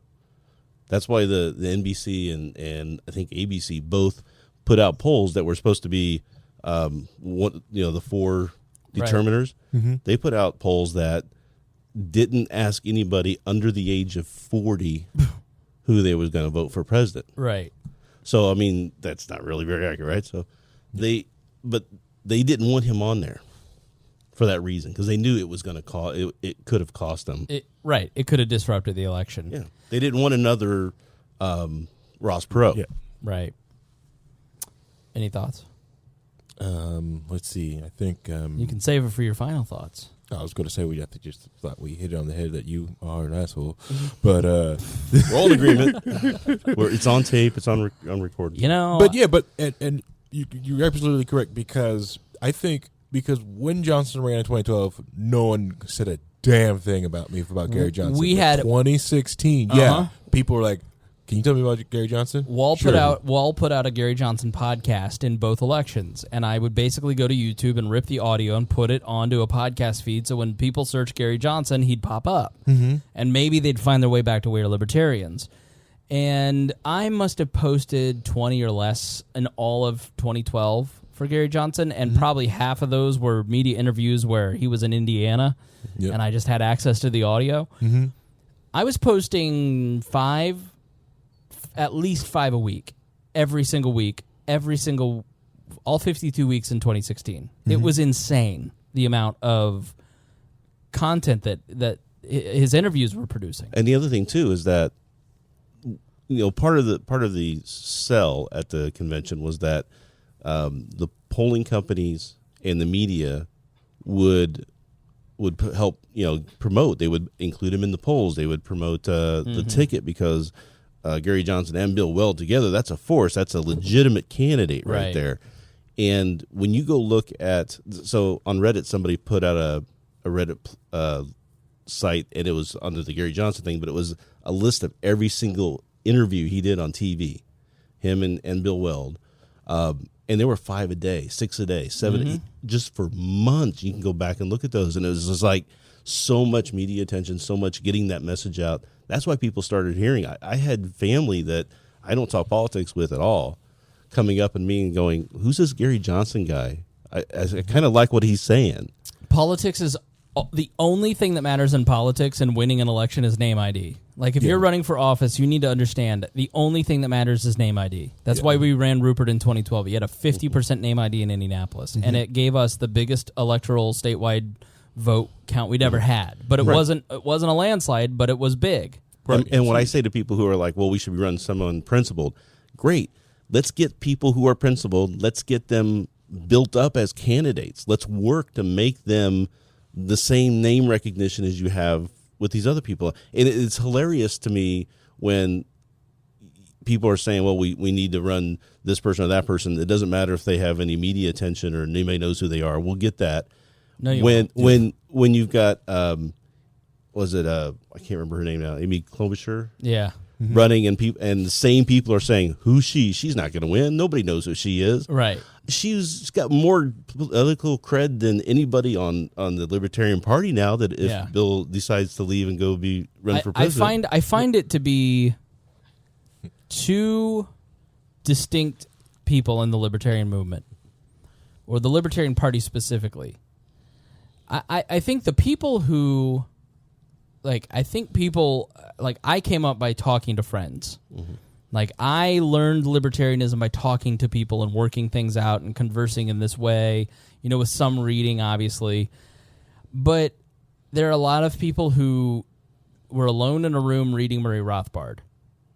[SPEAKER 9] That's why the NBC and I think ABC both put out polls that were supposed to be, the four determiners.
[SPEAKER 11] Right.
[SPEAKER 9] They put out polls that didn't ask anybody under the age of 40 who they was going to vote for president.
[SPEAKER 1] Right.
[SPEAKER 9] So, I mean, that's not really very accurate, right? So they didn't want him on there for that reason, because they knew it was going to cost. It could have cost them.
[SPEAKER 1] Right. It could have disrupted the election.
[SPEAKER 9] Yeah. They didn't want another Ross Perot.
[SPEAKER 11] Yeah.
[SPEAKER 1] Right. Any thoughts?
[SPEAKER 11] Let's see. I think
[SPEAKER 1] you can save it for your final thoughts.
[SPEAKER 11] I was going to say I just thought we hit it on the head that you are an asshole, but
[SPEAKER 9] we're all in agreement. It's on tape. It's on recording.
[SPEAKER 1] You know,
[SPEAKER 11] and you're absolutely correct, because I think when Johnson ran in 2012, no one said a damn thing about Gary Johnson.
[SPEAKER 1] We had
[SPEAKER 11] 2016. Yeah, people were like, "Can you tell me about Gary Johnson?"
[SPEAKER 1] Wall put out a Gary Johnson podcast in both elections, and I would basically go to YouTube and rip the audio and put it onto a podcast feed, so when people search Gary Johnson, he'd pop up, and maybe they'd find their way back to We Are Libertarians. And I must have posted 20 or less in all of 2012 for Gary Johnson, and probably half of those were media interviews where he was in Indiana, and I just had access to the audio. I was posting at least 5 a week, every single week, all 52 weeks in 2016. It was insane, the amount of content that his interviews were producing.
[SPEAKER 9] And the other thing too is that, part of the sell at the convention was that the polling companies and the media would help promote. They would include him in the polls. They would promote the ticket, because Gary Johnson and Bill Weld together, that's a force. That's a legitimate candidate right there. And when you go look at, so on Reddit, somebody put out a Reddit site, and it was under the Gary Johnson thing, but it was a list of every single interview he did on TV, him and Bill Weld. And there were 5 a day, 6 a day, 7, just for months. You can go back and look at those. And it was just like so much media attention, so much getting that message out. That's why people started hearing. I had family that I don't talk politics with at all coming up and me and going, "Who's this Gary Johnson guy? I kind of like what he's saying."
[SPEAKER 1] Politics is the only thing that matters in politics, and winning an election is name ID. Like, if you're running for office, you need to understand the only thing that matters is name ID. That's why we ran Rupert in 2012. He had a 50% name ID in Indianapolis, and it gave us the biggest electoral statewide vote count we'd ever had. But it wasn't a landslide, but it was big.
[SPEAKER 9] Right. And when I say to people who are like, "Well, we should be running someone principled," great. Let's get people who are principled. Let's get them built up as candidates. Let's work to make them the same name recognition as you have with these other people. And it's hilarious to me when people are saying, "Well, we need to run this person or that person." It doesn't matter if they have any media attention or anybody knows who they are. We'll get that.
[SPEAKER 1] No, you
[SPEAKER 9] won't. When you've got was it I can't remember her name now, Amy Klobuchar?
[SPEAKER 1] Yeah.
[SPEAKER 9] Running, and the same people are saying, "Who's she? She's not going to win. Nobody knows who she is."
[SPEAKER 1] Right.
[SPEAKER 9] She's got more political cred than anybody on the Libertarian Party now. That if Bill decides to leave and go run for president,
[SPEAKER 1] I find it to be two distinct people in the Libertarian movement, or the Libertarian Party specifically. I think the people who, I came up by talking to friends. Like, I learned libertarianism by talking to people and working things out and conversing in this way, with some reading, obviously. But there are a lot of people who were alone in a room reading Murray Rothbard,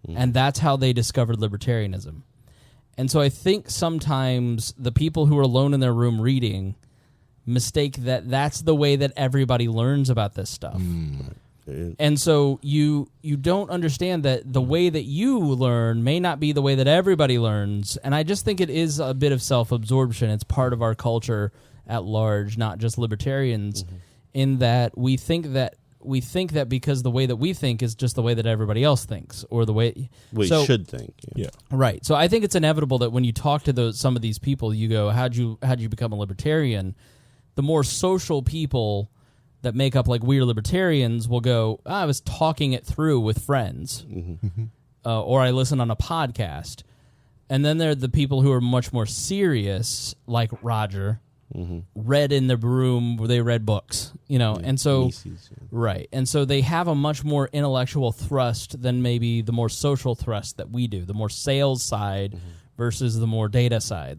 [SPEAKER 1] and that's how they discovered libertarianism. And so I think sometimes the people who are alone in their room reading mistake that that's the way that everybody learns about this stuff. And so you don't understand that the way that you learn may not be the way that everybody learns. And I just think it is a bit of self-absorption. It's part of our culture at large, not just libertarians, in that we think that because the way that we think is just the way that everybody else thinks, or the way
[SPEAKER 9] we should think.
[SPEAKER 11] Yeah.
[SPEAKER 1] Right. So I think it's inevitable that when you talk to some of these people, you go, how'd you become a libertarian? The more social people that make up like we're libertarians will go, I was talking it through with friends, or I listened on a podcast. And then there are the people who are much more serious, like Roger, read in the room where they read books, and so right, and so they have a much more intellectual thrust than maybe the more social thrust that we do, the more sales side versus the more data side.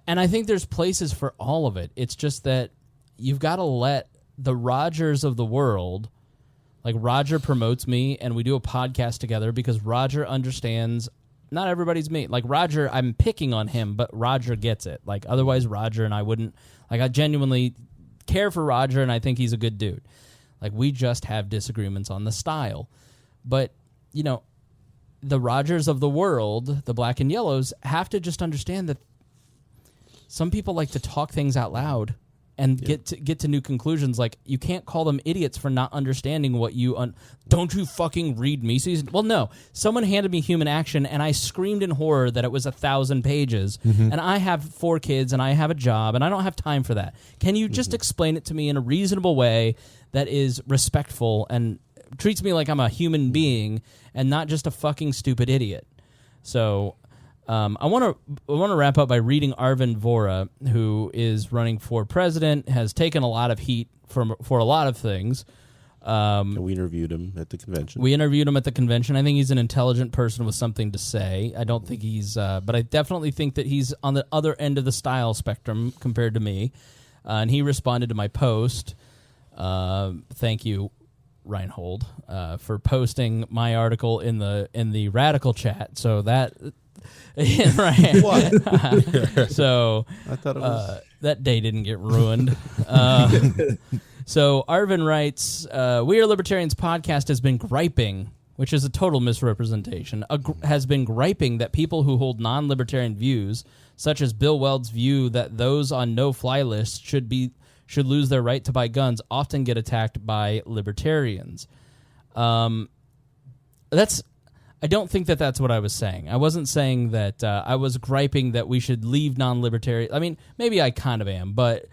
[SPEAKER 1] And I think there's places for all of it. It's just that you've got to let the Rogers of the world, like Roger promotes me and we do a podcast together because Roger understands not everybody's me. Like Roger, I'm picking on him, but Roger gets it. Like otherwise Roger and I wouldn't, like I genuinely care for Roger and I think he's a good dude. Like we just have disagreements on the style. But, the Rogers of the world, the black and yellows, have to just understand that some people like to talk things out loud and get to new conclusions. Like, you can't call them idiots for not understanding what you... Don't you fucking read me? Well, no. Someone handed me Human Action, and I screamed in horror that it was 1,000 pages, and I have 4 kids, and I have a job, and I don't have time for that. Can you just explain it to me in a reasonable way that is respectful and treats me like I'm a human being and not just a fucking stupid idiot? So... I want to wrap up by reading Arvind Vora, who is running for president, has taken a lot of heat for a lot of things.
[SPEAKER 9] We interviewed him at the convention.
[SPEAKER 1] I think he's an intelligent person with something to say. I don't think he's, but I definitely think that he's on the other end of the style spectrum compared to me. And he responded to my post. Thank you, Rhinehold, for posting my article in the radical chat. So that. Right.
[SPEAKER 9] What?
[SPEAKER 1] So
[SPEAKER 9] I thought it was...
[SPEAKER 1] that day didn't get ruined. So Arvin writes, We Are Libertarians podcast has been griping, which is a total misrepresentation, has been griping that people who hold non-libertarian views, such as Bill Weld's view that those on no-fly lists should lose their right to buy guns, often get attacked by libertarians. I don't think that that's what I was saying. I wasn't saying that I was griping that we should leave non-libertarian. I mean, maybe I kind of am, but...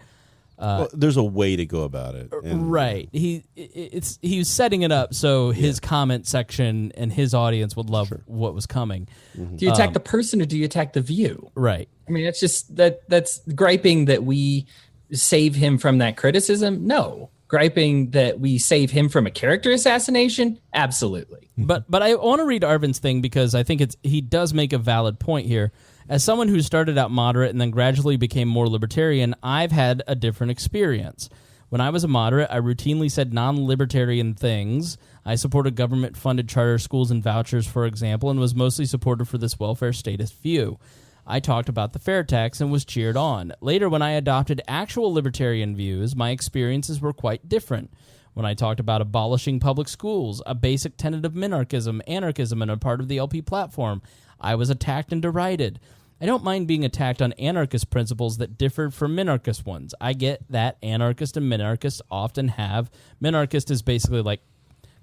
[SPEAKER 9] well, there's a way to go about it.
[SPEAKER 1] Right. He was setting it up so his comment section and his audience would love what was coming.
[SPEAKER 10] Do you attack the person or do you attack the view?
[SPEAKER 1] Right.
[SPEAKER 10] I mean, that's just that's griping that we save him from that criticism. No. Griping that we save him from a character assassination? Absolutely.
[SPEAKER 1] But I want to read Arvin's thing because I think he does make a valid point here. As someone who started out moderate and then gradually became more libertarian, I've had a different experience. When I was a moderate, I routinely said non-libertarian things. I supported government-funded charter schools and vouchers, for example, and was mostly supported for this welfare statist view. I talked about the fair tax and was cheered on. Later, when I adopted actual libertarian views, my experiences were quite different. When I talked about abolishing public schools, a basic tenet of minarchism, anarchism, and a part of the LP platform, I was attacked and derided. I don't mind being attacked on anarchist principles that differed from minarchist ones. I get that anarchist and minarchist often have... Minarchist is basically like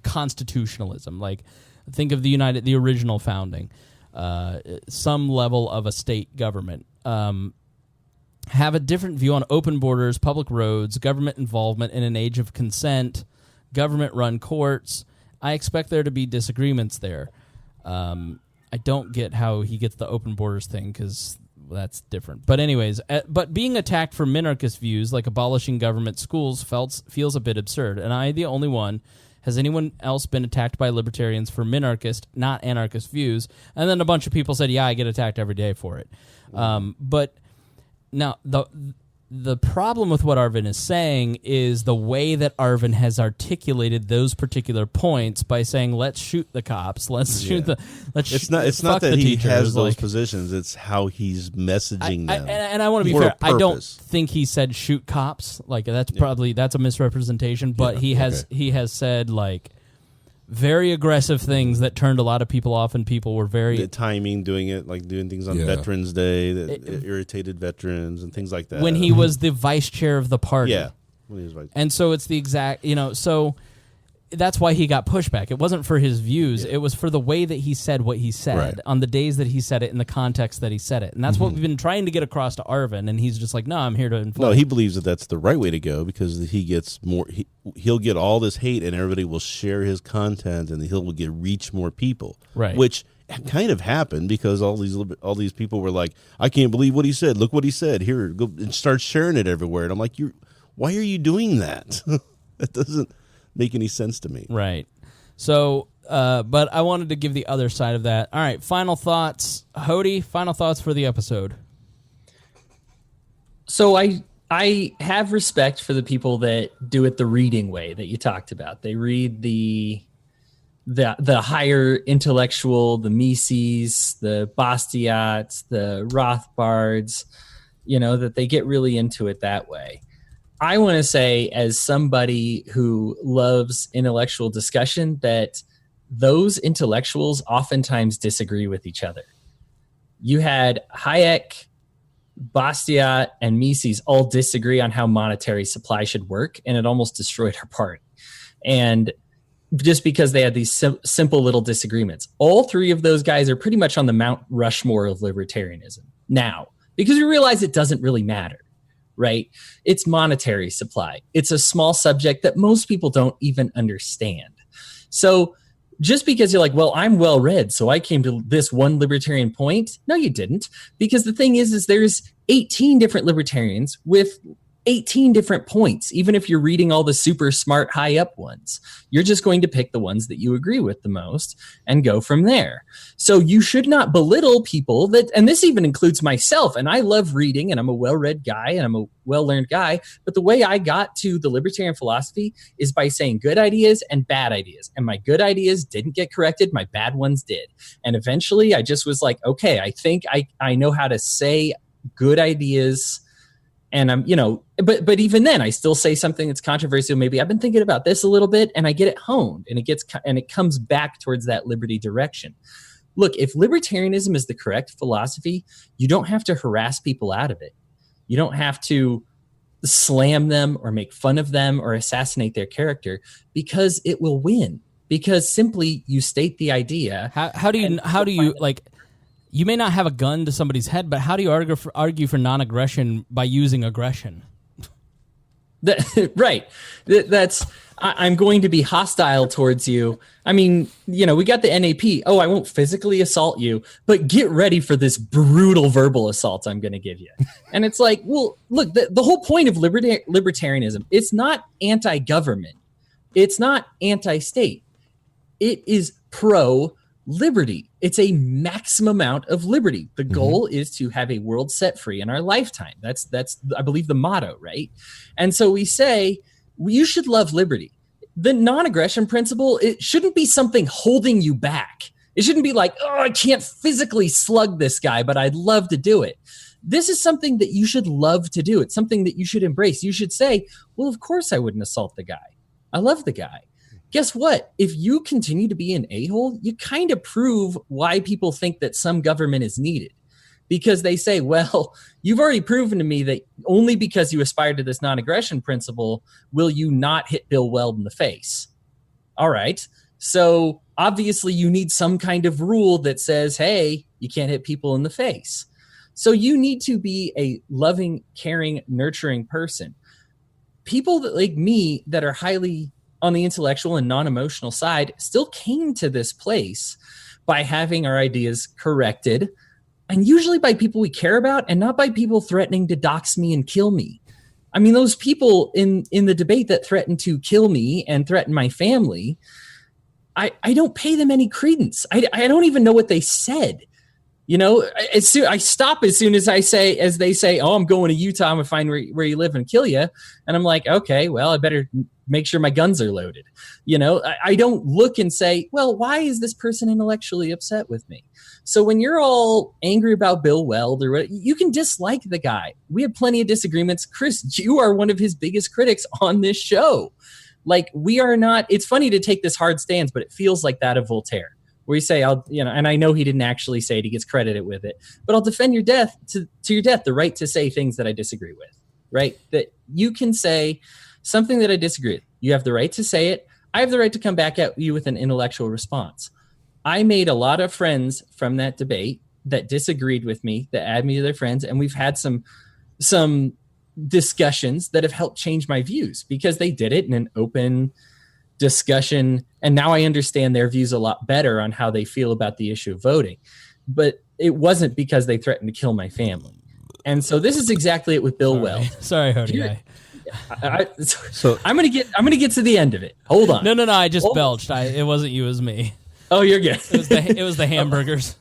[SPEAKER 1] constitutionalism. Like, think of the original founding. Some level of a state government, have a different view on open borders, public roads, government involvement in an age of consent, government-run courts. I expect there to be disagreements there. I don't get how he gets the open borders thing because that's different. But anyways, but being attacked for minarchist views like abolishing government schools feels a bit absurd, and I, the only one, Has anyone else been attacked by libertarians for minarchist, not anarchist views? And then a bunch of people said, yeah, I get attacked every day for it. But now the problem with what Arvin is saying is the way that Arvin has articulated those particular points by saying, let's shoot the cops,
[SPEAKER 9] it's not that he has those positions, it's how he's messaging them.
[SPEAKER 1] And I want to be fair, I don't think he said shoot cops. Like that's a misrepresentation, but he has said like very aggressive things that turned a lot of people off, and people were very...
[SPEAKER 9] The timing, doing things on Veterans Day that irritated veterans and things like that.
[SPEAKER 1] When he was the vice chair of the party.
[SPEAKER 9] Yeah. When he was vice chair.
[SPEAKER 1] And so it's the exact, so that's why he got pushback. It wasn't for his views. It was for the way that he said what he said on the days that he said it in the context that he said it. And that's what we've been trying to get across to Arvin, and he's just like, no, I'm here to inflate.
[SPEAKER 9] No, he believes that that's the right way to go because he gets more... He'll get all this hate, and everybody will share his content, and he'll reach more people.
[SPEAKER 1] Right.
[SPEAKER 9] Which kind of happened because all these people were like, I can't believe what he said. Look what he said. Here, go and start sharing it everywhere. And I'm like, why are you doing that? That doesn't make any sense to me.
[SPEAKER 1] Right. So, but I wanted to give the other side of that. All right, final thoughts. Hodey, final thoughts for the episode.
[SPEAKER 10] So I have respect for the people that do it the reading way that you talked about. They read the higher intellectual, the Mises, the Bastiats, the Rothbards, that they get really into it that way. I want to say, as somebody who loves intellectual discussion, that those intellectuals oftentimes disagree with each other. You had Hayek, Bastiat, and Mises all disagree on how monetary supply should work, and it almost destroyed our party. And just because they had these simple little disagreements. All three of those guys are pretty much on the Mount Rushmore of libertarianism now, because we realize it doesn't really matter. Right? It's monetary supply. It's a small subject that most people don't even understand. So just because you're like, well, I'm well read, so I came to this one libertarian point. No, you didn't. Because the thing is there's 18 different libertarians with 18 different points. Even if you're reading all the super smart high up ones, you're just going to pick the ones that you agree with the most and go from there. So you should not belittle people and this even includes myself. And I love reading, and I'm a well-read guy, and I'm a well-learned guy. But the way I got to the libertarian philosophy is by saying good ideas and bad ideas. And my good ideas didn't get corrected. My bad ones did. And eventually I just was like, okay, I think I know how to say good ideas. And I'm, but even then I still say something that's controversial. Maybe I've been thinking about this a little bit, and I get it honed, and it comes back towards that liberty direction. Look, if libertarianism is the correct philosophy, you don't have to harass people out of it. You don't have to slam them or make fun of them or assassinate their character, because it will win. Because simply you state the idea.
[SPEAKER 1] How do you like? You may not have a gun to somebody's head, but how do you argue for non-aggression by using aggression?
[SPEAKER 10] Right. I'm going to be hostile towards you. I mean, we got the NAP. Oh, I won't physically assault you, but get ready for this brutal verbal assault I'm going to give you. And it's like, well, look, the whole point of libertarianism, it's not anti-government. It's not anti-state. It is pro-liberty. It's a maximum amount of liberty. The goal is to have a world set free in our lifetime. That's I believe the motto, right? And so we say you should love liberty. The non-aggression principle, it shouldn't be something holding you back. It shouldn't be like, oh, I can't physically slug this guy, but I'd love to do it. This is something that you should love to do. It's something that you should embrace. You should say, well, of course I wouldn't assault the guy. I love the guy. Guess what? If you continue to be an a-hole, you kind of prove why people think that some government is needed. Because they say, well, you've already proven to me that only because you aspire to this non-aggression principle will you not hit Bill Weld in the face. All right. So obviously you need some kind of rule that says, hey, you can't hit people in the face. So you need to be a loving, caring, nurturing person. People that, like me, that are highly on the intellectual and non-emotional side still came to this place by having our ideas corrected, and usually by people we care about and not by people threatening to dox me and kill me. I mean, those people in the debate that threatened to kill me and threaten my family, I don't pay them any credence. I don't even know what they said. You know, I stop as soon as they say, oh, I'm going to Utah. I'm going to find where you live and kill you. And I'm like, okay, well, I better make sure my guns are loaded. You know, I don't look and say, well, why is this person intellectually upset with me? So when you're all angry about Bill Weld or what, you can dislike the guy. We have plenty of disagreements. Chris, you are one of his biggest critics on this show. Like, we are not, it's funny to take this hard stance, but it feels like that of Voltaire, where you say, and I know he didn't actually say it, he gets credited with it, but I'll defend your death to your death, the right to say things that I disagree with, right? That you can say something that I disagree with. You have the right to say it. I have the right to come back at you with an intellectual response. I made a lot of friends from that debate that disagreed with me, that add me to their friends, and we've had some discussions that have helped change my views because they did it in an open discussion, and now I understand their views a lot better on how they feel about the issue of voting. But it wasn't because they threatened to kill my family. And so this is exactly it with Bill Weld.
[SPEAKER 1] Sorry, Hodey.
[SPEAKER 10] So I'm gonna get to the end of it. Hold on.
[SPEAKER 1] No. I just belched. It wasn't you, it was me.
[SPEAKER 10] Oh, you're good.
[SPEAKER 1] It was the hamburgers.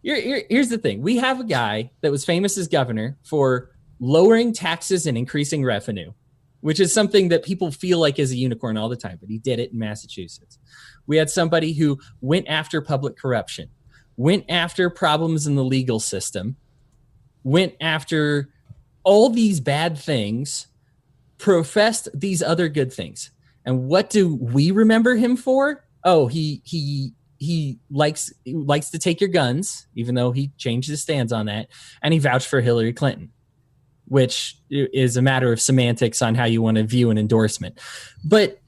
[SPEAKER 10] Here's the thing. We have a guy that was famous as governor for lowering taxes and increasing revenue, which is something that people feel like is a unicorn all the time, but he did it in Massachusetts. We had somebody who went after public corruption, went after problems in the legal system, went after all these bad things, professed these other good things. And what do we remember him for? Oh, he likes to take your guns, even though he changed his stance on that, and he vouched for Hillary Clinton, which is a matter of semantics on how you want to view an endorsement. But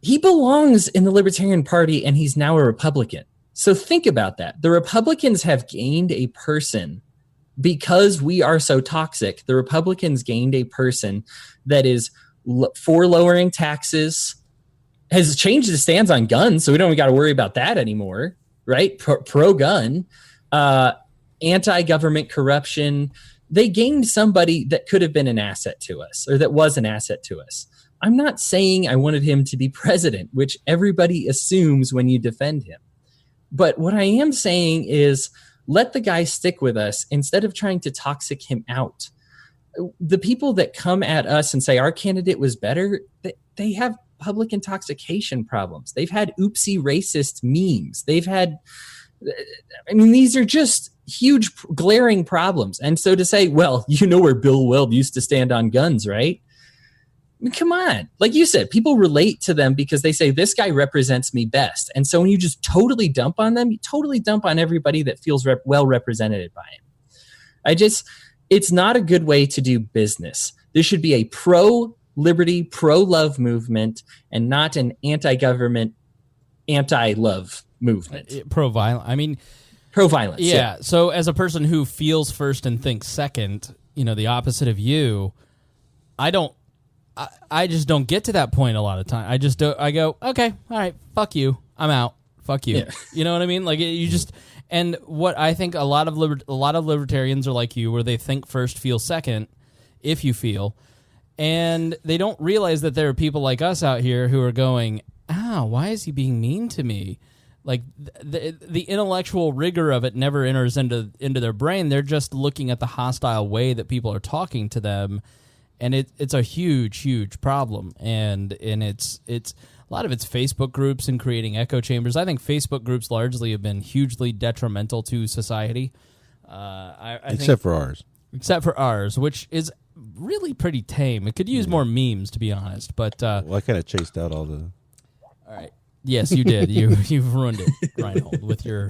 [SPEAKER 10] he belongs in the Libertarian Party, and he's now a Republican. So think about that. The Republicans have gained a person because we are so toxic. The Republicans gained a person that is for lowering taxes, has changed his stance on guns, so we don't got to worry about that anymore, right? Pro-gun, anti-government corruption. They gained somebody that could have been an asset to us, or that was an asset to us. I'm not saying I wanted him to be president, which everybody assumes when you defend him. But what I am saying is let the guy stick with us instead of trying to toxic him out. The people that come at us and say our candidate was better, they have public intoxication problems. They've had oopsie racist memes. They've had, these are just huge glaring problems. And so to say, well, you know where Bill Weld used to stand on guns, right? I mean, come on. Like you said, people relate to them because they say this guy represents me best. And so when you just totally dump on them, you totally dump on everybody that feels well represented by him. It's not a good way to do business. There should be a pro-liberty, pro-love movement and not an anti-government, anti-love movement.
[SPEAKER 1] Pro-violent.
[SPEAKER 10] Pro-violence.
[SPEAKER 1] Yeah. So as a person who feels first and thinks second, the opposite of you, I just don't get to that point a lot of time. I go, okay, all right, fuck you. I'm out. Fuck you. Yeah. You know what I mean? Like you just, and what I think a lot of libertarians are like you, where they think first, feel second, if you feel, and they don't realize that there are people like us out here who are going, why is he being mean to me? Like the intellectual rigor of it never enters into their brain. They're just looking at the hostile way that people are talking to them, and it's a huge problem. And it's a lot of it's Facebook groups and creating echo chambers. I think Facebook groups largely have been hugely detrimental to society.
[SPEAKER 9] Except for ours, which is really pretty tame. It could use more memes, to be honest. But
[SPEAKER 4] well, I kind of chased out all the.
[SPEAKER 1] All right. Yes, you did. You've ruined it, Rhinehold, with your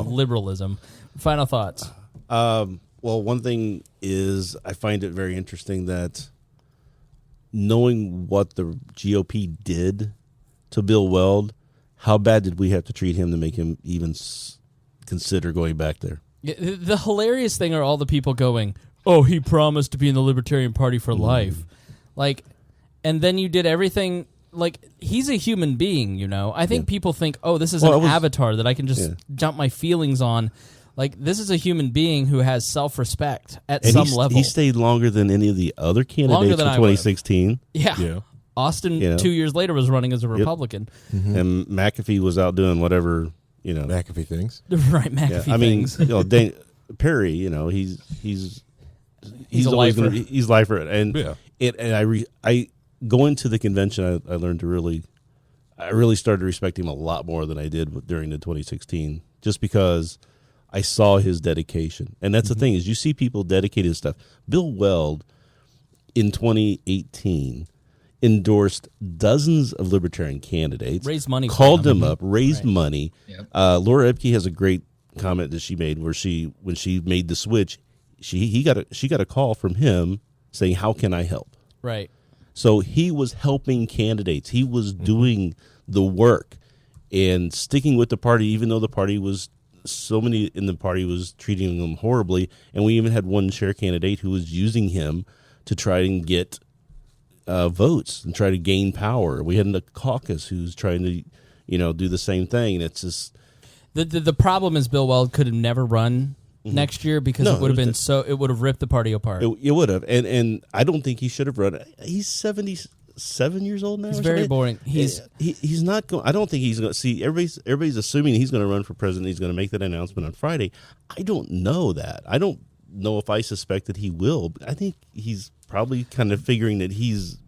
[SPEAKER 1] liberalism. Final thoughts.
[SPEAKER 9] Well, one thing is I find it very interesting that knowing what the GOP did to Bill Weld, how bad did we have to treat him to make him even consider going back there?
[SPEAKER 1] The hilarious thing are all the people going, oh, he promised to be in the Libertarian Party for life. Like, and then you did everything. Like, he's a human being, I think people think, oh, this is an avatar that I can just jump my feelings on. Like, this is a human being who has self-respect at
[SPEAKER 9] and
[SPEAKER 1] some level.
[SPEAKER 9] He stayed longer than any of the other candidates in 2016.
[SPEAKER 1] Yeah. Austin, 2 years later, was running as a Republican.
[SPEAKER 9] Mm-hmm. And McAfee was out doing whatever,
[SPEAKER 11] McAfee things.
[SPEAKER 1] Right, McAfee things.
[SPEAKER 9] Perry, he's
[SPEAKER 1] a lifer.
[SPEAKER 9] He's lifer. And I going to the convention, I learned to I really started to respect him a lot more than I did during the 2016, just because I saw his dedication. And that's the thing, is you see people dedicated to stuff. Bill Weld in 2018 endorsed dozens of libertarian candidates,
[SPEAKER 1] raised money,
[SPEAKER 9] called them up, raised money.
[SPEAKER 1] Yep.
[SPEAKER 9] Laura Epke has a great comment that she made where when she made the switch, she got a call from him saying, "How can I help?"
[SPEAKER 1] Right.
[SPEAKER 9] So he was helping candidates. He was doing the work and sticking with the party, even though the party was many in the party was treating him horribly. And we even had one chair candidate who was using him to try and get votes and try to gain power. We had a caucus who's trying to, do the same thing. And it's just
[SPEAKER 1] the problem is Bill Weld could have never run next year because it would have been it would have ripped the party apart.
[SPEAKER 9] It would have, and I don't think he should have run. He's 77 years old now.
[SPEAKER 1] He's very boring.
[SPEAKER 9] He's not going. I don't think he's going to see. Everybody's assuming he's going to run for president. He's going to make that announcement on Friday. I don't know that. I don't know if I suspect that he will. But I think he's probably kind of figuring that he's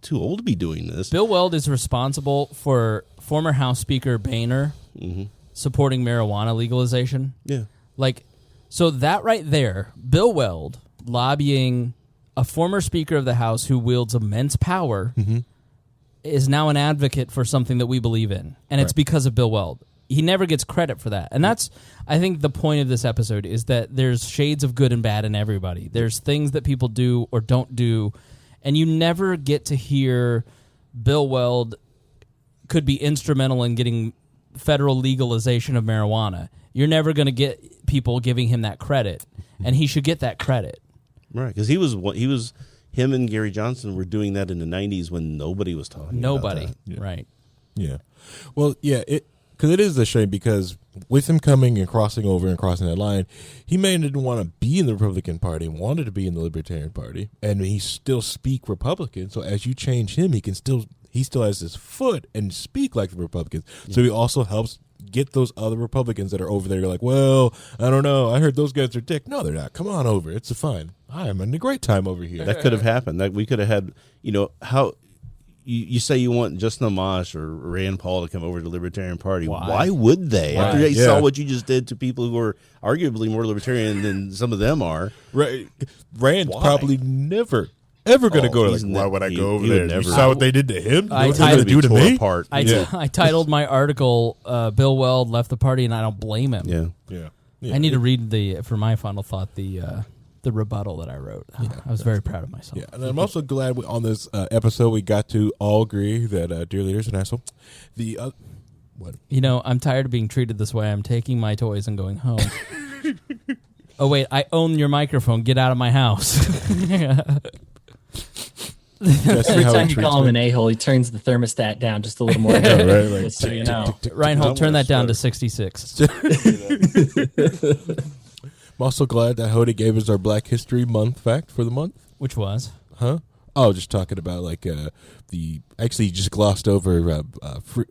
[SPEAKER 9] too old to be doing this.
[SPEAKER 1] Bill Weld is responsible for former House Speaker Boehner supporting marijuana legalization.
[SPEAKER 9] Yeah.
[SPEAKER 1] So that right there, Bill Weld lobbying a former Speaker of the House who wields immense power is now an advocate for something that we believe in. And it's because of Bill Weld. He never gets credit for that. And that's, I think, the point of this episode is that there's shades of good and bad in everybody. There's things that people do or don't do, and you never get to hear Bill Weld could be instrumental in getting federal legalization of marijuana. You're never going to get people giving him that credit, and he should get that credit.
[SPEAKER 9] Right, because him and Gary Johnson were doing that in the 90s when nobody was talking about that.
[SPEAKER 1] Right.
[SPEAKER 11] Yeah. Well, yeah, because it is a shame, because with him coming and crossing over and crossing that line, he may didn't want to be in the Republican Party, wanted to be in the Libertarian Party, and he still speak Republican. So as you change him, he still has his foot and speak like the Republicans. Yeah. So he also helps get those other Republicans that are over there. You're like, well, I don't know. I heard those guys are dick. No, they're not. Come on over. It's fine. I am having a great time over here.
[SPEAKER 9] That could have happened. That we could have had, how you say you want Justin Amash or Rand Paul to come over to the Libertarian Party. Why would they? After they saw what you just did to people who are arguably more libertarian than some of them are.
[SPEAKER 11] Right. Rand's probably never ever going to go to, why would I go over there? You saw what they did to him? What they're going to do to me?
[SPEAKER 9] Apart.
[SPEAKER 1] I titled my article, Bill Weld left the party, and I don't blame him.
[SPEAKER 11] Yeah.
[SPEAKER 1] I need to read for my final thought, the rebuttal that I wrote. I was very proud of myself.
[SPEAKER 11] Yeah, and I'm also glad on this episode we got to all agree that Dear Leader's an asshole. What?
[SPEAKER 1] I'm tired of being treated this way. I'm taking my toys and going home. Oh, wait, I own your microphone. Get out of my house.
[SPEAKER 10] Every time you call him an a-hole, he turns the thermostat down just a little more. Just so you know.
[SPEAKER 1] Rhinehold, turn that down to 66.
[SPEAKER 11] I'm also glad that Hodey gave us our Black History Month fact for the month.
[SPEAKER 1] Which was?
[SPEAKER 11] Just talking about actually just glossed over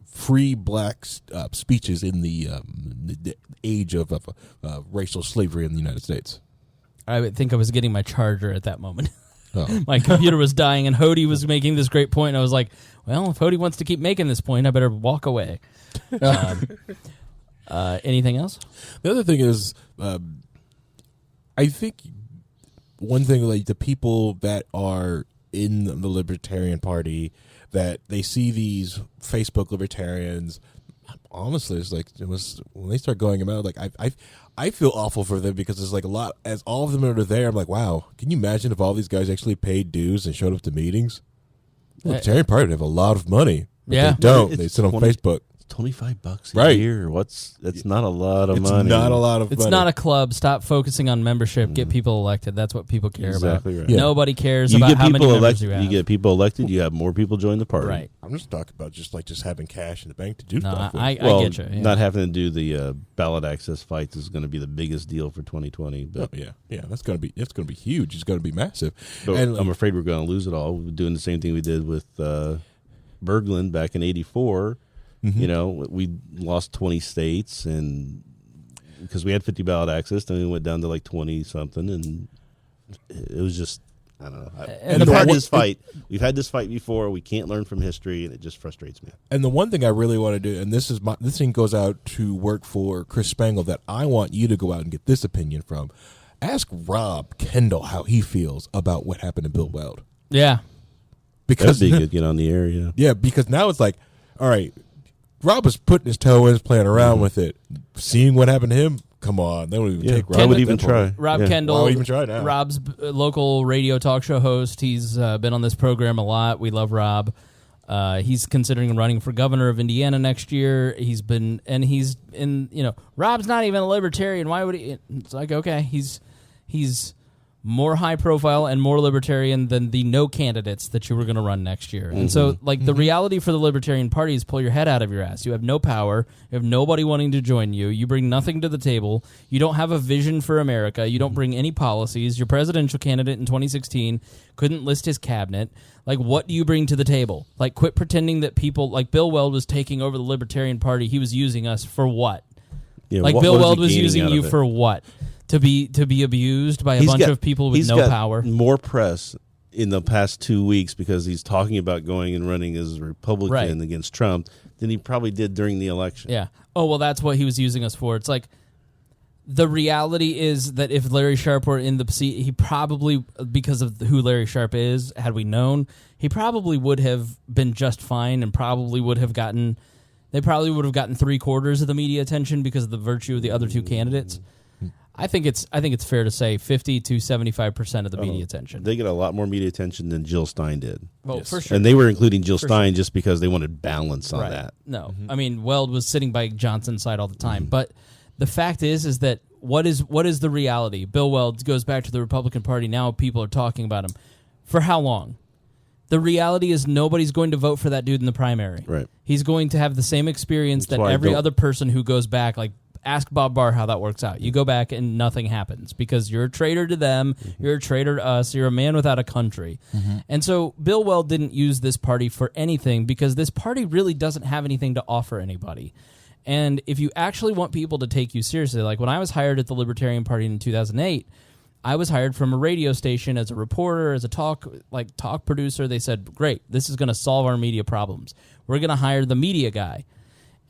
[SPEAKER 11] free black speeches in the age of racial slavery in the United States.
[SPEAKER 1] I would think I was getting my charger at that moment. My computer was dying, and Hodey was making this great point, and I was like, well, if Hodey wants to keep making this point, I better walk away. Anything else?
[SPEAKER 11] The other thing is, I think one thing, like the people that are in the Libertarian Party, that they see these Facebook libertarians, honestly, it's like when they start going about, like I feel awful for them, because there's like a lot, as all of them are there, I'm like, wow, can you imagine if all these guys actually paid dues and showed up to meetings? The Libertarian Party would have a lot of money. But they don't. They sit on Facebook.
[SPEAKER 9] $25 a
[SPEAKER 11] Right.
[SPEAKER 9] year. That's not a lot of
[SPEAKER 11] It's
[SPEAKER 9] money.
[SPEAKER 11] not a lot of
[SPEAKER 1] It's
[SPEAKER 11] money.
[SPEAKER 1] not a club. Stop focusing on membership. Get people elected. That's what people care
[SPEAKER 9] Exactly
[SPEAKER 1] about.
[SPEAKER 9] right. Yeah.
[SPEAKER 1] Nobody cares
[SPEAKER 9] You
[SPEAKER 1] about
[SPEAKER 9] get
[SPEAKER 1] how many
[SPEAKER 9] people
[SPEAKER 1] members
[SPEAKER 9] elected.
[SPEAKER 1] you have.
[SPEAKER 9] You get people elected. You have more people join the party.
[SPEAKER 1] Right.
[SPEAKER 11] I'm just talking about just having cash in the bank to do
[SPEAKER 1] No,
[SPEAKER 11] stuff with.
[SPEAKER 1] I
[SPEAKER 9] Well,
[SPEAKER 1] get you. Yeah.
[SPEAKER 9] not having to do the ballot access fights is going to be the biggest deal for 2020. But
[SPEAKER 11] that's going to be huge. It's going to be massive.
[SPEAKER 9] But
[SPEAKER 11] And
[SPEAKER 9] I'm afraid we're going to lose it all. We're doing the same thing we did with Berglund back in '84.
[SPEAKER 11] Mhm.
[SPEAKER 9] You know, we lost 20 states, and because we had 50 ballot access, then we went down to like 20 something, and it was just, I don't know. We've had this fight. We've had this fight before. We can't learn from history, and it just frustrates me.
[SPEAKER 11] And the one thing I really want to do, and this thing goes out to work for Chris Spangle, that I want you to go out and get this opinion from. Ask Rob Kendall how he feels about what happened to Bill Weld.
[SPEAKER 1] Yeah.
[SPEAKER 11] Because
[SPEAKER 9] that'd be good. Get on the air, yeah.
[SPEAKER 11] Yeah, because now it's like, all right, Rob was putting his toe in, playing around with it. Seeing what happened to him, come on, they won't even take Rob.
[SPEAKER 9] I would even try.
[SPEAKER 1] Rob Kendall,
[SPEAKER 11] why would even try now?
[SPEAKER 1] Rob's local radio talk show host. He's been on this program a lot. We love Rob. He's considering running for governor of Indiana next year. He's Rob's not even a libertarian. Why would he? It's like, okay, he's more high profile and more libertarian than the no candidates that you were going to run next year. And so, like, the reality for the Libertarian Party is pull your head out of your ass. You have no power. You have nobody wanting to join you. You bring nothing to the table. You don't have a vision for America. You don't bring any policies. Your presidential candidate in 2016 couldn't list his cabinet. Like, what do you bring to the table? Like, quit pretending that people, like Bill Weld was taking over the Libertarian Party. He was using us for what?
[SPEAKER 9] Yeah,
[SPEAKER 1] like,
[SPEAKER 9] what
[SPEAKER 1] Bill
[SPEAKER 9] was
[SPEAKER 1] Weld
[SPEAKER 9] he
[SPEAKER 1] was
[SPEAKER 9] gaining
[SPEAKER 1] using
[SPEAKER 9] out
[SPEAKER 1] you
[SPEAKER 9] of it?
[SPEAKER 1] for what? To be abused by a bunch of people with no power.
[SPEAKER 9] More press in the past 2 weeks because he's talking about going and running as a Republican against Trump than he probably did during the election.
[SPEAKER 1] Yeah. Oh, well, that's what he was using us for. It's like, the reality is that if Larry Sharpe were in the seat, he probably, because of who Larry Sharpe is, had we known, he probably would have been just fine and probably would have gotten 3/4 of the media attention because of the virtue of the other two candidates. I think it's fair to say 50 to 75% of the media attention.
[SPEAKER 9] They get a lot more media attention than Jill Stein did.
[SPEAKER 1] Oh, for sure.
[SPEAKER 9] And they were including Jill
[SPEAKER 1] For
[SPEAKER 9] Stein just because they wanted balance on that.
[SPEAKER 1] No, I mean, Weld was sitting by Johnson's side all the time. But the fact is that what is the reality? Bill Weld goes back to the Republican Party. Now people are talking about him. For how long? The reality is nobody's going to vote for that dude in the primary.
[SPEAKER 9] Right.
[SPEAKER 1] He's going to have the same experience that every other person who goes back, like, ask Bob Barr how that works out. You go back and nothing happens because you're a traitor to them, you're a traitor to us, you're a man without a country. And so Bill Weld didn't use this party for anything because this party really doesn't have anything to offer anybody. And if you actually want people to take you seriously, like when I was hired at the Libertarian Party in 2008, I was hired from a radio station as a reporter, as a talk producer. They said, great, this is going to solve our media problems. We're going to hire the media guy.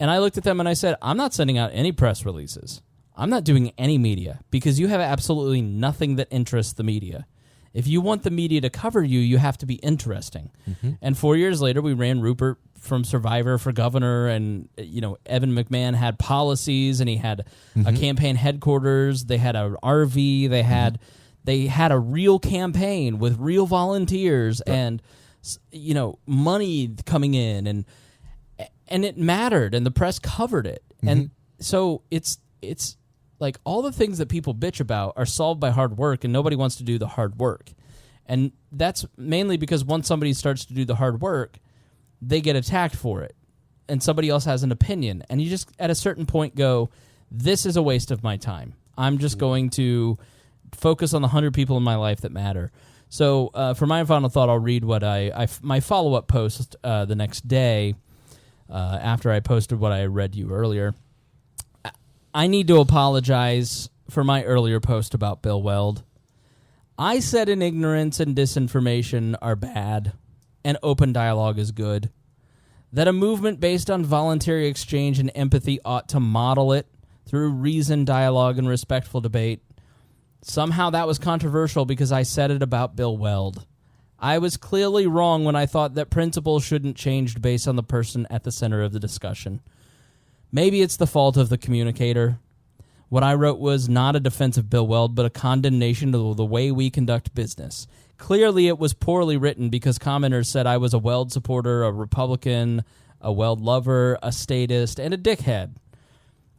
[SPEAKER 1] And I looked at them and I said, I'm not sending out any press releases. I'm not doing any media because you have absolutely nothing that interests the media. If you want the media to cover you, you have to be interesting. And 4 years later, we ran Rupert from Survivor for governor, and Evan McMahon had policies, and he had a campaign headquarters. They had an RV. They had a real campaign with real volunteers and money coming in, and it mattered, and the press covered it. And so it's like all the things that people bitch about are solved by hard work, and nobody wants to do the hard work. And that's mainly because once somebody starts to do the hard work, they get attacked for it, and somebody else has an opinion. And you just, at a certain point, go, this is a waste of my time. I'm just going to focus on the 100 people in my life that matter. So for my final thought, I'll read what my follow-up post the next day after I posted what I read you earlier. I need to apologize for my earlier post about Bill Weld. I said ignorance and disinformation are bad, and open dialogue is good. That a movement based on voluntary exchange and empathy ought to model it through reasoned dialogue and respectful debate. Somehow that was controversial because I said it about Bill Weld. I was clearly wrong when I thought that principles shouldn't change based on the person at the center of the discussion. Maybe it's the fault of the communicator. What I wrote was not a defense of Bill Weld, but a condemnation of the way we conduct business. Clearly, it was poorly written because commenters said I was a Weld supporter, a Republican, a Weld lover, a statist, and a dickhead.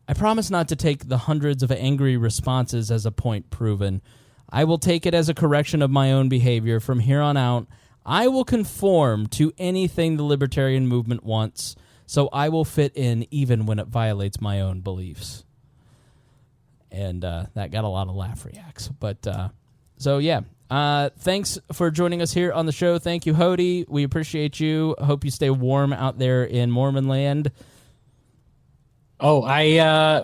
[SPEAKER 1] I promise not to take the hundreds of angry responses as a point proven. I will take it as a correction of my own behavior. From here on out, I will conform to anything the libertarian movement wants, so I will fit in even when it violates my own beliefs. And that got a lot of laugh reacts. But, so yeah. Thanks for joining us here on the show. Thank you, Hodey. We appreciate you. I hope you stay warm out there in Mormon land.
[SPEAKER 10] Oh,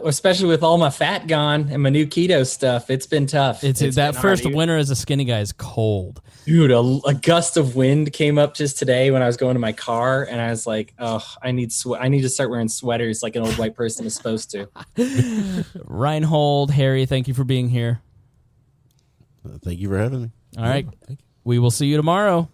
[SPEAKER 10] especially with all my fat gone and my new keto stuff, it's been tough.
[SPEAKER 1] It's that first winter as a skinny guy is cold.
[SPEAKER 10] Dude, a gust of wind came up just today when I was going to my car, and I was like, oh, I need to start wearing sweaters like an old white person is supposed to.
[SPEAKER 1] Rhinehold, Harry, thank you for being here.
[SPEAKER 9] Thank you for having me.
[SPEAKER 1] All right. We will see you tomorrow.